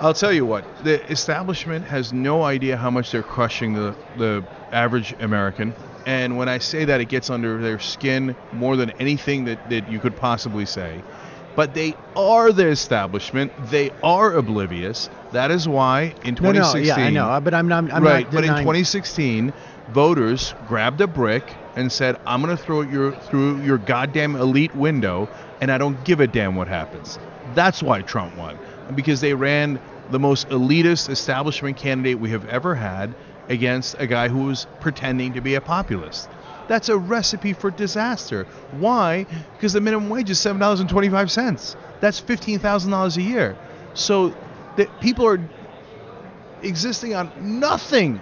I'll tell you what, the establishment has no idea how much they're crushing the average American. And when I say that, it gets under their skin more than anything that you could possibly say. But they are the establishment. They are oblivious. That is why in 2016... No, I know, but I'm not right, not but in denying. 2016, voters grabbed a brick and said, I'm going to throw it through your goddamn elite window, and I don't give a damn what happens. That's why Trump won. Because they ran the most elitist establishment candidate we have ever had against a guy who was pretending to be a populist. That's a recipe for disaster. Why? Because the minimum wage is $7.25. That's $15,000 a year. So people are existing on nothing.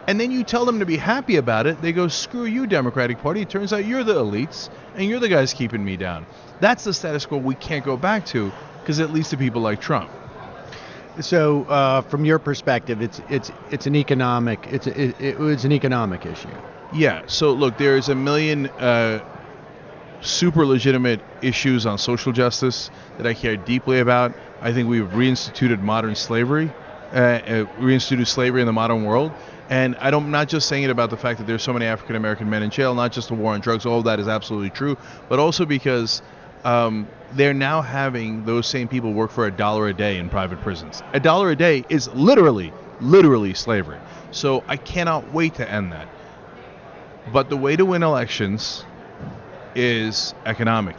And then you tell them to be happy about it. They go, screw you, Democratic Party. It turns out you're the elites, and you're the guys keeping me down. That's the status quo we can't go back to, because it leads to people like Trump. So, from your perspective, it's an economic issue. Yeah. So look, there's a million super legitimate issues on social justice that I care deeply about. I think we've reinstituted modern slavery, reinstituted slavery in the modern world. And I'm not just saying it about the fact that there's so many African American men in jail, not just the war on drugs. All of that is absolutely true, but also because they're now having those same people work for $1 a day in private prisons. $1 a day is literally slavery. So I cannot wait to end that. But the way to win elections is economic,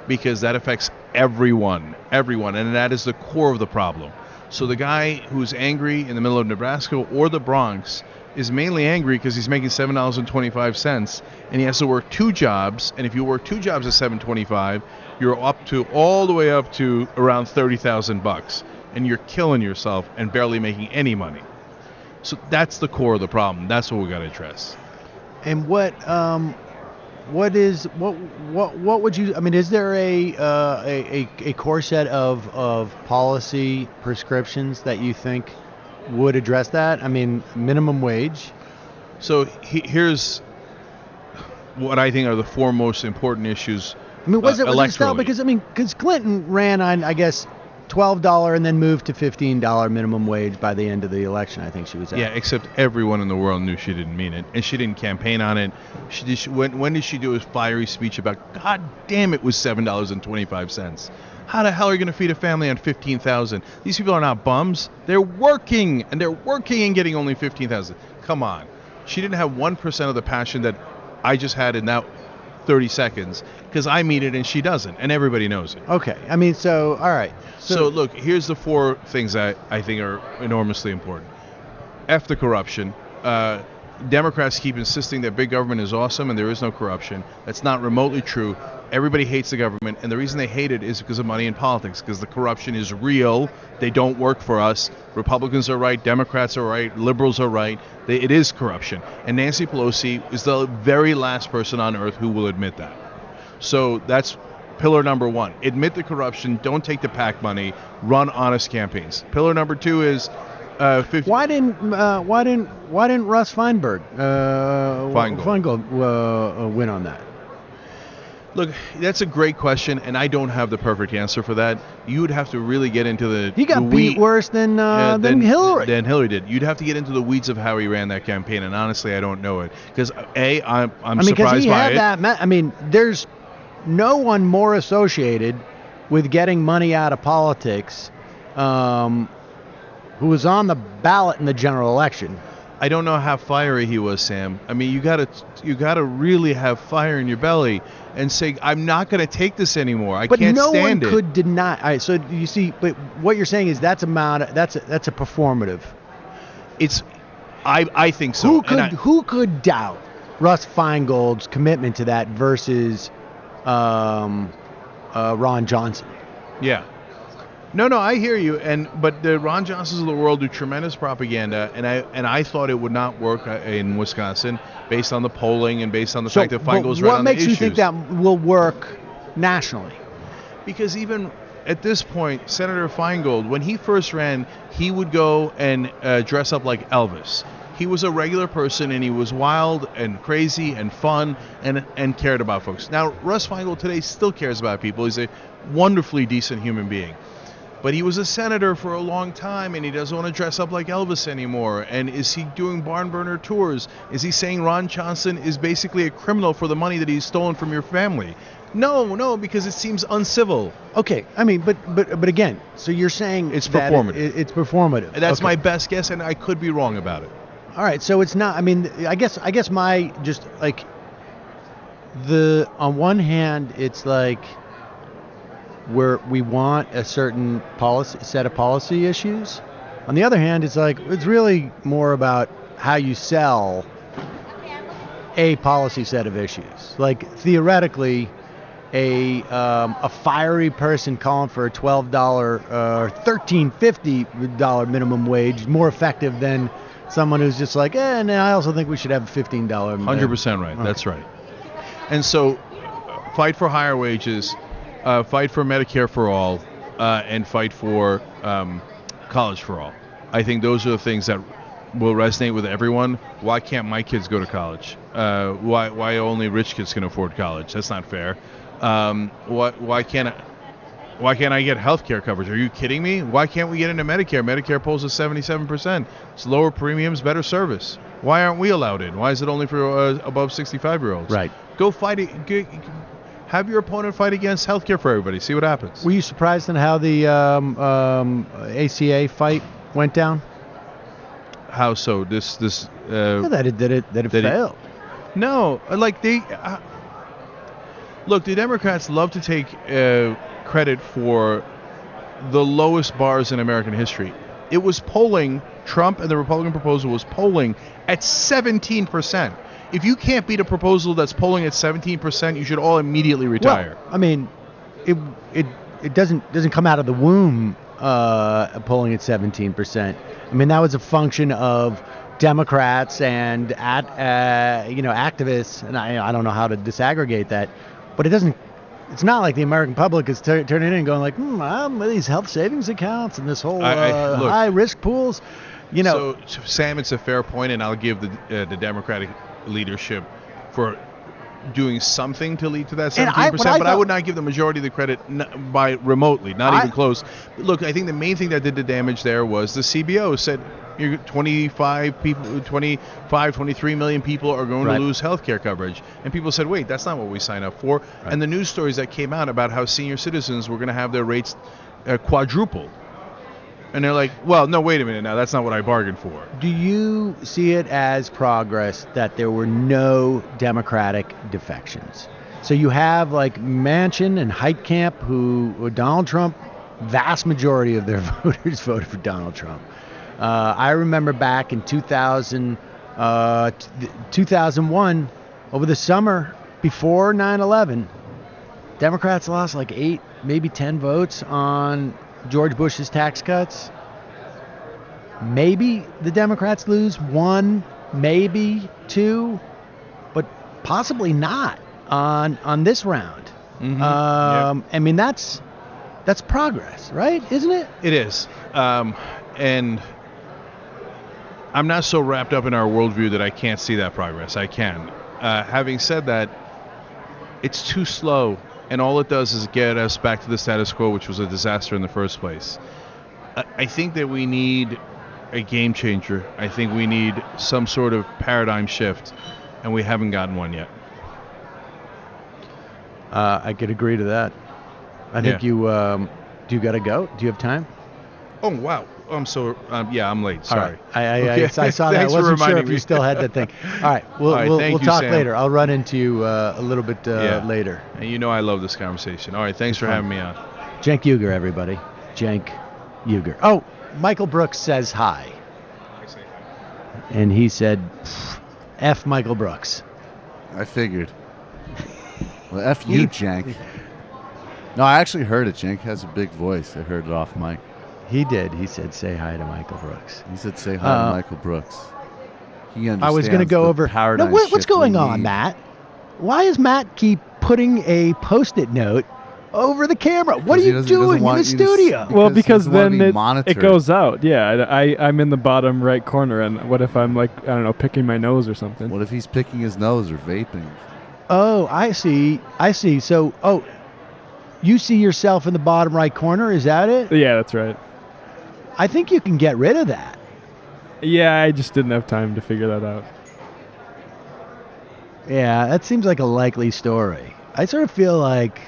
because that affects everyone, and that is the core of the problem. So the guy who's angry in the middle of Nebraska or the Bronx is mainly angry because he's making $7.25, and he has to work 2 jobs. And if you work 2 jobs at $7.25, you're all the way up to around $30,000, and you're killing yourself and barely making any money. So that's the core of the problem. That's what we got to address. And what would you? I mean, is there a core set of policy prescriptions that you think would address that? I mean, minimum wage. So here's what I think are the 4 most important issues. I mean, was it still, because Clinton ran on, I guess, $12 and then moved to $15 minimum wage by the end of the election. I think she was at. Yeah, except everyone in the world knew she didn't mean it, and she didn't campaign on it. When did she do a fiery speech about, God damn, it was $7.25? How the hell are you going to feed a family on $15,000? These people are not bums. They're working, and getting only $15,000. Come on. She didn't have 1% of the passion that I just had in that 30 seconds, because I mean it and she doesn't, and everybody knows it. Okay. I mean, so, all right. So look, here's the 4 things I think are enormously important. F the corruption. Democrats keep insisting that big government is awesome and there is no corruption. That's not remotely true. Everybody hates the government, and the reason they hate it is because of money in politics, because the corruption is real. They don't work for us. Republicans are right. Democrats are right. Liberals are right. It is corruption. And Nancy Pelosi is the very last person on earth who will admit that. So that's pillar number 1. Admit the corruption. Don't take the PAC money. Run honest campaigns. Pillar number 2 is... Why didn't Russ Feingold win on that? Look, that's a great question, and I don't have the perfect answer for that. You would have to really get into the... He got beat worse than Hillary. Than Hillary did. You'd have to get into the weeds of how he ran that campaign, and honestly, I don't know it. Because, I'm surprised by it. There's no one more associated with getting money out of politics who was on the ballot in the general election. I don't know how fiery he was, Sam. I mean, you gotta really have fire in your belly and say, I'm not going to take this anymore. I can't stand it. But no one could deny. All right, so you see, but what you're saying is that's a performative. I think so. Who could doubt Russ Feingold's commitment to that versus Ron Johnson? Yeah. No, I hear you. But the Ron Johnsons of the world do tremendous propaganda, and I thought it would not work in Wisconsin based on the polling and based on the fact that Feingold's right on the issues. What makes you think that will work nationally? Because even at this point, Senator Feingold, when he first ran, he would go and dress up like Elvis. He was a regular person, and he was wild and crazy and fun and cared about folks. Now, Russ Feingold today still cares about people. He's a wonderfully decent human being. But he was a senator for a long time, and he doesn't want to dress up like Elvis anymore. And is he doing barn burner tours? Is he saying Ron Johnson is basically a criminal for the money that he's stolen from your family? No, because it seems uncivil. Okay, I mean, but again, so you're saying it's performative. It's performative. That's my best guess, and I could be wrong about it. All right, so it's not. I mean, I guess my just like on one hand, it's like where we want a certain set of policy issues. On the other hand, it's like it's really more about how you sell a policy set of issues. Like theoretically, a fiery person calling for a $12 or $13.50 minimum wage is more effective than someone who's just like, and I also think we should have a $15. 100% right. Okay. That's right. And so, fight for higher wages. Fight for Medicare for all, and fight for college for all. I think those are the things that will resonate with everyone. Why can't my kids go to college? Why only rich kids can afford college? That's not fair. Why can't I get health care coverage? Are you kidding me? Why can't we get into Medicare? Medicare polls at 77%. It's lower premiums, better service. Why aren't we allowed in? Why is it only for above 65-year-olds? Right. Go fight it. Have your opponent fight against healthcare for everybody. See what happens. Were you surprised at how the ACA fight went down? How so? That it failed. No, like look, the Democrats love to take credit for the lowest bars in American history. It was polling, Trump and the Republican proposal was polling at 17%. If you can't beat a proposal that's polling at 17%, you should all immediately retire. Well, I mean, it doesn't come out of the womb polling at 17%. I mean, that was a function of Democrats and activists, and I don't know how to disaggregate that, but it doesn't. It's not like the American public is turning in and going like, these health savings accounts and this whole high risk pools, So, Sam, it's a fair point, and I'll give the Democratic leadership for doing something to lead to that 17%, but I would not give the majority of the credit by remotely, not even close. But look, I think the main thing that did the damage there was the CBO said 23 million people are going to lose health care coverage. And people said, wait, that's not what we signed up for. Right. And the news stories that came out about how senior citizens were going to have their rates quadrupled. And they're like, well, no, wait a minute now. That's not what I bargained for. Do you see it as progress that there were no Democratic defections? So you have like Manchin and Heitkamp, who Donald Trump, vast majority of their voters voted for Donald Trump. I remember back in 2001, over the summer before 9/11, Democrats lost like 8, maybe 10 votes on George Bush's tax cuts. Maybe the Democrats lose 1, maybe 2, but possibly not on this round. Mm-hmm. I mean, that's progress, right? Isn't it? It is. And I'm not so wrapped up in our worldview that I can't see that progress. I can. Having said that, it's too slow. And all it does is get us back to the status quo, which was a disaster in the first place. I think that we need a game changer. I think we need some sort of paradigm shift, and we haven't gotten one yet. I could agree to that. I think do you got to go? Do you have time? Oh, wow. I'm so, I'm late. Sorry. Right. I saw that. I wasn't sure if you still had that thing. All right. We'll talk later. I'll run into you a little bit later. And I love this conversation. All right. Thanks for having me on. Cenk Uygur, everybody. Cenk Uygur. Oh, Michael Brooks says hi. I say hi. And he said, F Michael Brooks. I figured. Well, F you, Cenk. No, I actually heard it. Cenk has a big voice. I heard it off mic. He did. He said, say hi to Michael Brooks. He said, say hi to Michael Brooks. He understands I was going to go over. Paradigm what's going on, Matt? Why does Matt keep putting a Post-it note over the camera? What are you doing in the studio? Well, because then it goes out. Yeah, I'm in the bottom right corner, and what if I'm like, I don't know, picking my nose or something? What if he's picking his nose or vaping? Oh, I see. So, you see yourself in the bottom right corner? Is that it? Yeah, that's right. I think you can get rid of that. Yeah, I just didn't have time to figure that out. Yeah, that seems like a likely story. I sort of feel like,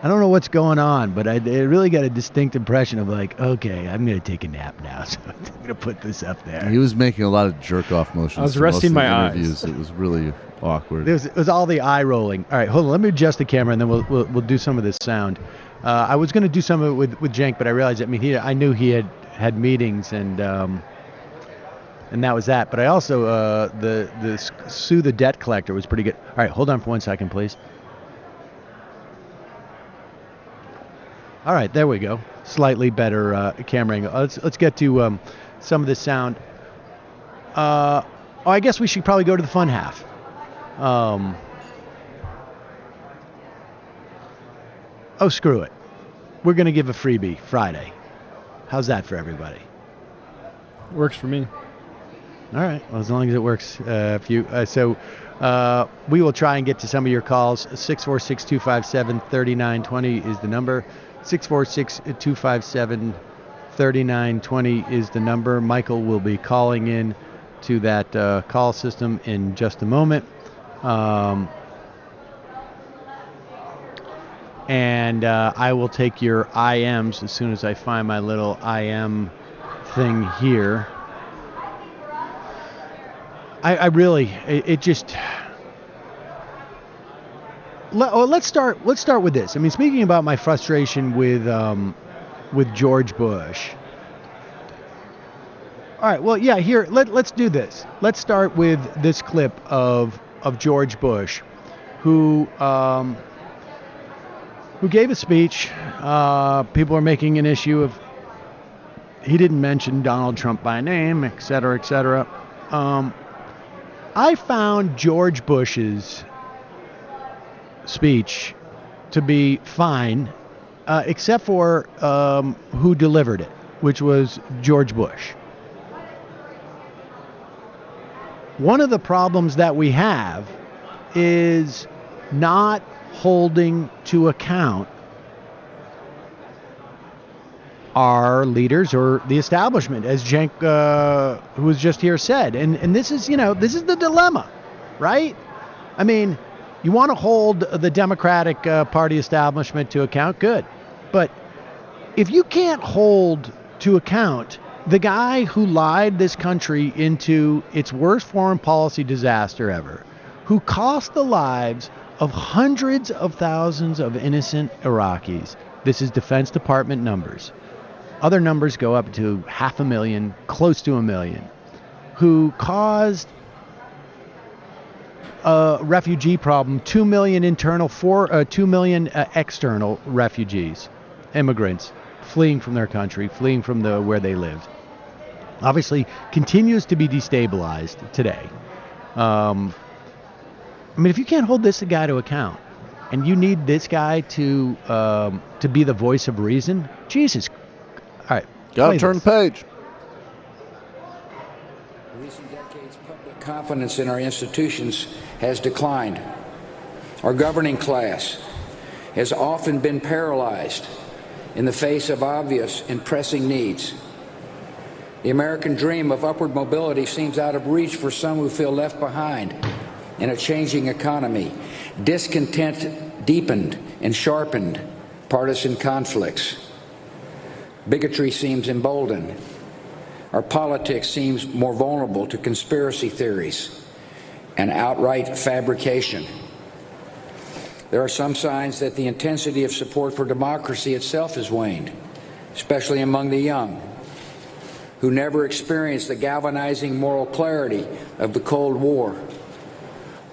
I don't know what's going on, but I really got a distinct impression of like, okay, I'm going to take a nap now, so I'm going to put this up there. He was making a lot of jerk-off motions. I was resting my eyes. It was really awkward. It was all the eye rolling. All right, hold on. Let me adjust the camera, and then we'll do some of this sound. I was going to do some of it with Cenk, but I realized, I knew he had meetings, and that was that. But I also the Sue the Debt Collector was pretty good. All right, hold on for 1 second, please. All right, there we go. Slightly better camera angle. Let's get to some of this sound. I guess we should probably go to the fun half. Screw it. We're going to give a freebie Friday. How's that for everybody? Works for me. All right. Well, as long as it works for you. So we will try and get to some of your calls. 646-257-3920 is the number. 646-257-3920 is the number. Michael will be calling in to that call system in just a moment. and I will take your IMs as soon as I find my little IM thing here. I really, it just. Let's start with this. I mean, speaking about my frustration with George Bush. All right. Well, yeah. Here, let's do this. Let's start with this clip of George Bush, who gave a speech. People are making an issue of he didn't mention Donald Trump by name, et cetera, et cetera. I found George Bush's speech to be fine, except for who delivered it, which was George Bush. One of the problems that we have is not holding to account our leaders or the establishment, as Cenk, who was just here, said. And this is, this is the dilemma, right? I mean, you want to hold the Democratic Party establishment to account, good. But if you can't hold to account the guy who lied this country into its worst foreign policy disaster ever, who cost the lives of hundreds of thousands of innocent Iraqis, this is Defense Department numbers. Other numbers go up to 500,000, close to 1 million, who caused a refugee problem, 2 million internal, 2 million external refugees, immigrants fleeing from their country, fleeing from where they lived. Obviously, continues to be destabilized today. I mean, if you can't hold this guy to account, and you need this guy to be the voice of reason, Jesus. All right. Gotta turn the page. In recent decades, public confidence in our institutions has declined. Our governing class has often been paralyzed in the face of obvious and pressing needs. The American dream of upward mobility seems out of reach for some who feel left behind in a changing economy. Discontent deepened and sharpened partisan conflicts. Bigotry seems emboldened. Our politics seems more vulnerable to conspiracy theories and outright fabrication. There are some signs that the intensity of support for democracy itself has waned, especially among the young, who never experienced the galvanizing moral clarity of the Cold War,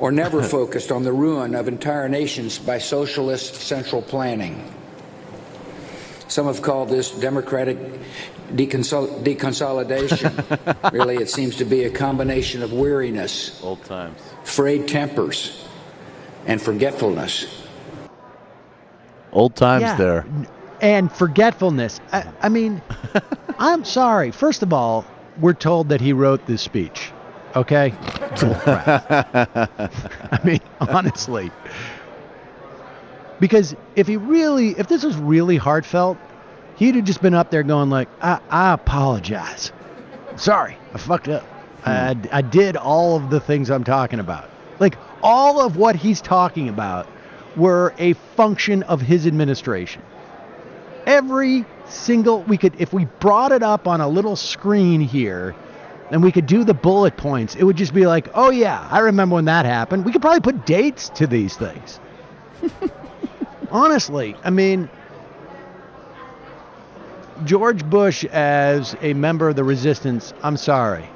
or never focused on the ruin of entire nations by socialist central planning. Some have called this democratic deconsolidation. Really, it seems to be a combination of weariness, old times, frayed tempers, and forgetfulness. Old times there. And forgetfulness. I mean, I'm sorry. First of all, we're told that he wrote this speech. Okay? I mean, honestly. Because if this was really heartfelt, he'd have just been up there going like, I apologize. Sorry, I fucked up. I did all of the things I'm talking about. Like, all of what he's talking about were a function of his administration. Every single, if we brought it up on a little screen here, and we could do the bullet points, it would just be like, oh yeah, I remember when that happened. We could probably put dates to these things. Honestly, I mean, George Bush as a member of the resistance, I'm sorry.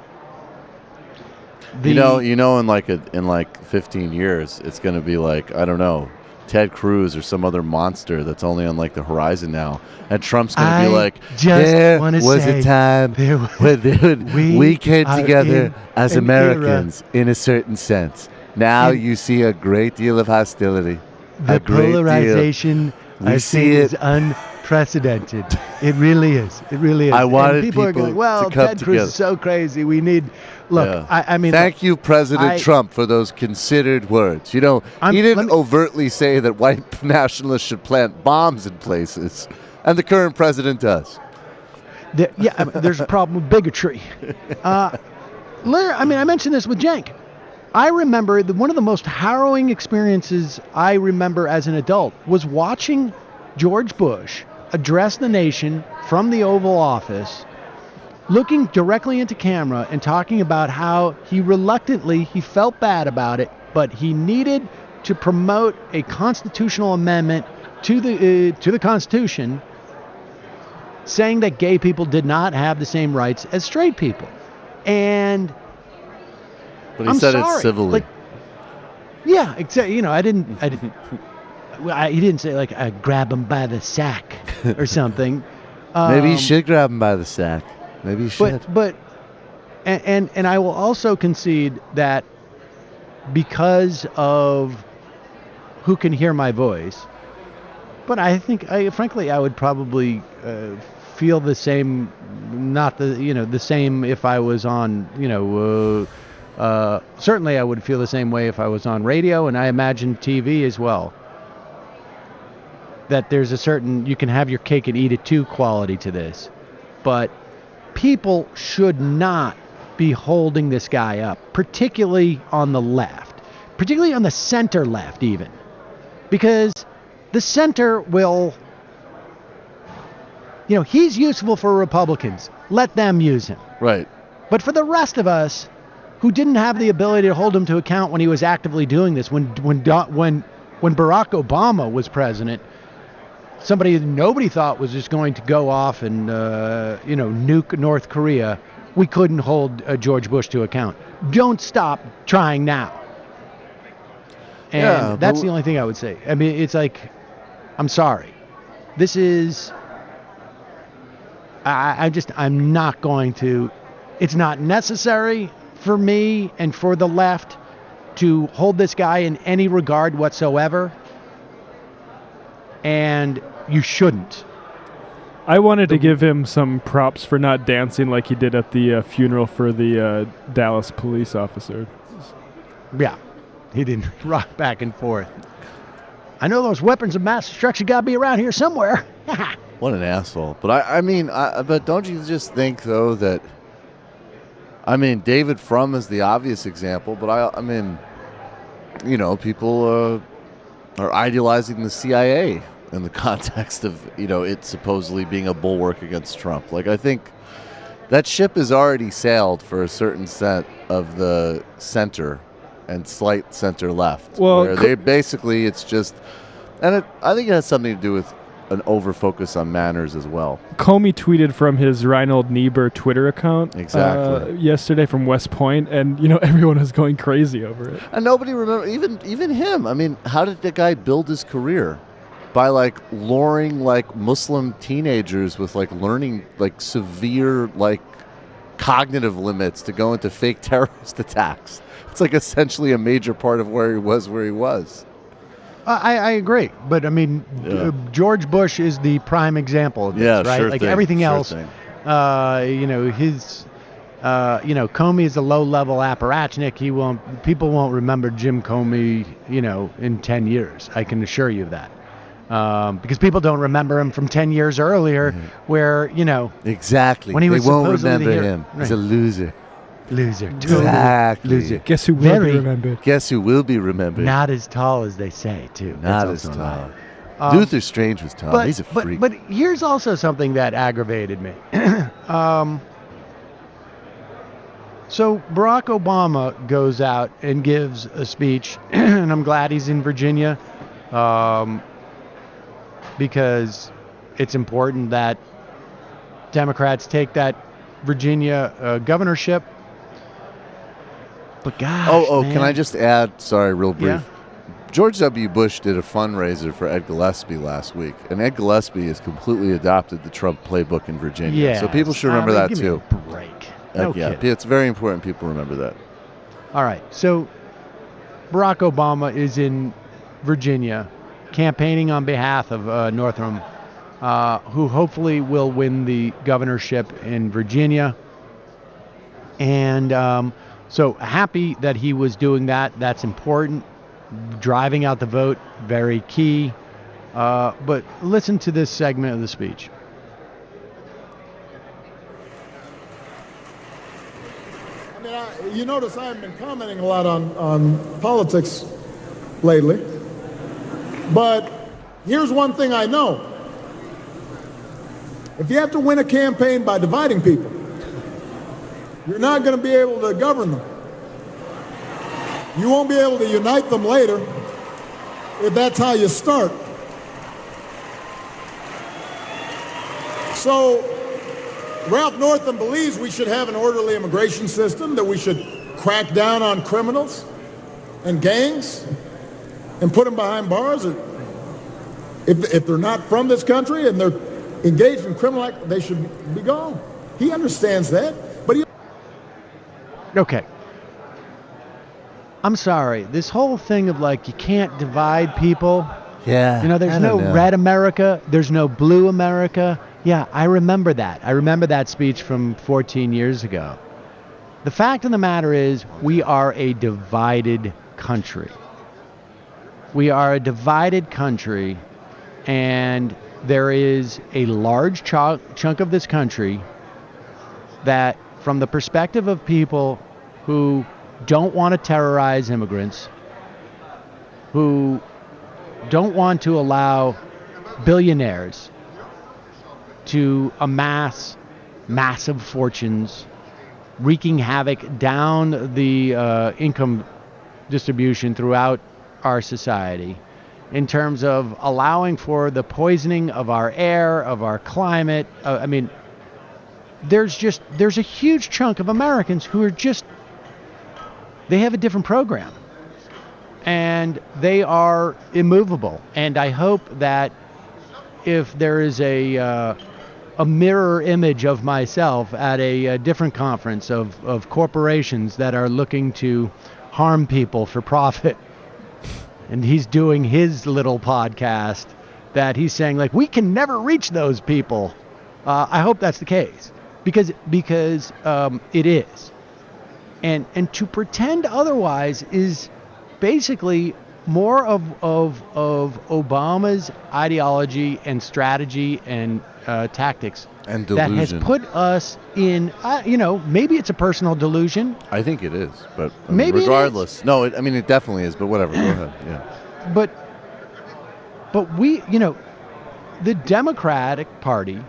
In like 15 years, it's going to be like, I don't know, Ted Cruz or some other monster that's only on like the horizon now, and Trump's going to be like, there was a time when we came together as Americans in a certain sense. Now you see a great deal of hostility. The polarization, I see, is unprecedented. It really is. It really is. I wanted people are going, well, to come Ted Cruz is so crazy. We need. Look, yeah. I mean, thank you, President Trump, for those considered words. You know, he didn't overtly say that white nationalists should plant bombs in places, and the current president does. There's a problem with bigotry. I mean, I mentioned this with Cenk. I remember one of the most harrowing experiences I remember as an adult was watching George Bush address the nation from the Oval Office, looking directly into camera and talking about how he felt bad about it, but he needed to promote a constitutional amendment to the Constitution, saying that gay people did not have the same rights as straight people. And but he said it civilly. Yeah, except he didn't say like I grab him by the sack or something. Maybe you should grab him by the sack. Maybe you should. But I will also concede that because of who can hear my voice, but I think frankly I would probably feel the same, the same if I was on, certainly I would feel the same way if I was on radio, and I imagine TV as well. That there's a certain, you can have your cake and eat it too quality to this. But people should not be holding this guy up, particularly on the left, particularly on the center left even. Because the center will, he's useful for Republicans. Let them use him. Right. But for the rest of us who didn't have the ability to hold him to account when he was actively doing this, when Barack Obama was president, somebody that nobody thought was just going to go off and, nuke North Korea, we couldn't hold George Bush to account. Don't stop trying now. And that's the only thing I would say. I mean, it's like, I'm sorry. This is, I'm not going to, it's not necessary for me and for the left to hold this guy in any regard whatsoever. And you shouldn't. I wanted to give him some props for not dancing like he did at the funeral for the Dallas police officer. Yeah, he didn't rock back and forth. I know those weapons of mass destruction got to be around here somewhere. What an asshole. But I mean, but don't you just think, though, that, David Frum is the obvious example, but I mean, people are idealizing the CIA in the context of, it supposedly being a bulwark against Trump. Like, I think that ship has already sailed for a certain set of the center and slight center left. Well, where they basically, it's just, and I think it has something to do with an over-focus on manners as well. Comey tweeted from his Reinhold Niebuhr Twitter account yesterday from West Point, and everyone was going crazy over it. And nobody remember, even him. I mean, how did the guy build his career? By luring Muslim teenagers with learning severe cognitive limits to go into fake terrorist attacks. It's essentially a major part of where he was. I agree, but I mean, George Bush is the prime example of this, right? Sure thing. Everything else, thing. Comey is a low-level apparatchik. People won't remember Jim Comey, in 10 years. I can assure you of that. Because people don't remember him from 10 years earlier, where, exactly. When he was they won't supposedly remember him. Right. He's a loser. Exactly. Loser. Guess who will be remembered? Guess who will be remembered? Not as tall as they say, too. Not as tall. Luther Strange was tall. He's a freak. But here's also something that aggravated me. So Barack Obama goes out and gives a speech, and I'm glad he's in Virginia, because it's important that Democrats take that Virginia governorship. But gosh, man. Can I just add, sorry, real brief. Yeah. George W. Bush did a fundraiser for Ed Gillespie last week, and Ed Gillespie has completely adopted the Trump playbook in Virginia. Yeah. So people should remember that, give too. Me a break. No kidding. It's very important people remember that. All right, so Barack Obama is in Virginia campaigning on behalf of Northam, who hopefully will win the governorship in Virginia. And so happy that he was doing that. That's important. Driving out the vote, very key. But listen to this segment of the speech. I mean, You notice I haven't been commenting a lot on politics lately, but here's one thing I know. If you have to win a campaign by dividing people, you're not going to be able to govern them. You won't be able to unite them later if that's how you start. So Ralph Northam believes we should have an orderly immigration system, that we should crack down on criminals and gangs and put them behind bars. If they're not from this country and they're engaged in criminal act, they should be gone. He understands that, but he... Okay. I'm sorry. This whole thing of like you can't divide people. Yeah. You know, there's no red America. There's no blue America. Yeah, I remember that. I remember that speech from 14 years ago. The fact of the matter is we are a divided country. We are a divided country, and there is a large chunk of this country that, from the perspective of people who don't want to terrorize immigrants, who don't want to allow billionaires to amass massive fortunes, wreaking havoc down the income distribution throughout our society, in terms of allowing for the poisoning of our air, of our climate. I mean, there's a huge chunk of Americans who are just, they have a different program, and they are immovable. And I hope that if there is a mirror image of myself at a different conference of corporations that are looking to harm people for profit, and he's doing his little podcast, that he's saying, like, we can never reach those people. I hope that's the case, because it is. And to pretend otherwise is basically more of Obama's ideology and strategy and tactics and delusion that has put us in, maybe it's a personal delusion. I think it is, but maybe regardless. No, it definitely is, but whatever. Go ahead. Yeah. But we, the Democratic Party,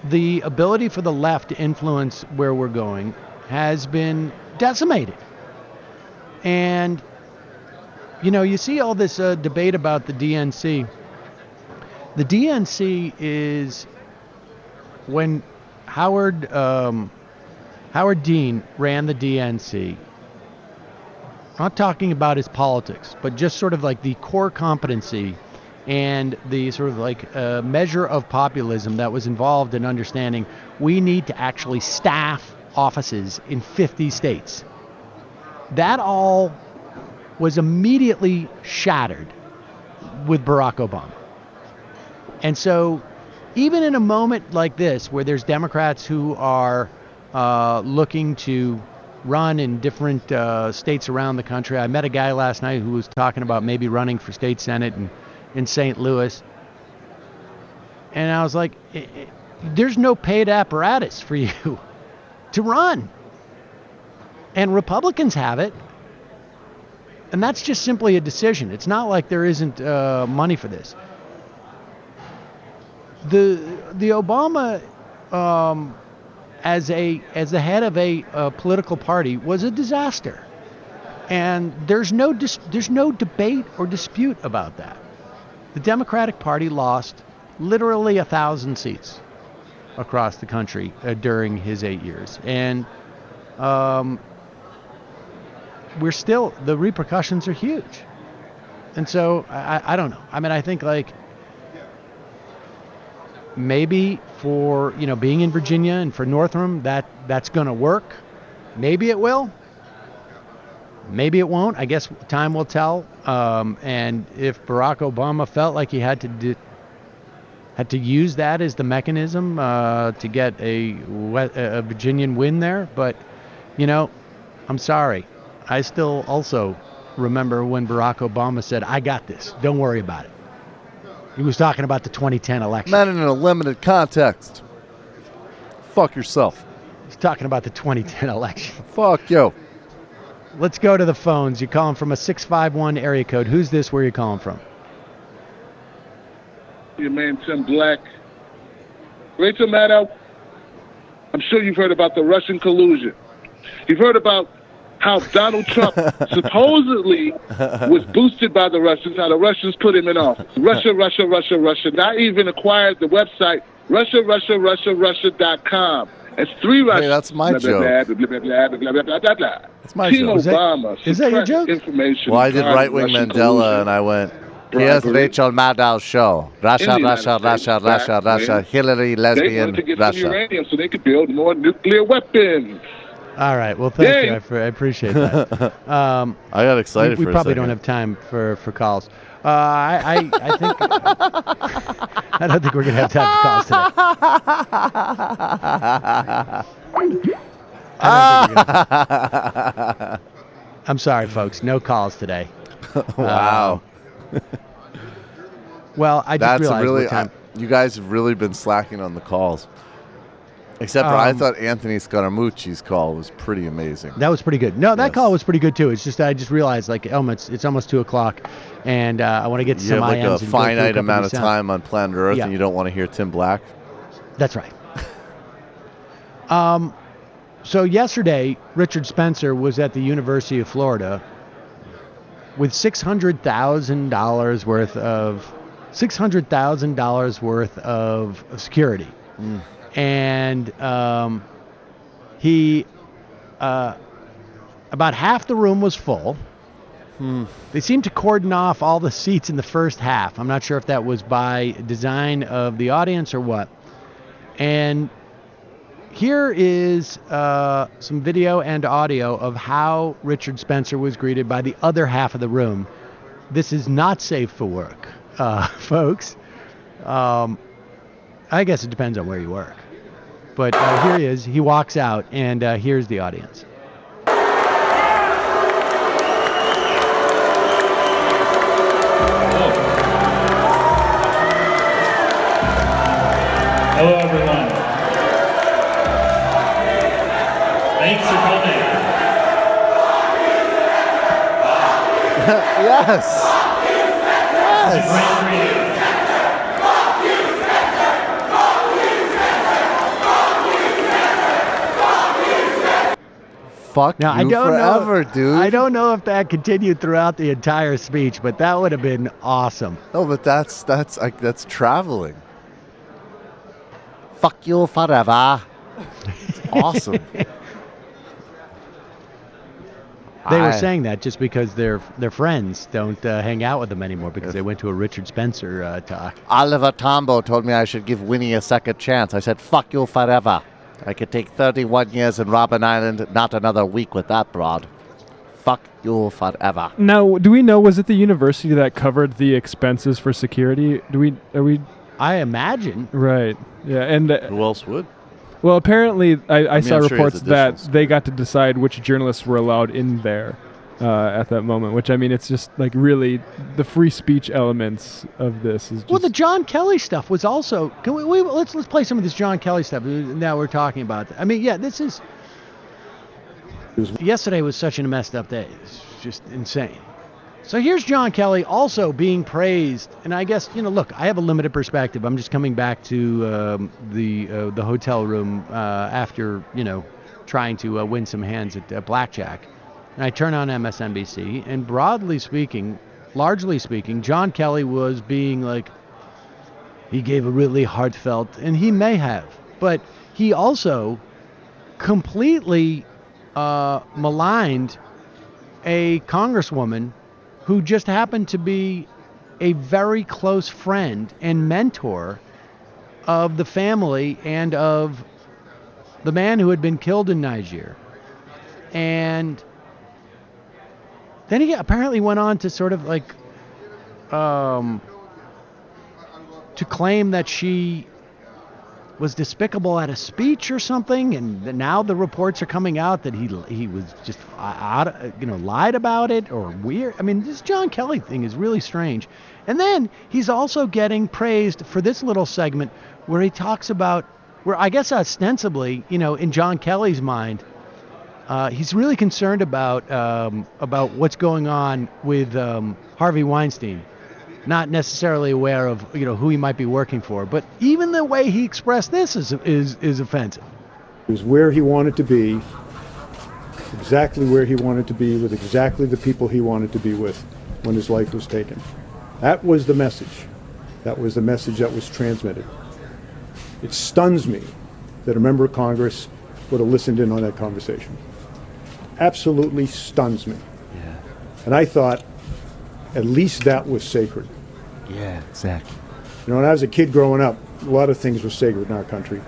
the ability for the left to influence where we're going has been decimated. And, you see all this debate about the DNC. The DNC is, when Howard Dean ran the DNC, I'm not talking about his politics, but just sort of like the core competency and the sort of like measure of populism that was involved in understanding we need to actually staff offices in 50 states. That all was immediately shattered with Barack Obama. And so even in a moment like this, where there's Democrats who are looking to run in different states around the country. I met a guy last night who was talking about maybe running for state senate in St. Louis. And I was like, there's no paid apparatus for you to run. And Republicans have it. And that's just simply a decision. It's not like there isn't money for this. The Obama, as the head of a political party, was a disaster, and there's no debate or dispute about that. The Democratic Party lost literally 1,000 seats across the country during his 8 years, and the repercussions are huge. And so I don't know. I mean, I think like maybe for being in Virginia and for Northam that's going to work. Maybe it will. Maybe it won't. I guess time will tell. And if Barack Obama felt like he had to use that as the mechanism to get a Virginian win there, but I'm sorry. I still also remember when Barack Obama said, "I got this. Don't worry about it." He was talking about the 2010 election. Not in a limited context. Fuck yourself. He's talking about the 2010 election. Fuck you. Let's go to the phones. You're calling from a 651 area code. Who's this? Where are you calling from? Your man, Tim Black. Rachel Maddow, I'm sure you've heard about the Russian collusion. You've heard about how Donald Trump supposedly was boosted by the Russians, how the Russians put him in office. Russia. Not even acquired the website Russia.com. It's 3 Russians. Hey, that's my joke. That's my Team joke. Obama. Is that your joke? Information Well, I did regarding right-wing Russian Mandela, collusion. and I went, here's Rachel Maddow's show. Russia. Hillary, They lesbian, wanted to get some Russia. uranium so they could build more nuclear weapons. All right. Well, thank you. I appreciate that. I got excited we for a probably second. don't have time for calls. I think I don't think we're gonna have time for calls today. I'm sorry, folks. No calls today. Wow. Well, I just That's realized really what time. you guys have really been slacking on the calls. Except for I thought Anthony Scaramucci's call was pretty amazing. That was pretty good. No, that call was pretty good too. It's just I just realized it's almost 2:00, and I want to get to You some have like IMs a and go through finite couple amount of sounds. time on planet Earth, Yeah. and you don't want to hear Tim Black. That's right. So yesterday, Richard Spencer was at the University of Florida with $600,000 worth of security, and he about half the room was full. They seemed to cordon off all the seats in the first half. I'm not sure if that was by design of the audience or what. And here is some video and audio of how Richard Spencer was greeted by the other half of the room. This is not safe for work, folks. I guess it depends on where you work. But here he is. He walks out, and here's the audience. Hello, everyone. Thanks for coming. Yes. This is great for you. Fuck Now, you I don't forever, know, dude. I don't know if that continued throughout the entire speech, but that would have been awesome. No, but that's traveling. Fuck you forever. It's awesome. They were saying that just because their friends don't hang out with them anymore because they went to a Richard Spencer talk. Oliver Tambo told me I should give Winnie a second chance. I said, fuck you forever. I could take 31 years in Robben Island, not another week with that broad. Fuck you forever. Now, do we know, was it the university that covered the expenses for security? Are we? I imagine. Right. Yeah. And who else would? Well, apparently, I saw I'm sure reports it's that additional they got to decide which journalists were allowed in there at that moment. Which, I mean, it's just like really the free speech elements of this is just. Well, the John Kelly stuff was also. Can we let's play some of this John Kelly stuff now we're talking about. I mean, yeah, this is. Yesterday was such a messed up day. It's just insane. So here's John Kelly also being praised, and I guess look, I have a limited perspective. I'm just coming back to the hotel room after trying to win some hands at blackjack, and I turn on MSNBC, and largely speaking, John Kelly was being like, he gave a really heartfelt, and he may have, but he also completely maligned a congresswoman who just happened to be a very close friend and mentor of the family and of the man who had been killed in Niger. And then he apparently went on to sort of like to claim that she was despicable at a speech or something, and now the reports are coming out that he was just lied about it or weird. I mean, this John Kelly thing is really strange. And then he's also getting praised for this little segment where he talks about where I guess ostensibly, in John Kelly's mind, he's really concerned about what's going on with Harvey Weinstein, not necessarily aware of who he might be working for. But even the way he expressed this is offensive. It was where he wanted to be, exactly where he wanted to be, with exactly the people he wanted to be with when his life was taken. That was the message. That was the message that was transmitted. It stuns me that a member of Congress would have listened in on that conversation. Absolutely stuns me. Yeah. And I thought at least that was sacred. Yeah, exactly. When I was a kid growing up, a lot of things were sacred in our country.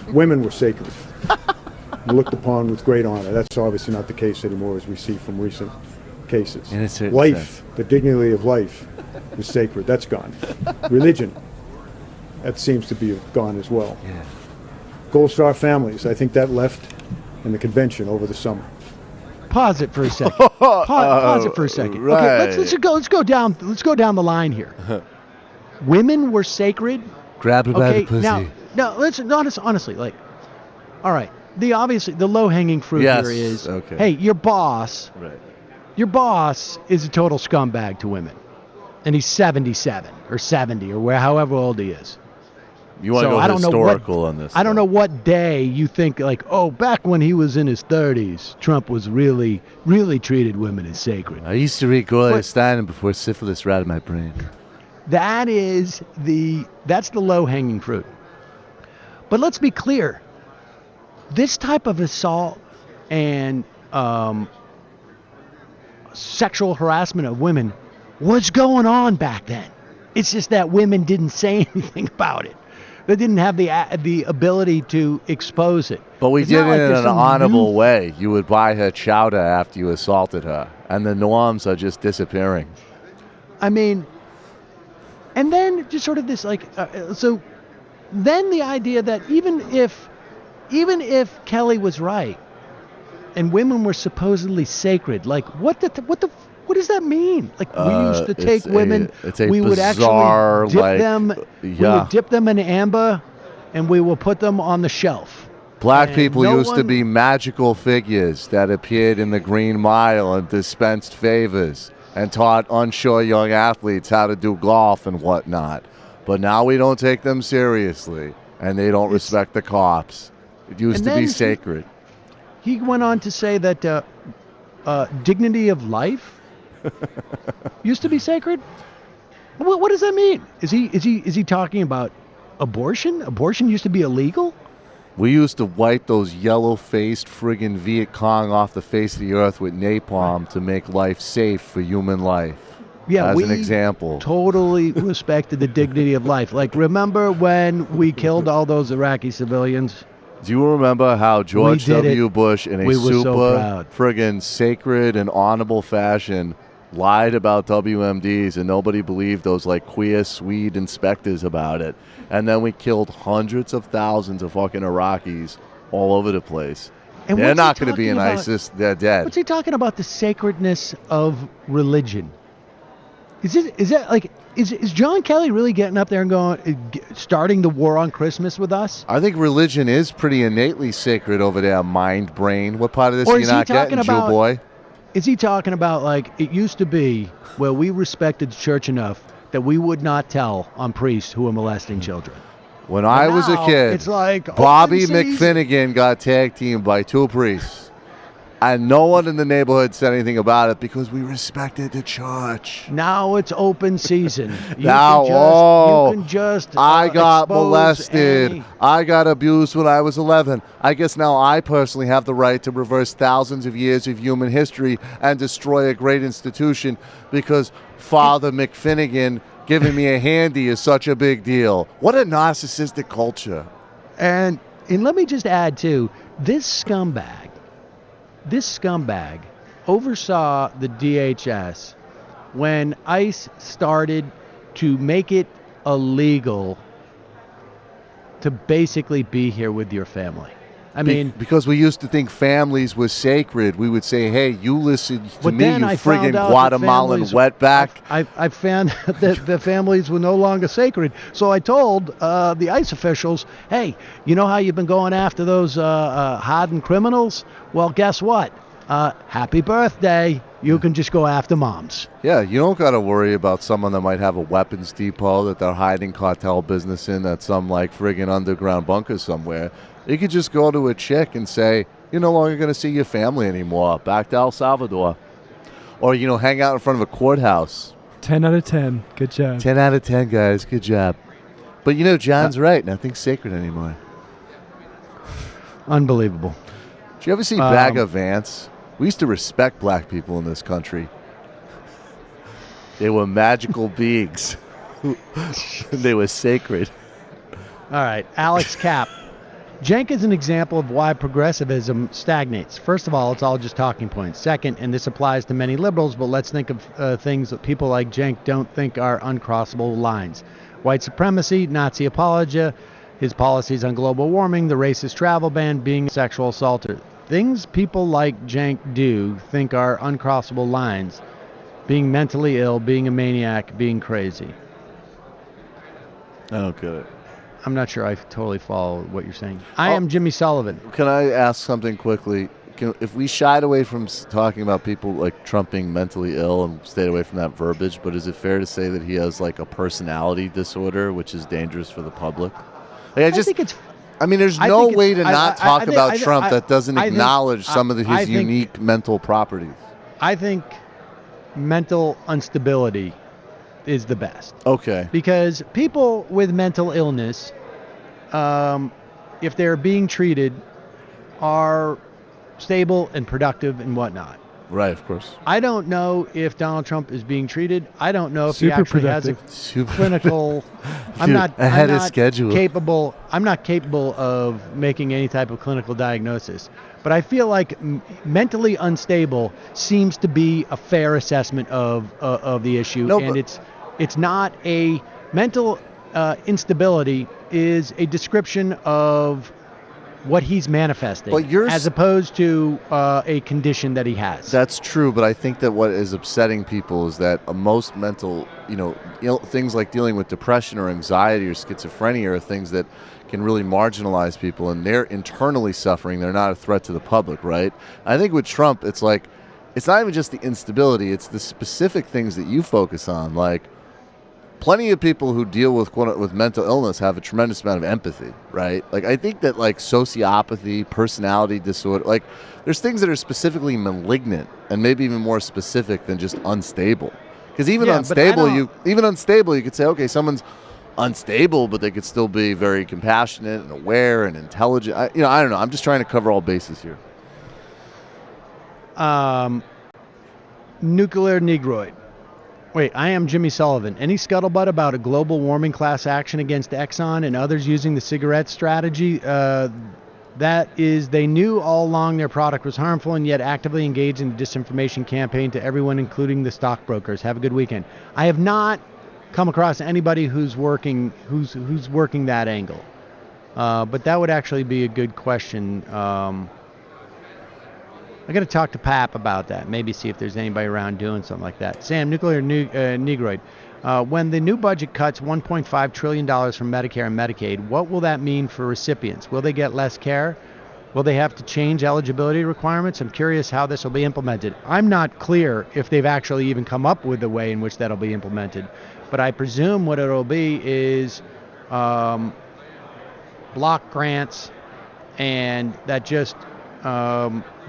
Women were sacred and looked upon with great honor. That's obviously not the case anymore, as we see from recent cases. In a certain Life, sense. the dignity of life, is sacred. That's gone. Religion, that seems to be gone as well. Yeah. Gold Star families, I think that left in the convention over the summer. Pause it for a second. Pause it for a second. Right. Okay, let's go down the line here. Women were sacred. Grab her by the pussy. Now let's honestly, all right. The low hanging fruit Yes, here is, okay. hey, your boss is a total scumbag to women, and he's 77 or 70 or however old he is. You want to go historical on this? I don't know what day you think, back when he was in his 30s, Trump was really, really treated women as sacred. I used to read Gloria Steinem before syphilis rattled my brain. That's the low-hanging fruit. But let's be clear. This type of assault and sexual harassment of women was going on back then. It's just that women didn't say anything about it. They didn't have the ability to expose it. But we It's did not like it in there's an some honorable new- way. You would buy her chowder after you assaulted her, and the norms are just disappearing. I mean, and then just sort of this so then the idea that even if Kelly was right and women were supposedly sacred, what does that mean? We used to take women, we would actually dip them, we would dip them in amber, and we will put them on the shelf. Black And people no used to be magical figures that appeared in the Green Mile and dispensed favors and taught unsure young athletes how to do golf and whatnot. But now we don't take them seriously, and they don't respect the cops. It used to be sacred. He went on to say that dignity of life used to be sacred. What does that mean? Is he talking about abortion? Abortion used to be illegal? We used to wipe those yellow-faced friggin' Viet Cong off the face of the earth with napalm to make life safe for human life. Yeah, as an example. Totally respected the dignity of life. Remember when we killed all those Iraqi civilians? Do you remember how George W. Bush, in a super friggin' sacred and honorable fashion, lied about WMDs and nobody believed those queer Swede inspectors about it? And then we killed hundreds of thousands of fucking Iraqis all over the place. And they're what's he not going to be in talking about? ISIS. They're dead. What's he talking about? The sacredness of religion. Is John Kelly really getting up there and starting the war on Christmas with us? I think religion is pretty innately sacred over there, mind, brain. What part of this are you not getting, Jew boy? Is he talking about it used to be where we respected the church enough that we would not tell on priests who were molesting children? When I was a kid, it's like Bobby open season. McFinnigan got tag teamed by two priests. And no one in the neighborhood said anything about it because we respected the church. Now it's open season. You can just I got expose molested. any- I got abused when I was 11. I guess now I personally have the right to reverse thousands of years of human history and destroy a great institution because Father McFinnigan giving me a handy is such a big deal. What a narcissistic culture. And let me just add, too, this scumbag oversaw the DHS when ICE started to make it illegal to basically be here with your family. I mean, because we used to think families was sacred. We would say, "Hey, you listen to me, you friggin' Guatemalan wetback." I found that the families were no longer sacred. So I told the ICE officials, "Hey, you know how you've been going after those hardened criminals? Well, guess what? Happy birthday. You can just go after moms." Yeah, you don't got to worry about someone that might have a weapons depot that they're hiding cartel business in at some like friggin' underground bunker somewhere. You could just go to a chick and say, "You're no longer going to see your family anymore. Back to El Salvador." Or, hang out in front of a courthouse. 10 out of 10. Good job. 10 out of 10, guys. Good job. But, John's right. Nothing's sacred anymore. Unbelievable. Did you ever see Bagger Vance? We used to respect black people in this country. They were magical beings. They were sacred. All right. Alex Kapp. Cenk is an example of why progressivism stagnates. First of all, it's all just talking points. Second, and this applies to many liberals, but let's think of things that people like Cenk don't think are uncrossable lines. White supremacy, Nazi apologia, his policies on global warming, the racist travel ban, being a sexual assaulter. Things people like Cenk do think are uncrossable lines. Being mentally ill, being a maniac, being crazy. I don't get it. I'm not sure I totally follow what you're saying. I am Jimmy Sullivan. Can I ask something quickly? If we shied away from talking about people like Trump being mentally ill and stayed away from that verbiage, but is it fair to say that he has like a personality disorder, which is dangerous for the public? Like, I think it's... I mean, there's no way to not talk about Trump that doesn't acknowledge some of his unique mental properties. I think mental instability is the best. Okay. Because people with mental illness, if they're being treated, are stable and productive and whatnot. Right, of course. I don't know if Donald Trump is being treated. I don't know if he actually has a clinical. I'm not capable. I'm not capable of making any type of clinical diagnosis. But I feel like mentally unstable seems to be a fair assessment of the issue, and it's not a mental instability is a description of what he's manifesting, as opposed to a condition that he has. That's true, but I think that what is upsetting people is that most mental, things like dealing with depression or anxiety or schizophrenia are things that can really marginalize people, and they're internally suffering. They're not a threat to the public, right? I think with Trump, it's like, it's not even just the instability, it's the specific things that you focus on, like, plenty of people who deal with mental illness have a tremendous amount of empathy, right? Like, I think that, like, sociopathy, personality disorder, like, there's things that are specifically malignant and maybe even more specific than just unstable. Because even unstable, you could say, okay, someone's unstable, but they could still be very compassionate and aware and intelligent. I don't know. I'm just trying to cover all bases here. Nuclear Negroid. Wait, I am Jimmy Sullivan. Any scuttlebutt about a global warming class action against Exxon and others using the cigarette strategy? That is, they knew all along their product was harmful and yet actively engaged in the disinformation campaign to everyone, including the stockbrokers. Have a good weekend. I have not come across anybody who's working that angle, but that would actually be a good question. I got to talk to Pap about that. Maybe see if there's anybody around doing something like that. Sam, Nuclear Negroid. When the new budget cuts $1.5 trillion from Medicare and Medicaid, what will that mean for recipients? Will they get less care? Will they have to change eligibility requirements? I'm curious how this will be implemented. I'm not clear if they've actually even come up with a way in which that'll be implemented. But I presume what it'll be is block grants, and that just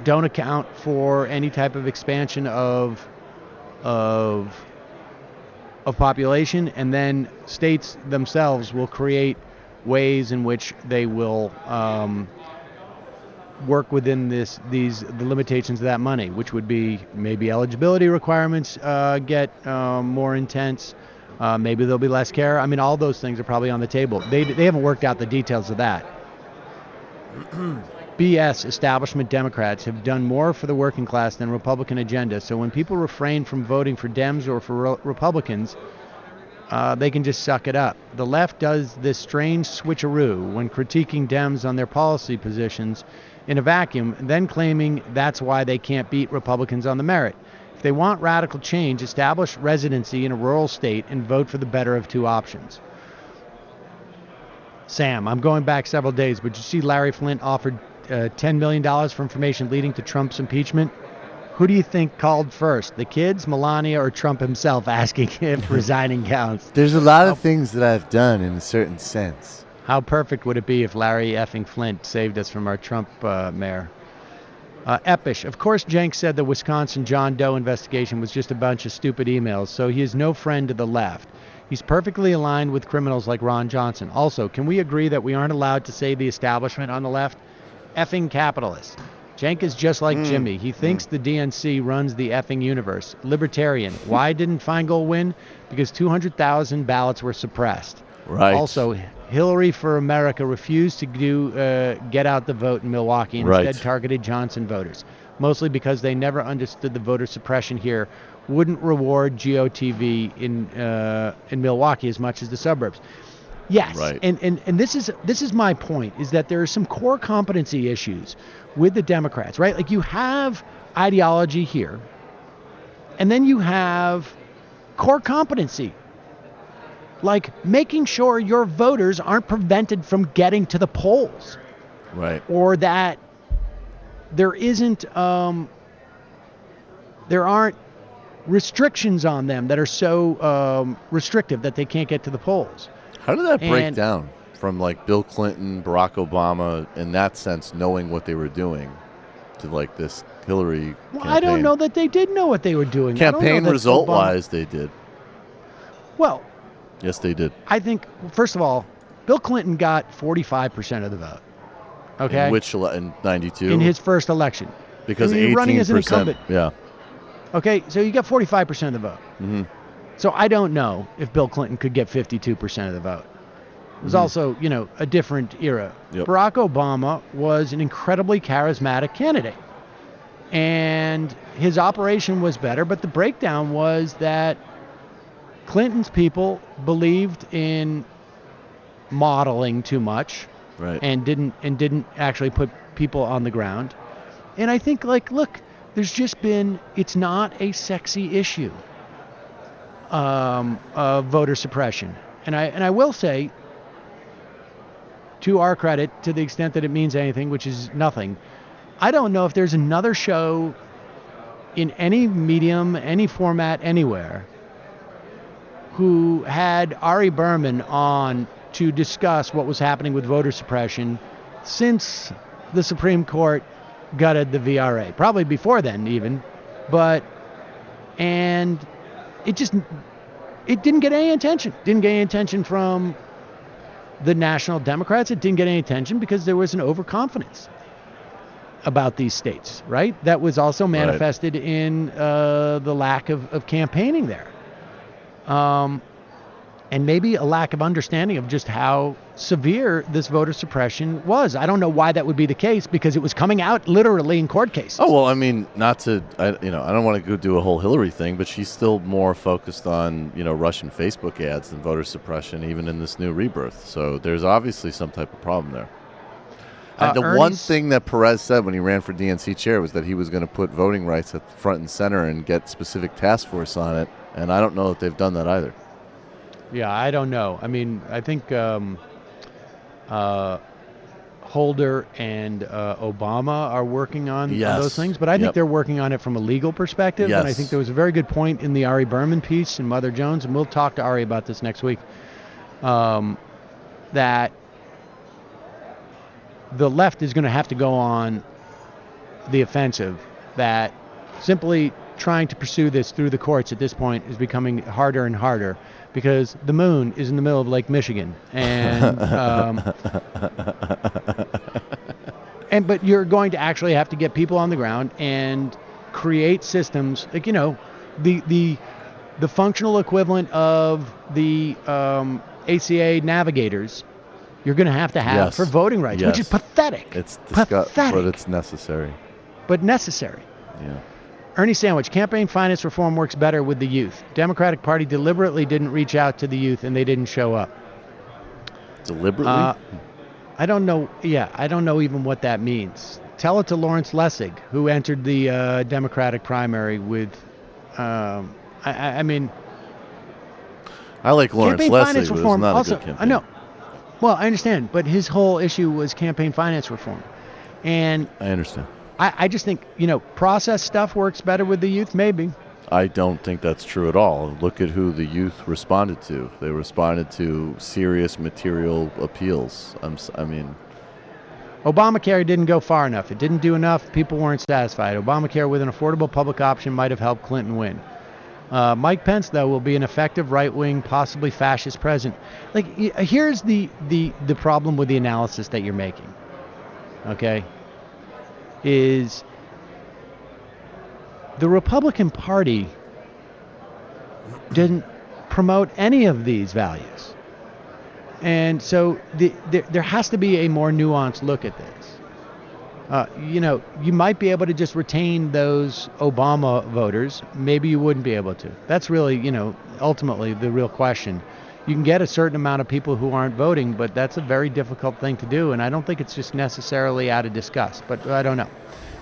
don't account for any type of expansion of population, and then states themselves will create ways in which they will work within the limitations of that money, which would be maybe eligibility requirements get more intense. Maybe there'll be less care. I mean, all those things are probably on the table. They haven't worked out the details of that. BS establishment Democrats have done more for the working class than Republican agenda. So when people refrain from voting for Dems or for Republicans, they can just suck it up. The left does this strange switcheroo when critiquing Dems on their policy positions in a vacuum, and then claiming that's why they can't beat Republicans on the merit. If they want radical change, establish residency in a rural state and vote for the better of two options. Sam, I'm going back several days, but you see Larry Flynt offered $10 million for information leading to Trump's impeachment? Who do you think called first, the kids, Melania, or Trump himself asking if resigning counts? There's a lot of things that I've done in a certain sense. How perfect would it be if Larry effing Flynt saved us from our Trump mayor? Epish. Of course, Cenk said the Wisconsin John Doe investigation was just a bunch of stupid emails, so he is no friend to the left. He's perfectly aligned with criminals like Ron Johnson. Also, can we agree that we aren't allowed to say the establishment on the left? Effing capitalists. Cenk is just like Jimmy. He thinks the DNC runs the effing universe. Libertarian. Why didn't Feingold win? Because 200,000 ballots were suppressed. Right. Also, Hillary for America refused to get out the vote in Milwaukee and instead targeted Johnson voters, mostly because they never understood the voter suppression here wouldn't reward GOTV in Milwaukee as much as the suburbs. Yes, right. And this is my point, is that there are some core competency issues with the Democrats, right? Like you have ideology here, and then you have core competency, like making sure your voters aren't prevented from getting to the polls, right? Or that there isn't, there aren't restrictions on them that are so restrictive that they can't get to the polls. How did that break down from like Bill Clinton, Barack Obama, in that sense, knowing what they were doing, to like this Hillary campaign? I don't know that they did know what they were doing. Campaign result-wise, they did. Well, yes, they did. I think, first of all, Bill Clinton got 45% of the vote. Okay. In which in 92? In his first election. Because 18%. Running as an incumbent. Yeah. Okay, so you got 45% of the vote. Mm-hmm. So I don't know if Bill Clinton could get 52% of the vote. It was also, a different era. Yep. Barack Obama was an incredibly charismatic candidate. And his operation was better, but the breakdown was that Clinton's people believed in modeling too much, right, and didn't actually put people on the ground. And I think, look, there's just been, it's not a sexy issue. Of voter suppression, and I will say, to our credit, to the extent that it means anything, which is nothing, I don't know if there's another show in any medium, any format, anywhere, who had Ari Berman on to discuss what was happening with voter suppression since the Supreme Court gutted the VRA. Probably before then, even, and it didn't get any attention. Didn't get any attention from the National Democrats. It didn't get any attention because there was an overconfidence about these states, right? That was also manifested in the lack of campaigning there. And maybe a lack of understanding of just how severe this voter suppression was. I don't know why that would be the case, because it was coming out literally in court cases. Oh, well, I mean, I don't want to go do a whole Hillary thing, but she's still more focused on, Russian Facebook ads than voter suppression, even in this new rebirth. So there's obviously some type of problem there. And the one thing that Perez said when he ran for DNC chair was that he was going to put voting rights at front and center and get specific task force on it. And I don't know that they've done that either. Yeah, I don't know. I mean, I think Holder and Obama are working on those things, but I think they're working on it from a legal perspective. Yes. And I think there was a very good point in the Ari Berman piece in Mother Jones, and we'll talk to Ari about this next week, that the left is going to have to go on the offensive, that simply trying to pursue this through the courts at this point is becoming harder and harder, because the moon is in the middle of Lake Michigan, and but you're going to actually have to get people on the ground and create systems like the functional equivalent of the ACA navigators. You're going to have for voting rights, which is pathetic. It's pathetic, but it's necessary. But necessary. Yeah. Ernie Sandwich, campaign finance reform works better with the youth. Democratic Party deliberately didn't reach out to the youth, and they didn't show up. Deliberately? I don't know. Yeah, I don't know even what that means. Tell it to Lawrence Lessig, who entered the Democratic primary with, I mean... I like Lawrence campaign Lessig, finance but it's reform not also, a good campaign. I know. Well, I understand, but his whole issue was campaign finance reform. And I understand. I just think, process stuff works better with the youth, maybe. I don't think that's true at all. Look at who the youth responded to. They responded to serious material appeals. I mean... Obamacare didn't go far enough. It didn't do enough. People weren't satisfied. Obamacare with an affordable public option might have helped Clinton win. Mike Pence, though, will be an effective right-wing, possibly fascist president. Like, here's the problem with the analysis that you're making. Okay? Is the Republican Party didn't promote any of these values. And so there has to be a more nuanced look at this. You might be able to just retain those Obama voters. Maybe you wouldn't be able to. That's really, ultimately the real question. You can get a certain amount of people who aren't voting, but that's a very difficult thing to do, and I don't think it's just necessarily out of disgust, but I don't know.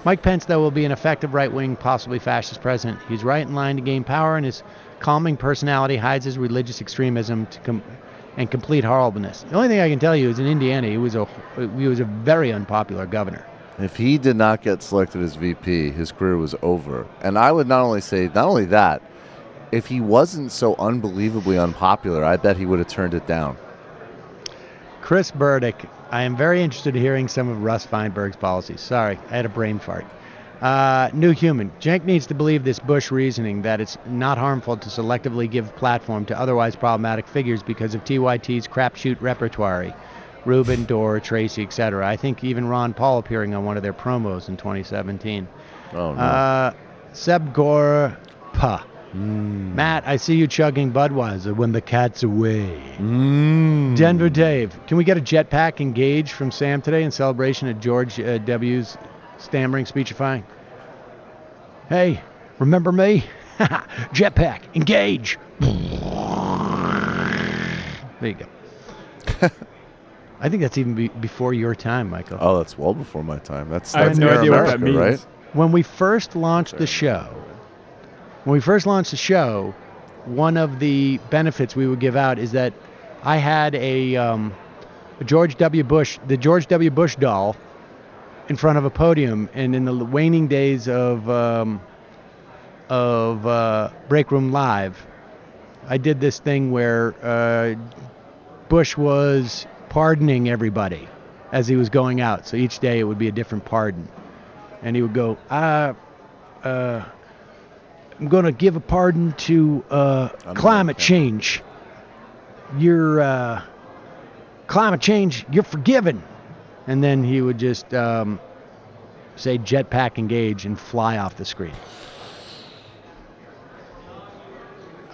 Mike Pence, though, will be an effective right-wing, possibly fascist president. He's right in line to gain power, and his calming personality hides his religious extremism and complete horribleness. The only thing I can tell you is in Indiana, he was a very unpopular governor. If he did not get selected as VP, his career was over. And I would not only that, if he wasn't so unbelievably unpopular, I bet he would have turned it down. Chris Burdick, I am very interested in hearing some of Russ Feinberg's policies. Sorry, I had a brain fart. New Human. Cenk needs to believe this Bush reasoning that it's not harmful to selectively give platform to otherwise problematic figures because of TYT's crapshoot repertoire. Rubin, Dorr, Tracy, etc. I think even Ron Paul appearing on one of their promos in 2017. Oh, no. Seb Gore, Matt, I see you chugging Budweiser when the cat's away. Denver Dave, can we get a jetpack engage from Sam today in celebration of George W.'s stammering speechifying? Hey, remember me? Jetpack, engage. There you go. I think that's even before your time, Michael. Oh, that's well before my time. That's I have no idea America, what that means. Right? When we first launched the show, one of the benefits we would give out is that I had a George W. Bush doll in front of a podium, and in the waning days of Break Room Live, I did this thing where Bush was pardoning everybody as he was going out. So each day it would be a different pardon. And he would go, I'm going to give a pardon to climate change. Climate change, you're forgiven. And then he would just say jetpack engage and fly off the screen.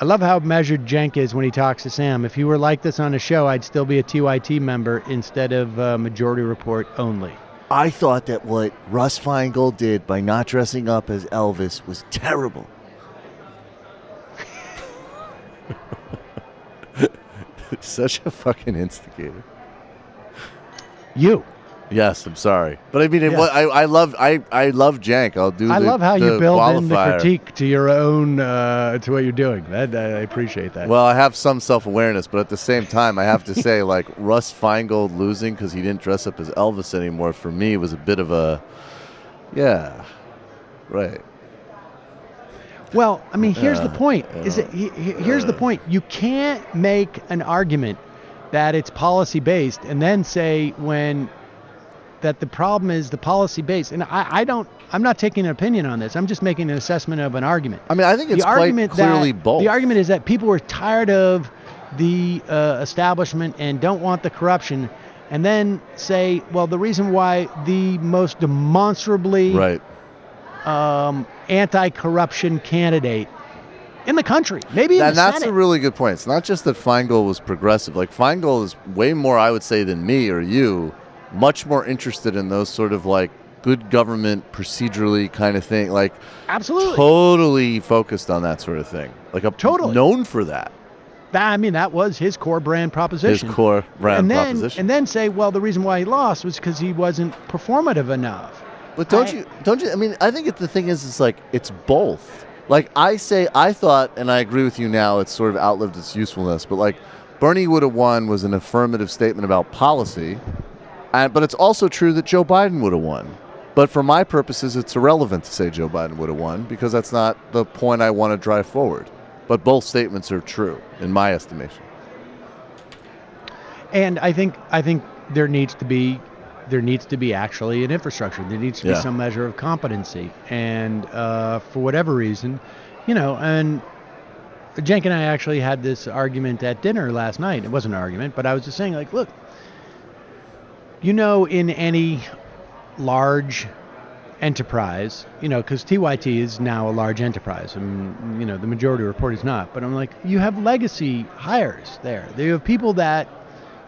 I love how measured Cenk is when he talks to Sam. If he were like this on a show, I'd still be a TYT member instead of Majority Report only. I thought that what Russ Feingold did by not dressing up as Elvis was terrible. Such a fucking instigator. You. Yes, I'm sorry, but I mean, Yeah. I love Cenk. I'll do. I love how you build in the qualifier. critique to your own to what you're doing. I appreciate that. Well, I have some self-awareness, but at the same time, I have to say, like, Russ Feingold losing because he didn't dress up as Elvis anymore, for me was a bit of a, yeah, right. Well, I mean, here's the point. Here's the point. You can't make an argument that it's policy-based and then say that the problem is the policy-based. And I'm not taking an opinion on this. I'm just making an assessment of an argument. I mean, I think it's quite clearly both. The argument is that people were tired of the establishment and don't want the corruption, and then say, well, the reason why the most demonstrably anti-corruption candidate in the country, maybe in the that's Senate. a really good point. It's not just that Feingold was progressive. Like, Feingold is way more, I would say, than me or you, much more interested in those sort of, like, good government, procedurally kind of thing. Like, absolutely, totally focused on that sort of thing. Like, totally known for that. That was his core brand proposition. His core brand proposition. And then say, well, the reason why he lost was because he wasn't performative enough. But don't you? I mean, I think the thing is, it's like, it's both. Like, I thought, and I agree with you now, it's sort of outlived its usefulness, but like, Bernie would have won was an affirmative statement about policy, but it's also true that Joe Biden would have won. But for my purposes, it's irrelevant to say Joe Biden would have won, because that's not the point I want to drive forward. But both statements are true, in my estimation. And I think there needs to be actually an infrastructure. There needs to be some measure of competency. And for whatever reason, and Cenk and I actually had this argument at dinner last night. It wasn't an argument, but I was just saying, like, look, in any large enterprise, because TYT is now a large enterprise, and the Majority Report is not, but I'm like, you have legacy hires there. You have people that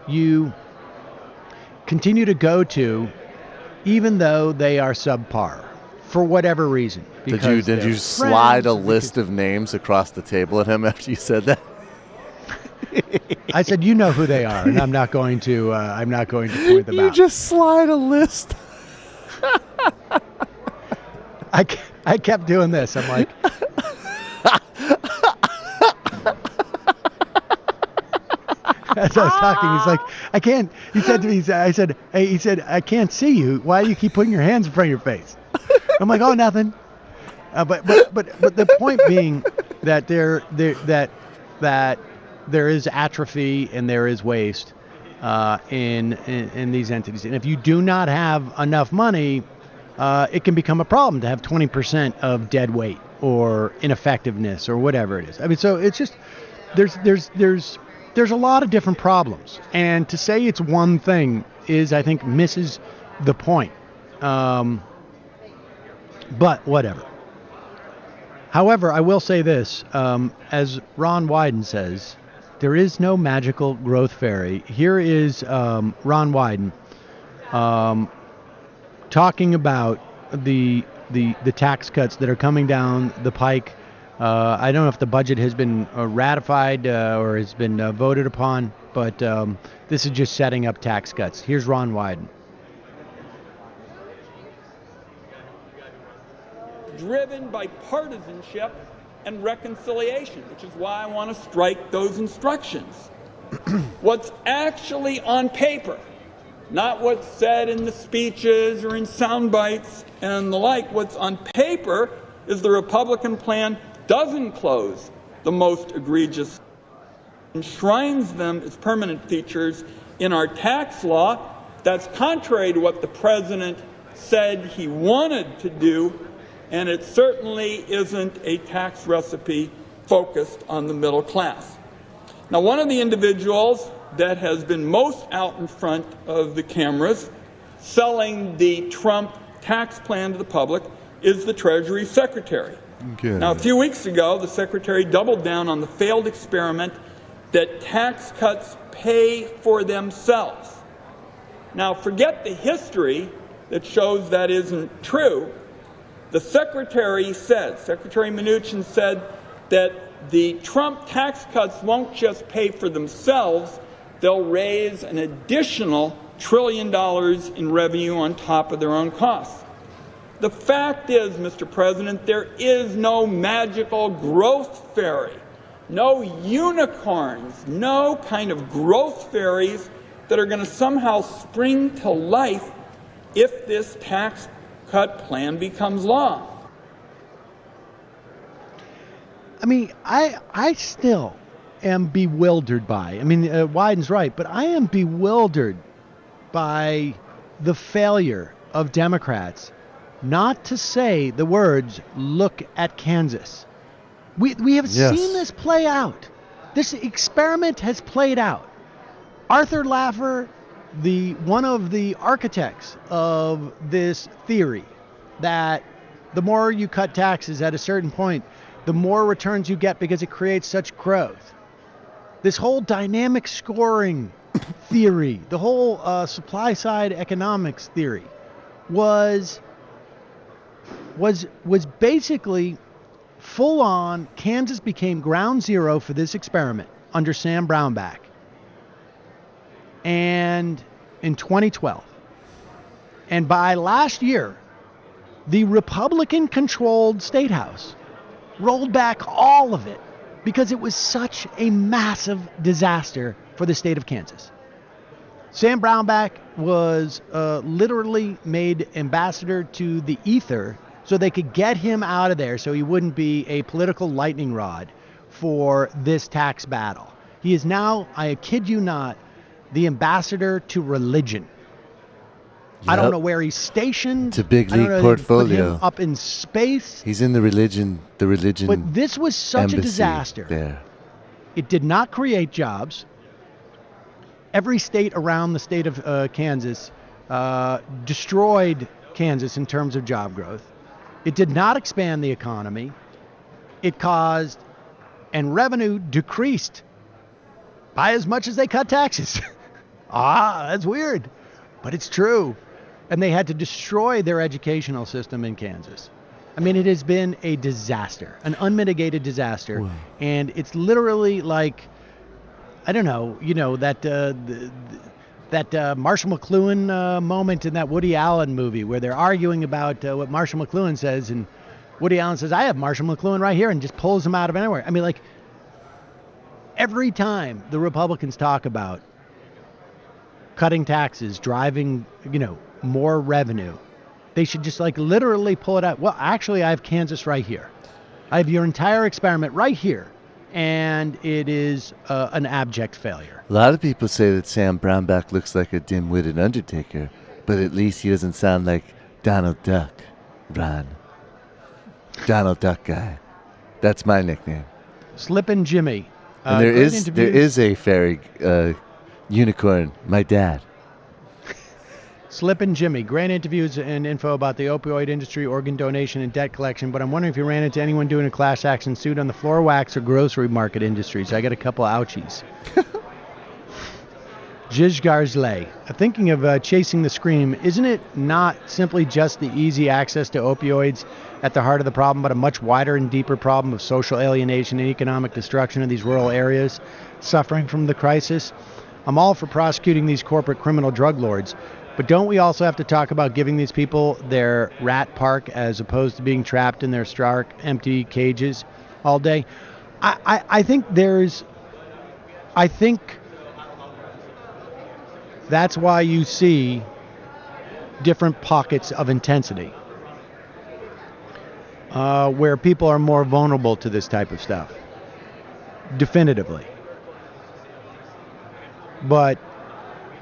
you continue to go to even though they are subpar for whatever reason. Did you slide a list of names across the table at him after you said that? I said, you know who they are, and I'm not going to point them out. You just slide a list. I kept doing this. I'm like, as I was talking, he's like, I can't. He said to me, he said, I can't see you. Why do you keep putting your hands in front of your face? I'm like, oh, nothing. But the point being that that there is atrophy and there is waste in these entities, and if you do not have enough money, it can become a problem to have 20% of dead weight or ineffectiveness or whatever it is. I mean, so it's just there's a lot of different problems, and to say it's one thing is, I think, misses the point. But whatever. However, I will say this, as Ron Wyden says, there is no magical growth fairy. Here is Ron Wyden talking about the tax cuts that are coming down the pike. I don't know if the budget has been ratified or has been voted upon, but this is just setting up tax cuts. Here's Ron Wyden. Driven by partisanship and reconciliation, which is why I want to strike those instructions. What's actually on paper, not what's said in the speeches or in sound bites and the like, what's on paper is the Republican plan doesn't close the most egregious, enshrines them as permanent features in our tax law. That's contrary to what the president said he wanted to do, and it certainly isn't a tax recipe focused on the middle class. Now, one of the individuals that has been most out in front of the cameras selling the Trump tax plan to the public is the Treasury Secretary. Good. Now, a few weeks ago, the Secretary doubled down on the failed experiment that tax cuts pay for themselves. Now, forget the history that shows that isn't true. The Secretary Mnuchin said that the Trump tax cuts won't just pay for themselves, they'll raise an additional $1 trillion in revenue on top of their own costs. The fact is, Mr. President, there is no magical growth fairy, no unicorns, no kind of growth fairies that are going to somehow spring to life if this tax cut plan becomes law. I mean, I still am bewildered by, Wyden's right, but I am bewildered by the failure of Democrats not to say the words, "Look at Kansas." We have seen this play out. This experiment has played out. Arthur Laffer, one of the architects of this theory that the more you cut taxes at a certain point, the more returns you get because it creates such growth. This whole dynamic scoring theory, the whole supply side economics theory, was basically full on. Kansas became ground zero for this experiment under Sam Brownback. And in 2012. And by last year, the Republican-controlled State House rolled back all of it because it was such a massive disaster for the state of Kansas. Sam Brownback was literally made ambassador to the ether so they could get him out of there so he wouldn't be a political lightning rod for this tax battle. He is now, I kid you not, the ambassador to religion. Yep. I don't know where he's stationed. It's a big league Put portfolio. him up in space. He's in the religion. But this was such a disaster. There. It did not create jobs. Every state around the state of Kansas destroyed Kansas in terms of job growth. It did not expand the economy. It caused, and revenue decreased by as much as they cut taxes. That's weird, but it's true. And they had to destroy their educational system in Kansas. I mean, it has been a disaster, an unmitigated disaster. Wow. And it's literally like, I don't know, that Marshall McLuhan moment in that Woody Allen movie where they're arguing about what Marshall McLuhan says, and Woody Allen says, I have Marshall McLuhan right here, and just pulls him out of anywhere. I mean, like, every time the Republicans talk about cutting taxes, driving, more revenue, they should just literally pull it out. Well, actually, I have Kansas right here. I have your entire experiment right here. And it is an abject failure. A lot of people say that Sam Brownback looks like a dim-witted Undertaker, but at least he doesn't sound like Donald Duck, Ron. Donald Duck guy. That's my nickname. Slippin' Jimmy. And there is a fairy unicorn, my dad. Slippin' Jimmy. Great interviews and info about the opioid industry, organ donation, and debt collection, but I'm wondering if you ran into anyone doing a class action suit on the floor wax or grocery market industries. I got a couple ouchies. Jiz Garzley. Thinking of chasing the scream, isn't it not simply just the easy access to opioids at the heart of the problem, but a much wider and deeper problem of social alienation and economic destruction of these rural areas suffering from the crisis? I'm all for prosecuting these corporate criminal drug lords, but don't we also have to talk about giving these people their rat park as opposed to being trapped in their stark, empty cages all day? I think that's why you see different pockets of intensity where people are more vulnerable to this type of stuff, definitively. But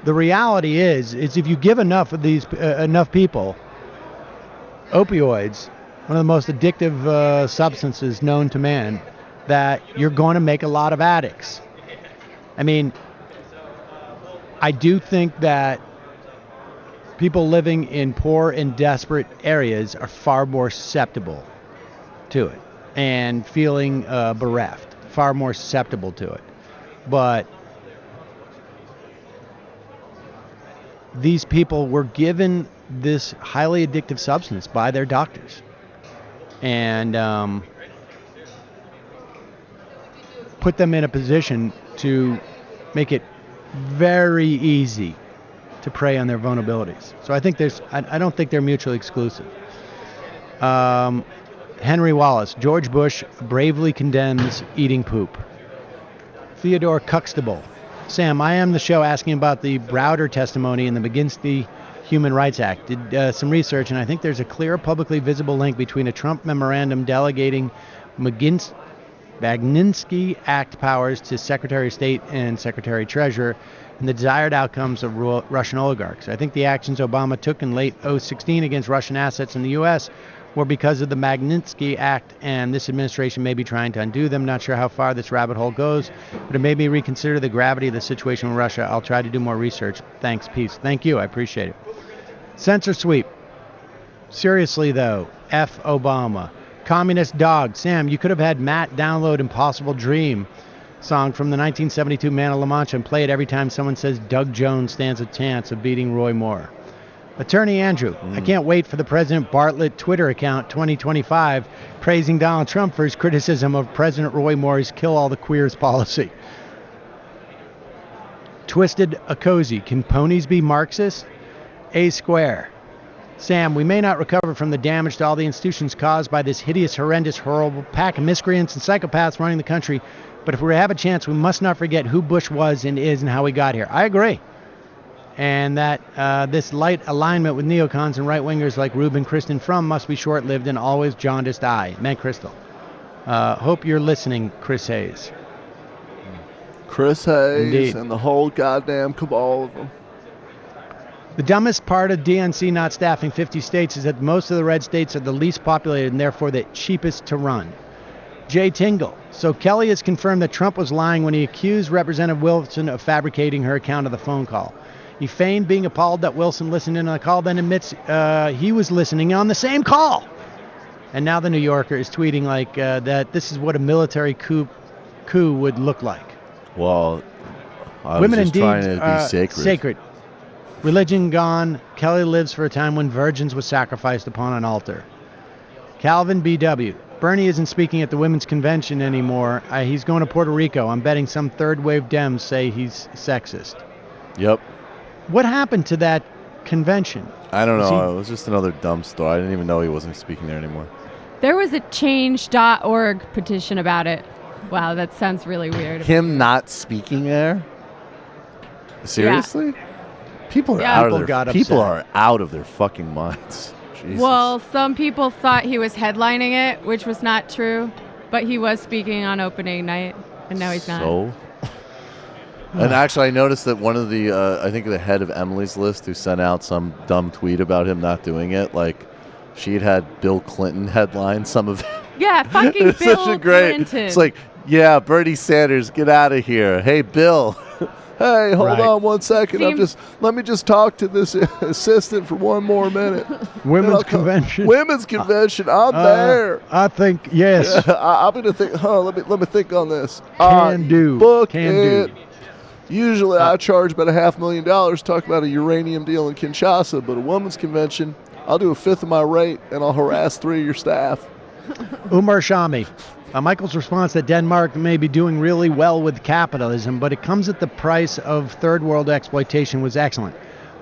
the reality is if you give enough of these enough people opioids, one of the most addictive substances known to man, that you're going to make a lot of addicts. I mean, I do think that people living in poor and desperate areas are far more susceptible to it and feeling bereft, far more susceptible to it. But these people were given this highly addictive substance by their doctors. And put them in a position to make it very easy to prey on their vulnerabilities. So I think I don't think they're mutually exclusive. Henry Wallace, George Bush bravely condemns eating poop. Theodore Cuxtable, Sam, I am the show asking about the Browder testimony in the Magnitsky Human Rights Act. Did some research, and I think there's a clear, publicly visible link between a Trump memorandum delegating Magnitsky Act powers to Secretary of State and Secretary Treasurer and the desired outcomes of Russian oligarchs. I think the actions Obama took in late 2016 against Russian assets in the U.S. were because of the Magnitsky Act, and this administration may be trying to undo them. Not sure how far this rabbit hole goes, but it made me reconsider the gravity of the situation with Russia. I'll try to do more research. Thanks, peace. Thank you, I appreciate it. Censor sweep. Seriously, though, F. Obama. Communist dog. Sam, you could have had Matt download Impossible Dream song from the 1972 Man of La Mancha and play it every time someone says Doug Jones stands a chance of beating Roy Moore. Attorney Andrew, I can't wait for the President Bartlett Twitter account 2025 praising Donald Trump for his criticism of President Roy Moore's kill all the queers policy. Twisted Akosi, can ponies be Marxist? A Square. Sam, we may not recover from the damage to all the institutions caused by this hideous, horrendous, horrible pack of miscreants and psychopaths running the country, but if we have a chance, we must not forget who Bush was and is and how he got here. I agree. And that this light alignment with neocons and right-wingers like Ruben Kristen Frum must be short-lived and always jaundiced eye. Meant Crystal. Hope you're listening, Chris Hayes. Chris Hayes Indeed. and the whole goddamn cabal of them. The dumbest part of DNC not staffing 50 states is that most of the red states are the least populated and therefore the cheapest to run. Jay Tingle. So Kelly has confirmed that Trump was lying when he accused Representative Wilson of fabricating her account of the phone call. He feigned being appalled that Wilson listened in on the call, then admits he was listening on the same call. And now the New Yorker is tweeting like that this is what a military coup would look like. Well, I Women was just indeed, trying to be sacred. Religion gone. Kelly lives for a time when virgins were sacrificed upon an altar. Calvin B.W. Bernie isn't speaking at the Women's Convention anymore. He's going to Puerto Rico. I'm betting some third-wave Dems say he's sexist. Yep. What happened to that convention? I don't know. It was just another dumb story. I didn't even know he wasn't speaking there anymore. There was a change.org petition about it. Wow, that sounds really weird. Him not speaking there? Seriously? Yeah. People are out of their fucking minds. Jesus. Well, some people thought he was headlining it, which was not true, but he was speaking on opening night, and now he's not. And actually, I noticed that one of the, I think the head of Emily's List who sent out some dumb tweet about him not doing it, like, she had Bill Clinton headline some of it. Yeah, fucking It's Bill such a great, Clinton. It's like, yeah, Bernie Sanders, get out of here. Hey, Bill. Hey, hold on 1 second. Let me just talk to this assistant for one more minute. Women's convention. Women's convention. I'm there. I think yes. Yeah, I'm gonna think. Let me think on this. Can do. Book Can it. do. Usually, I charge about $500,000 to talk about a uranium deal in Kinshasa, but a women's convention, I'll do a fifth of my rate, and I'll harass 3 of your staff. Umar Shami. Michael's response that Denmark may be doing really well with capitalism, but it comes at the price of third world exploitation was excellent.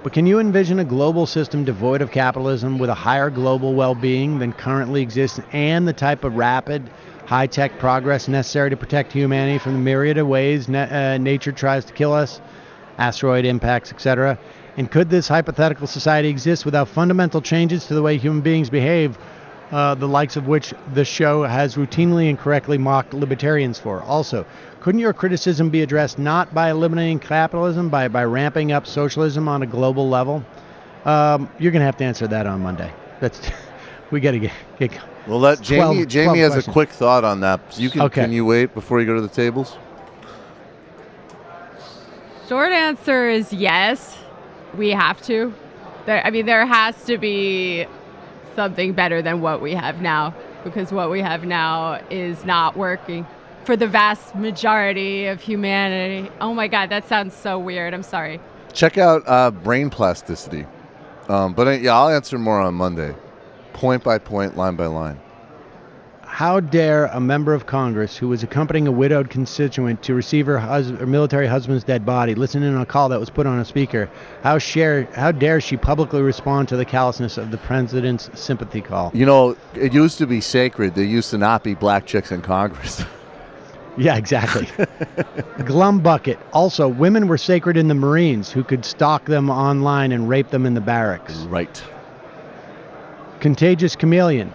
But can you envision a global system devoid of capitalism with a higher global well-being than currently exists and the type of rapid, high-tech progress necessary to protect humanity from the myriad of ways nature tries to kill us, asteroid impacts, etc.? And could this hypothetical society exist without fundamental changes to the way human beings behave, the likes of which the show has routinely and correctly mocked libertarians for? Also, couldn't your criticism be addressed not by eliminating capitalism, by ramping up socialism on a global level? You're going to have to answer that on Monday. We got to get Well, let Jamie 12 has questions. a quick thought on that. So Can you wait before you go to the tables? Short answer is yes. We have to. There has to be something better than what we have now, because what we have now is not working for the vast majority of humanity. Oh my God, that sounds so weird. I'm sorry. Check out brain plasticity. I'll answer more on Monday. Point by point, line by line. How dare a member of Congress who was accompanying a widowed constituent to receive her military husband's dead body listen in on a call that was put on a speaker? How dare she publicly respond to the callousness of the president's sympathy call? You know, it used to be sacred. There used to not be black chicks in Congress. Yeah, exactly. Glum bucket. Also, women were sacred in the Marines, who could stalk them online and rape them in the barracks. Right. Contagious chameleon.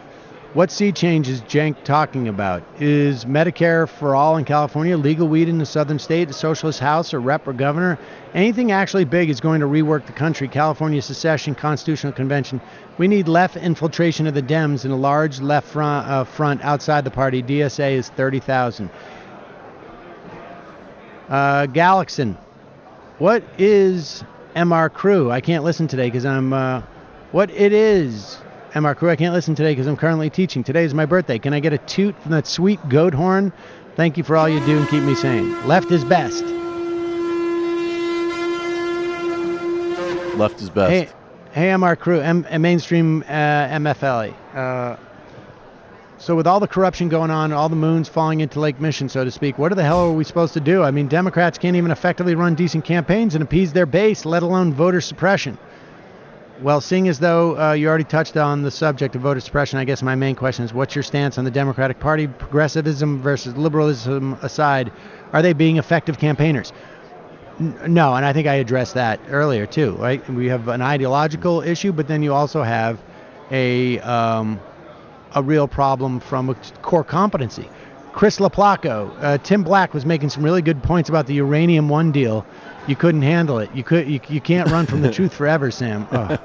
What sea change is Cenk talking about? Is Medicare for all in California, legal weed in the southern state, a socialist house, or rep or governor? Anything actually big is going to rework the country. California secession, constitutional convention. We need left infiltration of the Dems and a large left front outside the party. DSA is 30,000. Galaxon. What is MR Crew? I can't listen today because I'm... what it is... MR Crew, I can't listen today because I'm currently teaching. Today is my birthday. Can I get a toot from that sweet goat horn? Thank you for all you do and keep me sane. Left is best. Left is best. Hey, MR crew, mainstream MFLE. So with all the corruption going on, all the moons falling into Lake Mission, so to speak, what the hell are we supposed to do? I mean, Democrats can't even effectively run decent campaigns and appease their base, let alone voter suppression. Well, seeing as though you already touched on the subject of voter suppression, I guess my main question is, what's your stance on the Democratic Party, progressivism versus liberalism aside? Are they being effective campaigners? No, and I think I addressed that earlier too, right? We have an ideological issue, but then you also have a real problem from a core competency. Chris LaPlaco, Tim Black was making some really good points about the Uranium One deal. You couldn't handle it. You can't run from the truth forever, Sam. Oh.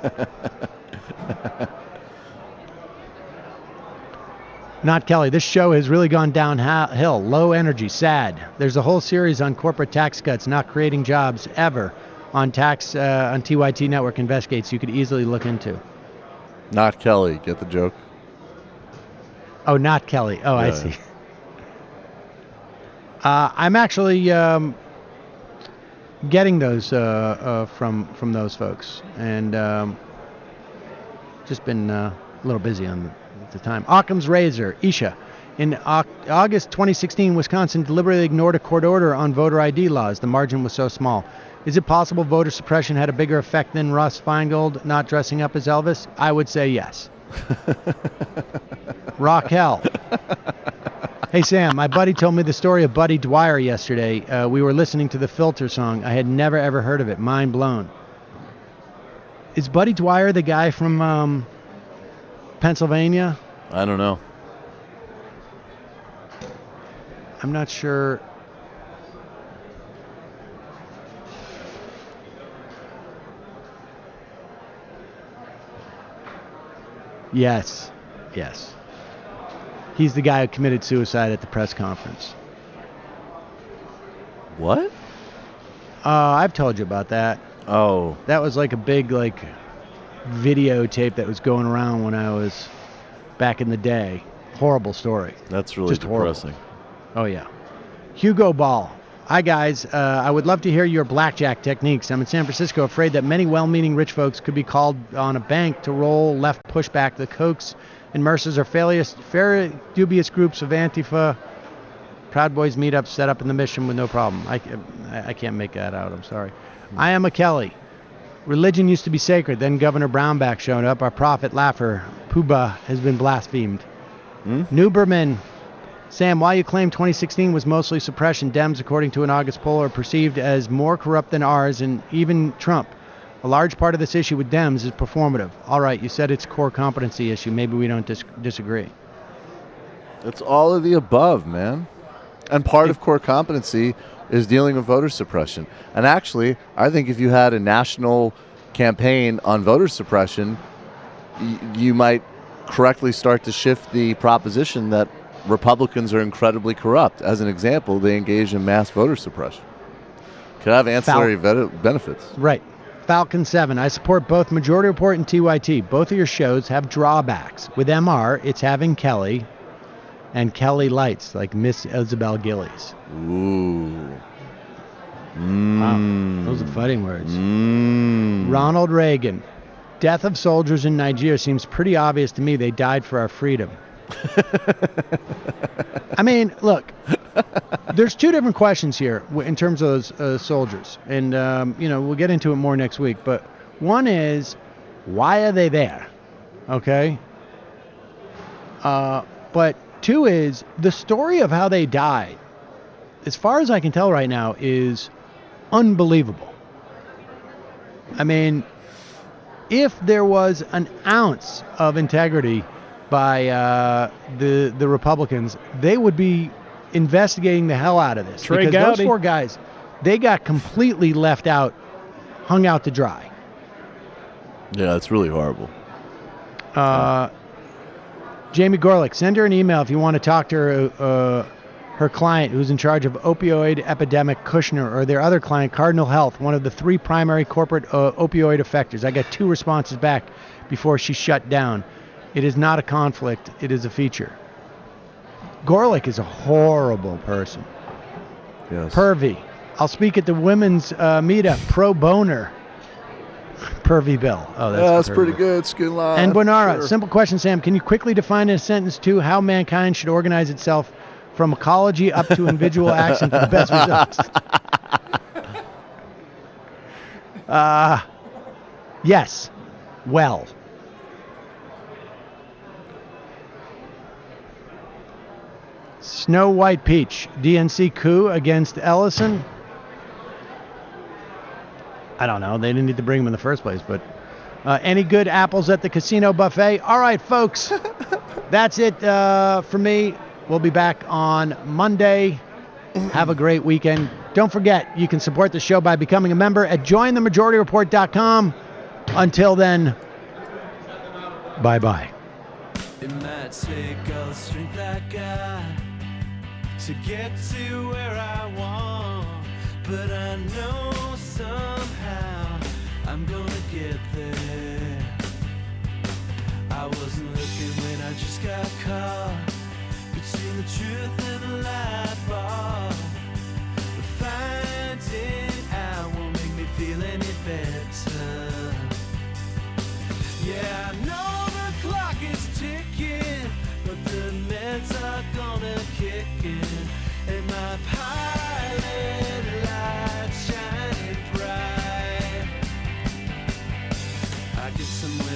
Not Kelly. This show has really gone downhill. Low energy, sad. There's a whole series on corporate tax cuts not creating jobs ever on TYT Network Investigates you could easily look into. Not Kelly. Get the joke? Oh, not Kelly. Oh, yeah. I see. I'm actually getting those from those folks, and just been a little busy on the time. Occam's razor, Isha. In August 2016, Wisconsin deliberately ignored a court order on voter ID laws. The margin was so small. Is it possible voter suppression had a bigger effect than Russ Feingold not dressing up as Elvis? I would say yes. Raquel. Hey, Sam, my buddy told me the story of Buddy Dwyer yesterday. We were listening to the Filter song. I had never, ever heard of it. Mind blown. Is Buddy Dwyer the guy from Pennsylvania? I don't know. I'm not sure. Yes. He's the guy who committed suicide at the press conference. What? I've told you about that. Oh. That was like a big videotape that was going around when I was back in the day. Horrible story. That's really just depressing. Horrible. Oh, yeah. Hugo Ball. Hi, guys. I would love to hear your blackjack techniques. I'm in San Francisco, afraid that many well-meaning rich folks could be called on a bank to roll left pushback. The Kochs and Mercers are fairly dubious groups of Antifa Proud Boys meetups set up in the Mission with no problem. I can't make that out. I'm sorry. I am a Kelly. Religion used to be sacred. Then Governor Brownback showed up. Our prophet laugher, Puba, has been blasphemed. Newberman. Sam, while you claim 2016 was mostly suppression, Dems, according to an August poll, are perceived as more corrupt than ours and even Trump. A large part of this issue with Dems is performative. All right, you said it's a core competency issue. Maybe we don't disagree. It's all of the above, man. And part of core competency is dealing with voter suppression. And actually, I think if you had a national campaign on voter suppression, you might correctly start to shift the proposition that Republicans are incredibly corrupt. As an example, they engage in mass voter suppression. Could have ancillary benefits. Right. Falcon 7. I support both Majority Report and TYT. Both of your shows have drawbacks. With MR, it's having Kelly and Kelly Lights, like Miss Isabel Gillies. Ooh. Wow. Those are fighting words. Ronald Reagan. Death of soldiers in Nigeria seems pretty obvious to me. They died for our freedom. I mean, look, there's two different questions here in terms of those soldiers. And, we'll get into it more next week. But one is, why are they there? Okay? But two is, the story of how they died, as far as I can tell right now, is unbelievable. I mean, if there was an ounce of integrity by the Republicans, they would be investigating the hell out of this. Trey because Gowdy. those four guys, they got completely left out, hung out to dry. Yeah, it's really horrible. Jamie Gorlick, send her an email if you want to talk to her client who's in charge of opioid epidemic, Kushner, or their other client, Cardinal Health, one of the three primary corporate opioid effectors. I got 2 responses back before she shut down. It is not a conflict. It is a feature. Gorlick is a horrible person. Yes. Pervy. I'll speak at the women's meetup, pro boner. Pervy Bill. Oh, that's pretty good. Skin line. And Bonara, Sure. simple question, Sam. Can you quickly define in a sentence to how mankind should organize itself from ecology up to individual action for the best results? Yes. Well. Snow White Peach. DNC coup against Ellison. I don't know. They didn't need to bring him in the first place, but any good apples at the casino buffet? All right, folks. That's it for me. We'll be back on Monday. Have a great weekend. Don't forget, you can support the show by becoming a member at jointhemajority.report.com. Until then, bye-bye. It might take all the strength I got to get to where I want, but I know somehow I'm gonna get there. I wasn't looking when I just got caught between the truth and the light bar, but finding out won't make me feel any better. Yeah, I know the clock is ticking, but the meds are gonna kick in, and my pilot light shining bright. I get somewhere.